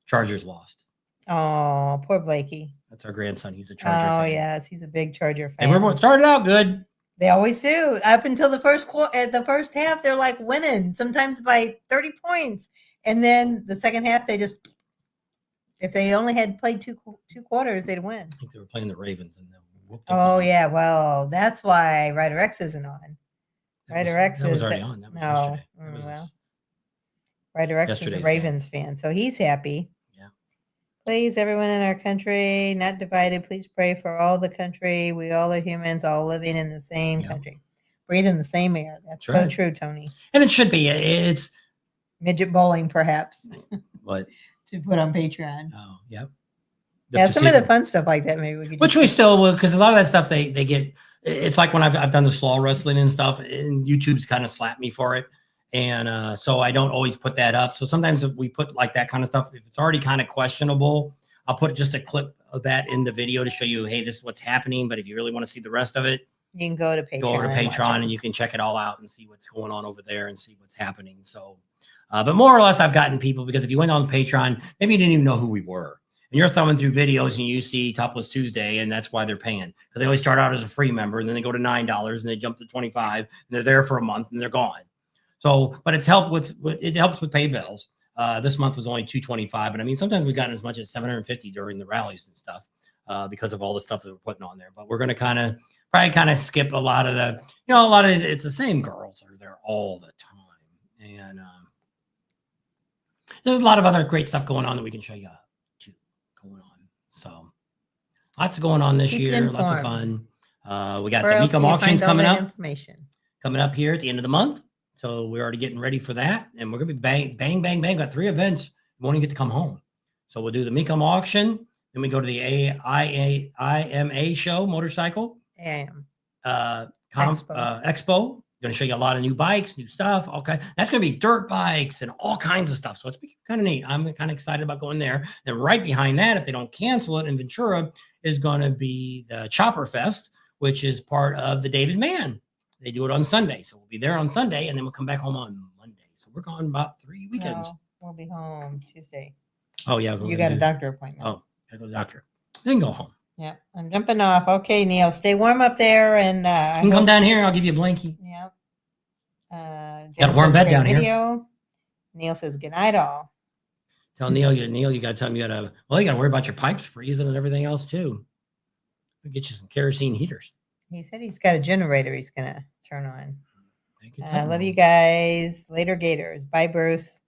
Chargers lost. Oh, poor Blakey. That's our grandson. He's a Charger fan. Oh, yes. He's a big Charger fan. And we started out good. They always do. Up until the first half, they're like winning, sometimes by 30 points. And then the second half, they just, if they only had played two quarters, they'd win. I think they were playing the Ravens. Yeah. Well, that's why Ryder X isn't on. Ryder X was already on. That was yesterday. Well, Ryder X is a Ravens fan, so he's happy. Yeah. Please, everyone in our country, not divided. Please pray for all the country. We all are humans, all living in the same country, breathing the same air. That's so true, Tony. And it should be. It's midget bowling, perhaps. What? To put on Patreon. Oh, yep. Yeah, some of the fun stuff like that, maybe we could. Which we still will, because a lot of that stuff they get. It's like when I've done the slaw wrestling and stuff, and YouTube's kind of slapped me for it. And so I don't always put that up. So sometimes if we put like that kind of stuff, if it's already kind of questionable, I'll put just a clip of that in the video to show you, hey, this is what's happening. But if you really want to see the rest of it, you can go to Patreon. Go over to Patreon and you can check it all out and see what's going on over there and see what's happening. So, but more or less, I've gotten people, because if you went on Patreon, maybe you didn't even know who we were. And you're thumbing through videos and you see Topless Tuesday, and that's why they're paying. Because they always start out as a free member, and then they go to $9 and they jump to $25, and they're there for a month and they're gone. So, but it helps with pay bills. This month was only $225, but I mean, sometimes we've gotten as much as $750 during the rallies and stuff. because of all the stuff that we're putting on there. But we're going to probably skip a lot of the, a lot of it's the same girls are there all the time. And there's a lot of other great stuff going on that we can show you too going on. So lots going on this year, lots of fun. We got the Mecum auctions coming up. Coming up here at the end of the month. So we're already getting ready for that. And we're going to be bang, bang. Got 3 events. We won't even get to come home. So we'll do the Mecum auction. Then we go to the IMA show, motorcycle. Expo. Going to show you a lot of new bikes, new stuff. Okay. That's going to be dirt bikes and all kinds of stuff. So it's kind of neat. I'm kind of excited about going there. And right behind that, if they don't cancel it in Ventura, is going to be the Chopper Fest, which is part of the David Mann. They do it on Sunday. So we'll be there on Sunday and then we'll come back home on Monday. So we're gone about 3 weekends. No, we'll be home Tuesday. Oh, yeah. You got a doctor appointment. Oh, I go to the doctor. Then go home. Yeah, I'm jumping off. Okay, Neil, stay warm up there. And you can come down here. I'll give you a blankie. Yep. Got a warm bed down here. Neil says, good night, all. Tell Neil, you got to tell him you got to worry about your pipes freezing and everything else, too. We'll get you some kerosene heaters. He said he's got a generator he's going to turn on. Love you guys. Later, Gators. Bye, Bruce.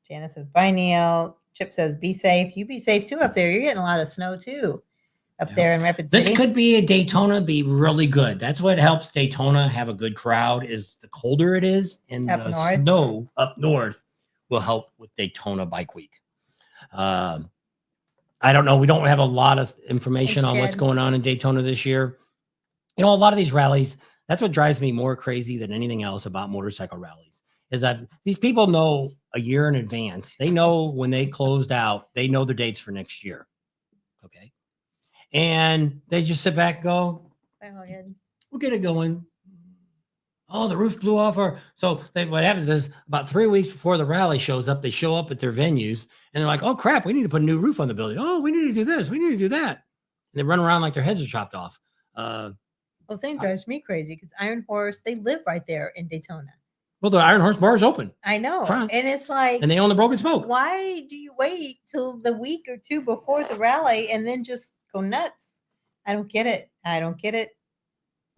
Janice says, bye, Neil. Chip says, be safe. You be safe, too, up there. You're getting a lot of snow, too, up there in Rapid City. This could be a Daytona be really good. That's what helps Daytona have a good crowd is the colder it is and the snow up north will help with Daytona Bike Week. I don't know. We don't have a lot of information on what's going on in Daytona this year. A lot of these rallies, that's what drives me more crazy than anything else about motorcycle rallies is that these people know a year in advance. They know when they closed out, they know their dates for next year. Okay. And they just sit back and go, we'll get it going. Oh, the roof blew off. So what happens is about 3 weeks before the rally shows up, they show up at their venues and they're like, oh, crap, we need to put a new roof on the building. Oh, we need to do this. We need to do that. And they run around like their heads are chopped off. Well, thing drives me crazy because Iron Horse, they live right there in Daytona. Well, the Iron Horse bar is open. I know. And it's like. And they own the Broken Spoke. Why do you wait till the week or two before the rally and then just go nuts? I don't get it.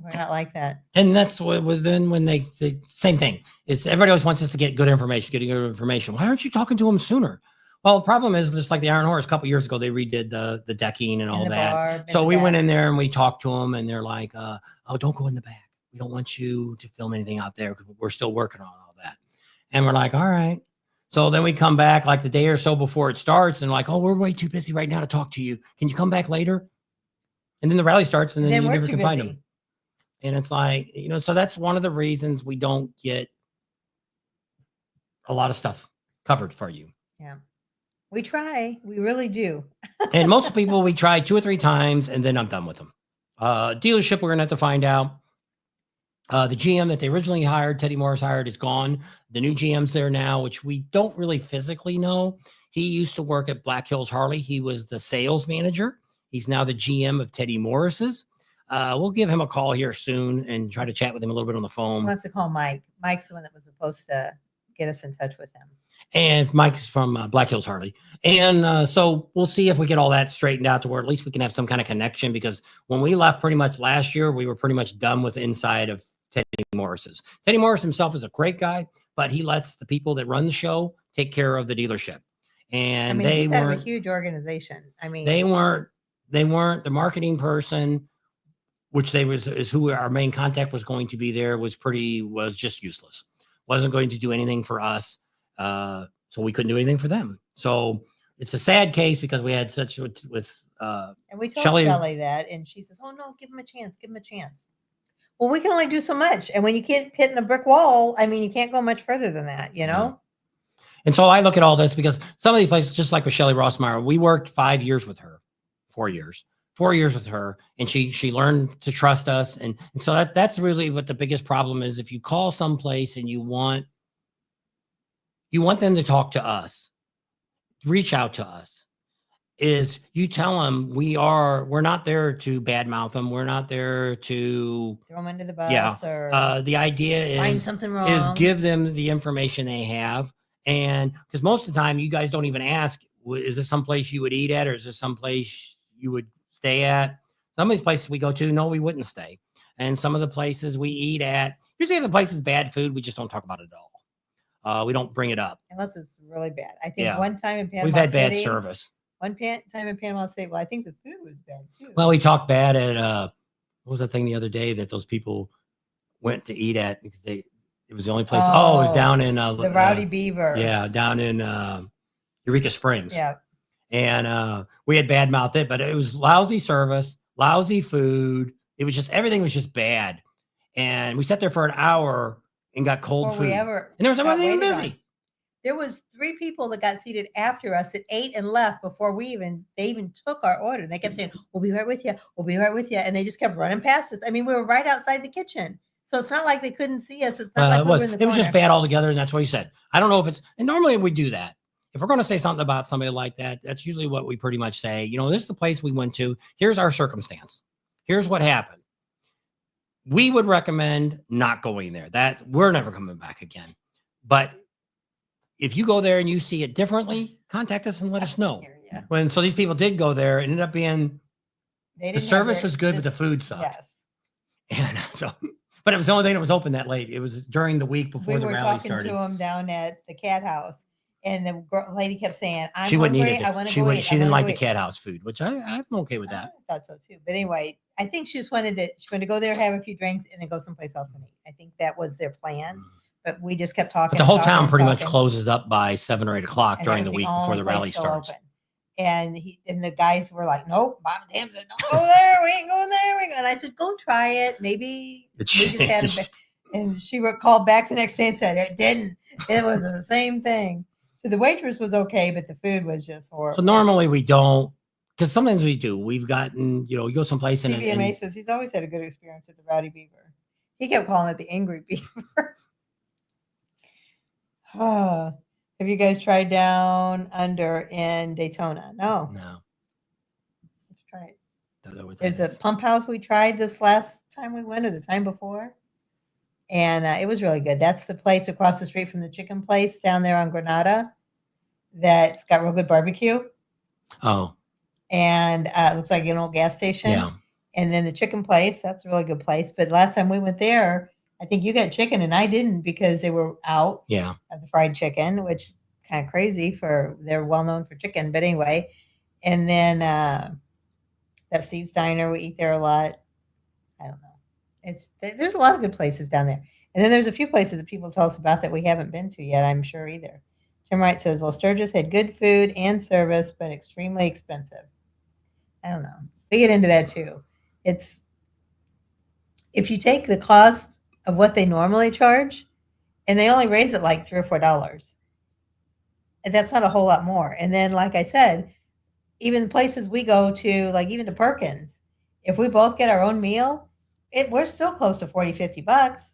We're not like that. And that's what then when they same thing is everybody always wants us to get good information. Why aren't you talking to them sooner? Well, the problem is just like the Iron Horse a couple years ago, they redid the decking and all that. So we went in there and we talked to them and they're like, oh, don't go in the back. We don't want you to film anything out there because we're still working on all that. And we're like, all right. So then we come back like the day or so before it starts and like, oh, we're way too busy right now to talk to you. Can you come back later? And then the rally starts and then you never can find them. And it's like, so that's one of the reasons we don't get a lot of stuff covered for you. Yeah. We try. We really do. And most people, we try 2 or 3 times and then I'm done with them. Dealership, we're going to have to find out. The GM that they originally hired, Teddy Morris hired, is gone. The new GM's there now, which we don't really physically know. He used to work at Black Hills Harley. He was the sales manager. He's now the GM of Teddy Morris's. We'll give him a call here soon and try to chat with him a little bit on the phone. We'll have to call Mike. Mike's the one that was supposed to get us in touch with him. And Mike's from Black Hills Harley. And so we'll see if we get all that straightened out to where at least we can have some kind of connection, because when we left pretty much last year, we were pretty much done with the inside of Teddy Morris's. Teddy Morris himself is a great guy, but he lets the people that run the show take care of the dealership. And they weren't a huge organization. I mean, they weren't the marketing person, which is who our main contact was going to be there, was just useless. Wasn't going to do anything for us. So we couldn't do anything for them. So it's a sad case because we had such with and we told Shelly that, and she says, "Oh no, give him a chance, give him a chance." Well, we can only do so much, and when you get hit in a brick wall, I mean, you can't go much further than that, you know. Yeah. And so I look at all this because some of these places, just like with Shelly Rossmeyer, we worked 5 years with her, 4 years with her, and she learned to trust us, and so that's really what the biggest problem is. If you call someplace and you want them to talk to us, reach out to us, is you tell them we're not there to badmouth them. We're not there to throw them under the bus. Yeah. Or the idea is find something wrong. Is give them the information they have. And because most of the time you guys don't even ask, is this someplace you would eat at? Or is this someplace you would stay at. Some of these places we go to, no, we wouldn't stay. And some of the places we eat at, usually if the place is bad food, we just don't talk about it at all. We don't bring it up. Unless it's really bad. I think one time in Panama we've had City, bad service. One time in Panama City, well, I think the food was bad too. Well, we talked bad at, what was that thing the other day that those people went to eat at because it was the only place. It was down in the Rowdy Beaver. Yeah, down in Eureka Springs. Yeah. And we had bad mouthed it, but it was lousy service, lousy food. It was just, everything was just bad. And we sat there for an hour and got cold food. And there wasn't even busy. There was 3 people that got seated after us that ate and left before they even took our order. And they kept saying, we'll be right with you. We'll be right with you. And they just kept running past us. I mean, we were right outside the kitchen. So it's not like they couldn't see us. It's not like we were in the corner. It was just bad altogether. And that's what he said. I don't know if it's, and normally we do that. If we're going to say something about somebody like that, that's usually what we pretty much say. You know, this is the place we went to. Here's our circumstance. Here's what happened. We would recommend not going there. That we're never coming back again. But if you go there and you see it differently, contact us and let us know. So these people did go there. It ended up being the service was good, but the food sucked. Yes. And so, but it was the only thing that was open that late. It was during the week before the rally started. We were talking to them down at the Cat House, and the lady kept saying, "I'm she wouldn't hungry. eat it. I want to go eat." She didn't like the Cat House food, which I'm okay with that. I thought so too. But anyway, I think she wanted to go there, have a few drinks, and then go someplace else and eat. I think that was their plan. But we just kept talking. But the whole town pretty much closes up by 7 or 8 o'clock during the week before the rally starts. And the guys were like, "Nope, Bob Tam said, don't go there. We ain't going there." And I said, "Go try it. Maybe we just had a." And she called back the next day and said, "It didn't. It was the same thing." So the waitress was okay, but the food was just horrible. So normally we don't, because sometimes we do. We've gotten, you go someplace and CVMA says he's always had a good experience at the Rowdy Beaver. He kept calling it the Angry Beaver. Have you guys tried down under in Daytona? No. Let's try it. There's the pump house we tried this last time we went or the time before. And it was really good. That's the place across the street from the chicken place down there on Granada that's got real good barbecue. Oh. And it looks like an old gas station. Yeah. And then the chicken place, that's a really good place. But last time we went there, I think you got chicken and I didn't because they were out of the fried chicken, which kind of crazy they're well known for chicken. But anyway, and then that Steve's Diner, we eat there a lot. I don't know. There's a lot of good places down there. And then there's a few places that people tell us about that we haven't been to yet, I'm sure either. Tim Wright says, well, Sturgis had good food and service, but extremely expensive. I don't know. We get into that too. If you take the cost of what they normally charge, and they only raise it like $3 or $4. And that's not a whole lot more. And then, like I said, even the places we go to, like even to Perkins, if we both get our own meal, we're still close to $40, $50.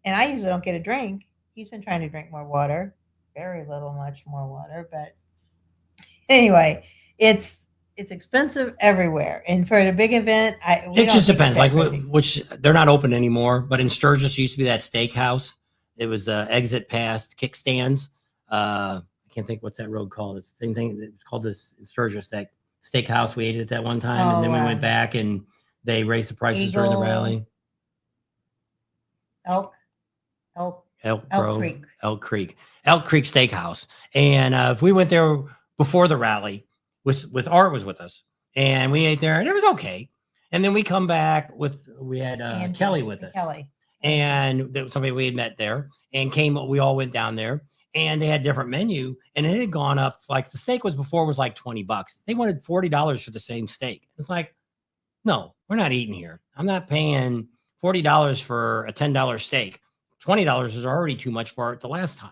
And I usually don't get a drink. He's been trying to drink more water, much more water. But anyway, it's expensive everywhere. And for a big event, it just depends. Like which they're not open anymore. But in Sturgis used to be that steakhouse. It was the exit past kickstands. I can't think what's that road called. It's the same thing. It's called this Sturgis that steakhouse. We ate it that one time, and then we went back and they raised the prices during the rally. Elk Creek Steakhouse. And if we went there before the rally, with Art was with us, and we ate there, and it was okay. And then we come back we had Kelly with us. And there was somebody we had met there, and we all went down there, and they had a different menu, and it had gone up. Like the steak was like $20. They wanted $40 for the same steak. It's like, no, we're not eating here. I'm not paying $40 for a $10 steak. $20 is already too much for it the last time.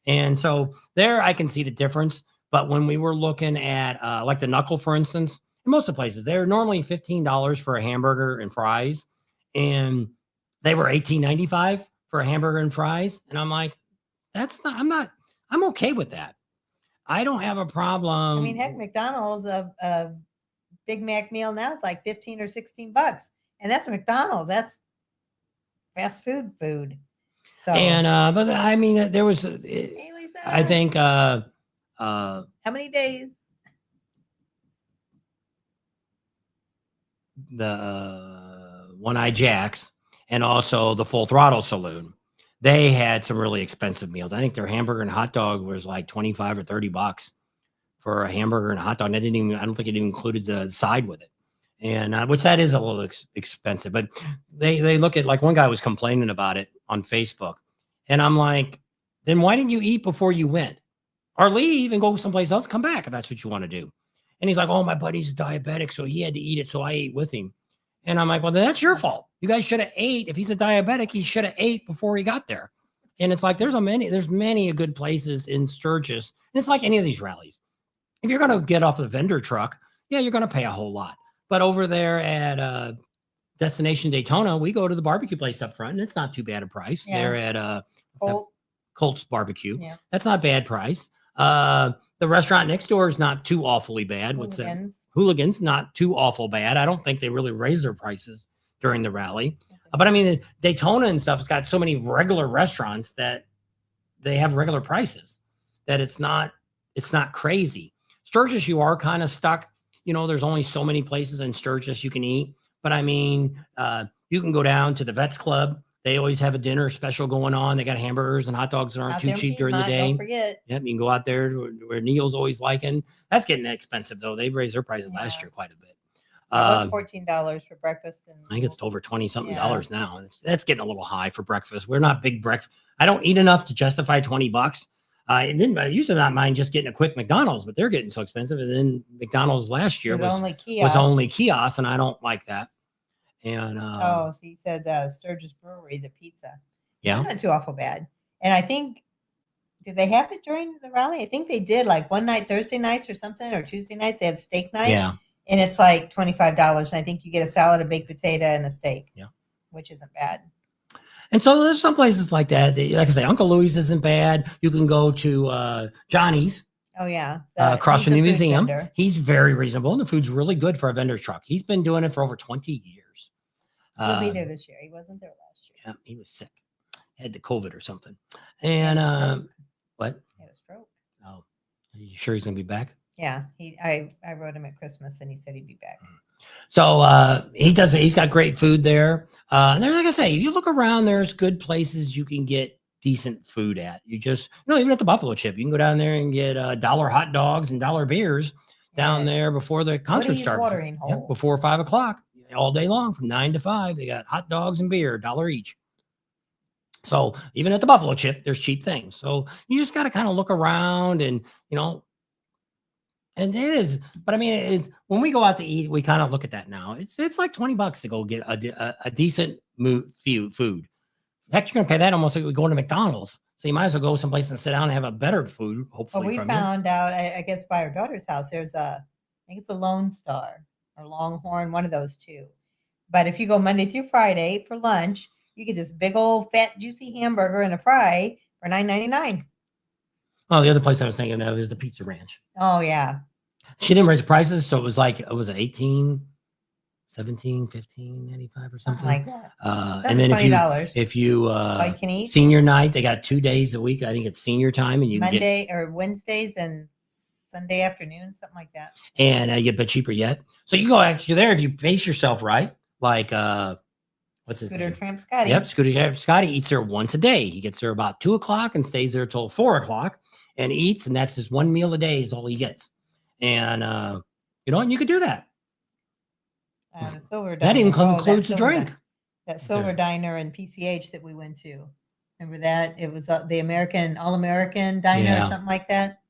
And so there I can see the difference. But when we were looking at like the Knuckle, for instance, in most of the places, they're normally $15 for a hamburger and fries. And they were $18.95 for a hamburger and fries. And I'm like, I'm okay with that. I don't have a problem. I mean, heck, McDonald's, a Big Mac meal now is like $15 or $16. And that's McDonald's. That's fast food. So, and but I mean, there was, hey, Lisa. I think, how many days? One-Eye Jacks and also the Full Throttle Saloon. They had some really expensive meals. I think their hamburger and hot dog was like 25 or 30 bucks for a hamburger and a hot dog. And I don't think it even included the side with it. And which that is a little expensive, but they look at, like, one guy was complaining about it on Facebook, and I'm like, then why didn't you eat before you went, or leave and go someplace else, come back if that's what you want to do? And he's like, oh, my buddy's diabetic, so he had to eat it, so I ate with him. And I'm like, well, then that's your fault. You guys should have ate. If he's a diabetic, he should have ate before he got there. And it's like, there's many good places in Sturgis, and it's like any of these rallies. If you're going to get off the vendor truck, yeah, you're going to pay a whole lot. But over there at Destination Daytona, we go to the barbecue place up front, and it's not too bad a price. Yeah. They're at Colt's Barbecue. Yeah. That's not bad price. The restaurant next door is not too awfully bad. What's that? Hooligans, not too awful bad. I don't think they really raise their prices during the rally. But I mean, Daytona and stuff has got so many regular restaurants that they have regular prices, that it's not crazy. Sturgis, you are kind of stuck. You know, there's only so many places in Sturgis you can eat. But I mean, you can go down to the Vets Club. They always have a dinner special going on. They got hamburgers and hot dogs that aren't too cheap during the day. Don't forget. Yep, you can go out there where Neil's always liking. That's getting expensive, though. They've raised their prices last year quite a bit. It was $14 for breakfast. And I think it's over $20-something now. That's getting a little high for breakfast. We're not big breakfast. I don't eat enough to justify $20. I used to not mind just getting a quick McDonald's, but they're getting so expensive. And then McDonald's last year was only kiosks, and I don't like that. And so he said Sturgis Brewery, the pizza. Yeah, not too awful bad. And I think, did they have it during the rally? I think they did, like one night, Thursday nights or something, or Tuesday nights. They have steak night. Yeah, and it's like $25. And I think you get a salad, a baked potato, and a steak. Yeah, which isn't bad. And so there's some places like that. Like I say, Uncle Louie's isn't bad. You can go to Johnny's. Oh, yeah. Across from the museum. Vendor. He's very reasonable, and the food's really good for a vendor truck. He's been doing it for over 20 years. He'll be there this year. He wasn't there last year. Yeah, he was sick. Had the COVID or something. And what? He had a stroke. Oh, are you sure he's going to be back? Yeah. I wrote him at Christmas, and he said he'd be back. So he's got great food there. And there's, like I say, if you look around, there's good places you can get decent food at. Even at the Buffalo Chip, you can go down there and get $1 hot dogs and $1 beers down there before the concert starts. Watering hole. Yep, before 5 o'clock, all day long from 9 to 5. They got hot dogs and beer, $1 each. So even at the Buffalo Chip, there's cheap things. So you just got to kind of look around and, and it is, but I mean, when we go out to eat, we kind of look at that now. It's like $20 to go get a decent food. Heck, you're going to pay that almost like going to McDonald's. So you might as well go someplace and sit down and have a better food, hopefully. Well, we found out, I guess, by our daughter's house, there's I think it's a Lone Star or Longhorn, one of those two. But if you go Monday through Friday for lunch, you get this big old fat, juicy hamburger and a fry for $9.99. Oh, the other place I was thinking of is the Pizza Ranch. Oh, yeah. She didn't raise the prices, so it was like, it was 18, 17, 15, 95 or something. Like that. And then if you can eat. Senior night, they got 2 days a week. I think it's senior time, and you Monday or Wednesdays and Sunday afternoon, something like that. And you get a bit cheaper yet. So you go actually there if you pace yourself right, like what's his name? Scooter Tramp Scotty. Yep, Scooter Tramp Scotty eats there once a day. He gets there about 2 o'clock and stays there till 4 o'clock and eats, and that's just one meal a day is all he gets. And and you could do that. The Silver Diner. That includes the drink. That Silver Diner in PCH that we went to. Remember that? It was the All-American Diner or something like that.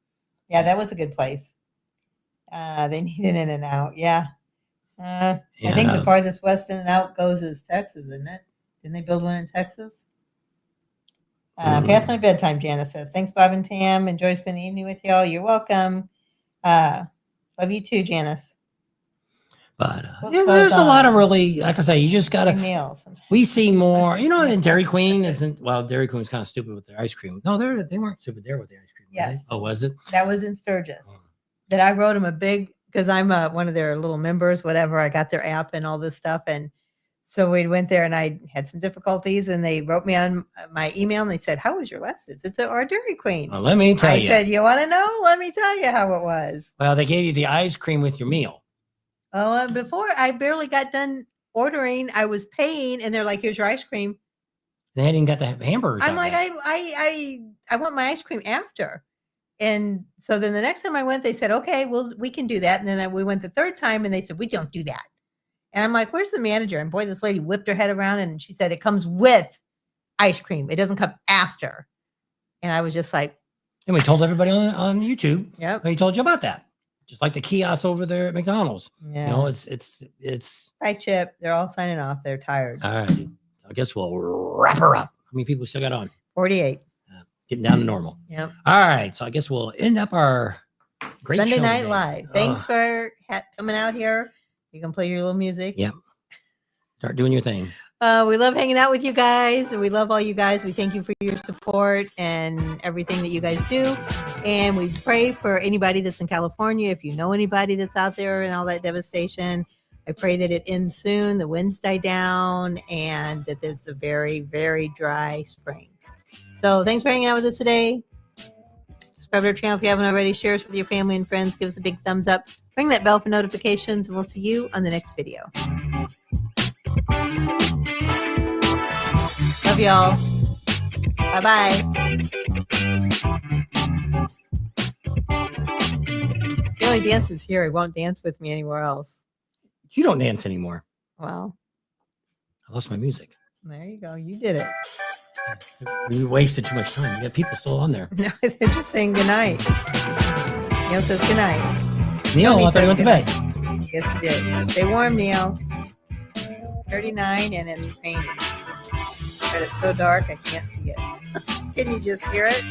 Yeah, that was a good place. They need an In-N-Out. Yeah. I think the farthest west In-N-Out goes is Texas, isn't it? Didn't they build one in Texas? Past my bedtime, Janice says. Thanks, Bob and Tam. Enjoy spending the evening with y'all. You're welcome. Love you too, Janice. But there's a lot of really, like I say, you just gotta. We see more, and Dairy Queen isn't. Well, Dairy Queen's kind of stupid with their ice cream. No, they weren't stupid there with the ice cream. Yes. Oh, was it? That was in Sturgis. That I wrote them a big, because I'm one of their little members. Whatever, I got their app and all this stuff, and so we went there, and I had some difficulties, and they wrote me on my email, and they said, "How was your last visit to our Dairy Queen?" Well, let me tell you. I said, "You want to know? Let me tell you how it was." Well, they gave you the ice cream with your meal. Oh, before I barely got done ordering, I was paying, and they're like, "Here's your ice cream." They hadn't even got the hamburgers. I'm like, I want my ice cream after. And so then the next time I went, they said, "Okay, well, we can do that." And then we went the third time, and they said, "We don't do that." And I'm like, "Where's the manager?" And boy, this lady whipped her head around, and she said, "It comes with ice cream. It doesn't come after." And I was just like, and we told everybody on YouTube. Yep. We told you about that. Just like the kiosks over there at McDonald's. Yeah. You know, it's. Hi, Chip. They're all signing off. They're tired. All right. So I guess we'll wrap her up. How many people we still got on? 48. Getting down to normal. Yep. All right. So I guess we'll end up our great Sunday show Night today. Live. Thanks for coming out here. You can play your little music. Yep. Start doing your thing. We love hanging out with you guys. We love all you guys. We thank you for your support and everything that you guys do. And we pray for anybody that's in California. If you know anybody that's out there and all that devastation, I pray that it ends soon, the winds die down, and that there's a very, very dry spring. So thanks for hanging out with us today. Subscribe to our channel if you haven't already. Share us with your family and friends. Give us a big thumbs up. Ring that bell for notifications, and we'll see you on the next video. Love y'all. Bye-bye. He only dances here. He won't dance with me anywhere else. You don't dance anymore. Well, I lost my music. there you go. You did it. You wasted too much time. You got people still on there. No, they're just saying goodnight. Neil says goodnight. Neil, I thought you went to bed. Yes, he did. Stay warm, Neil. 39 and it's raining. But it's so dark I can't see it. Didn't you just hear it?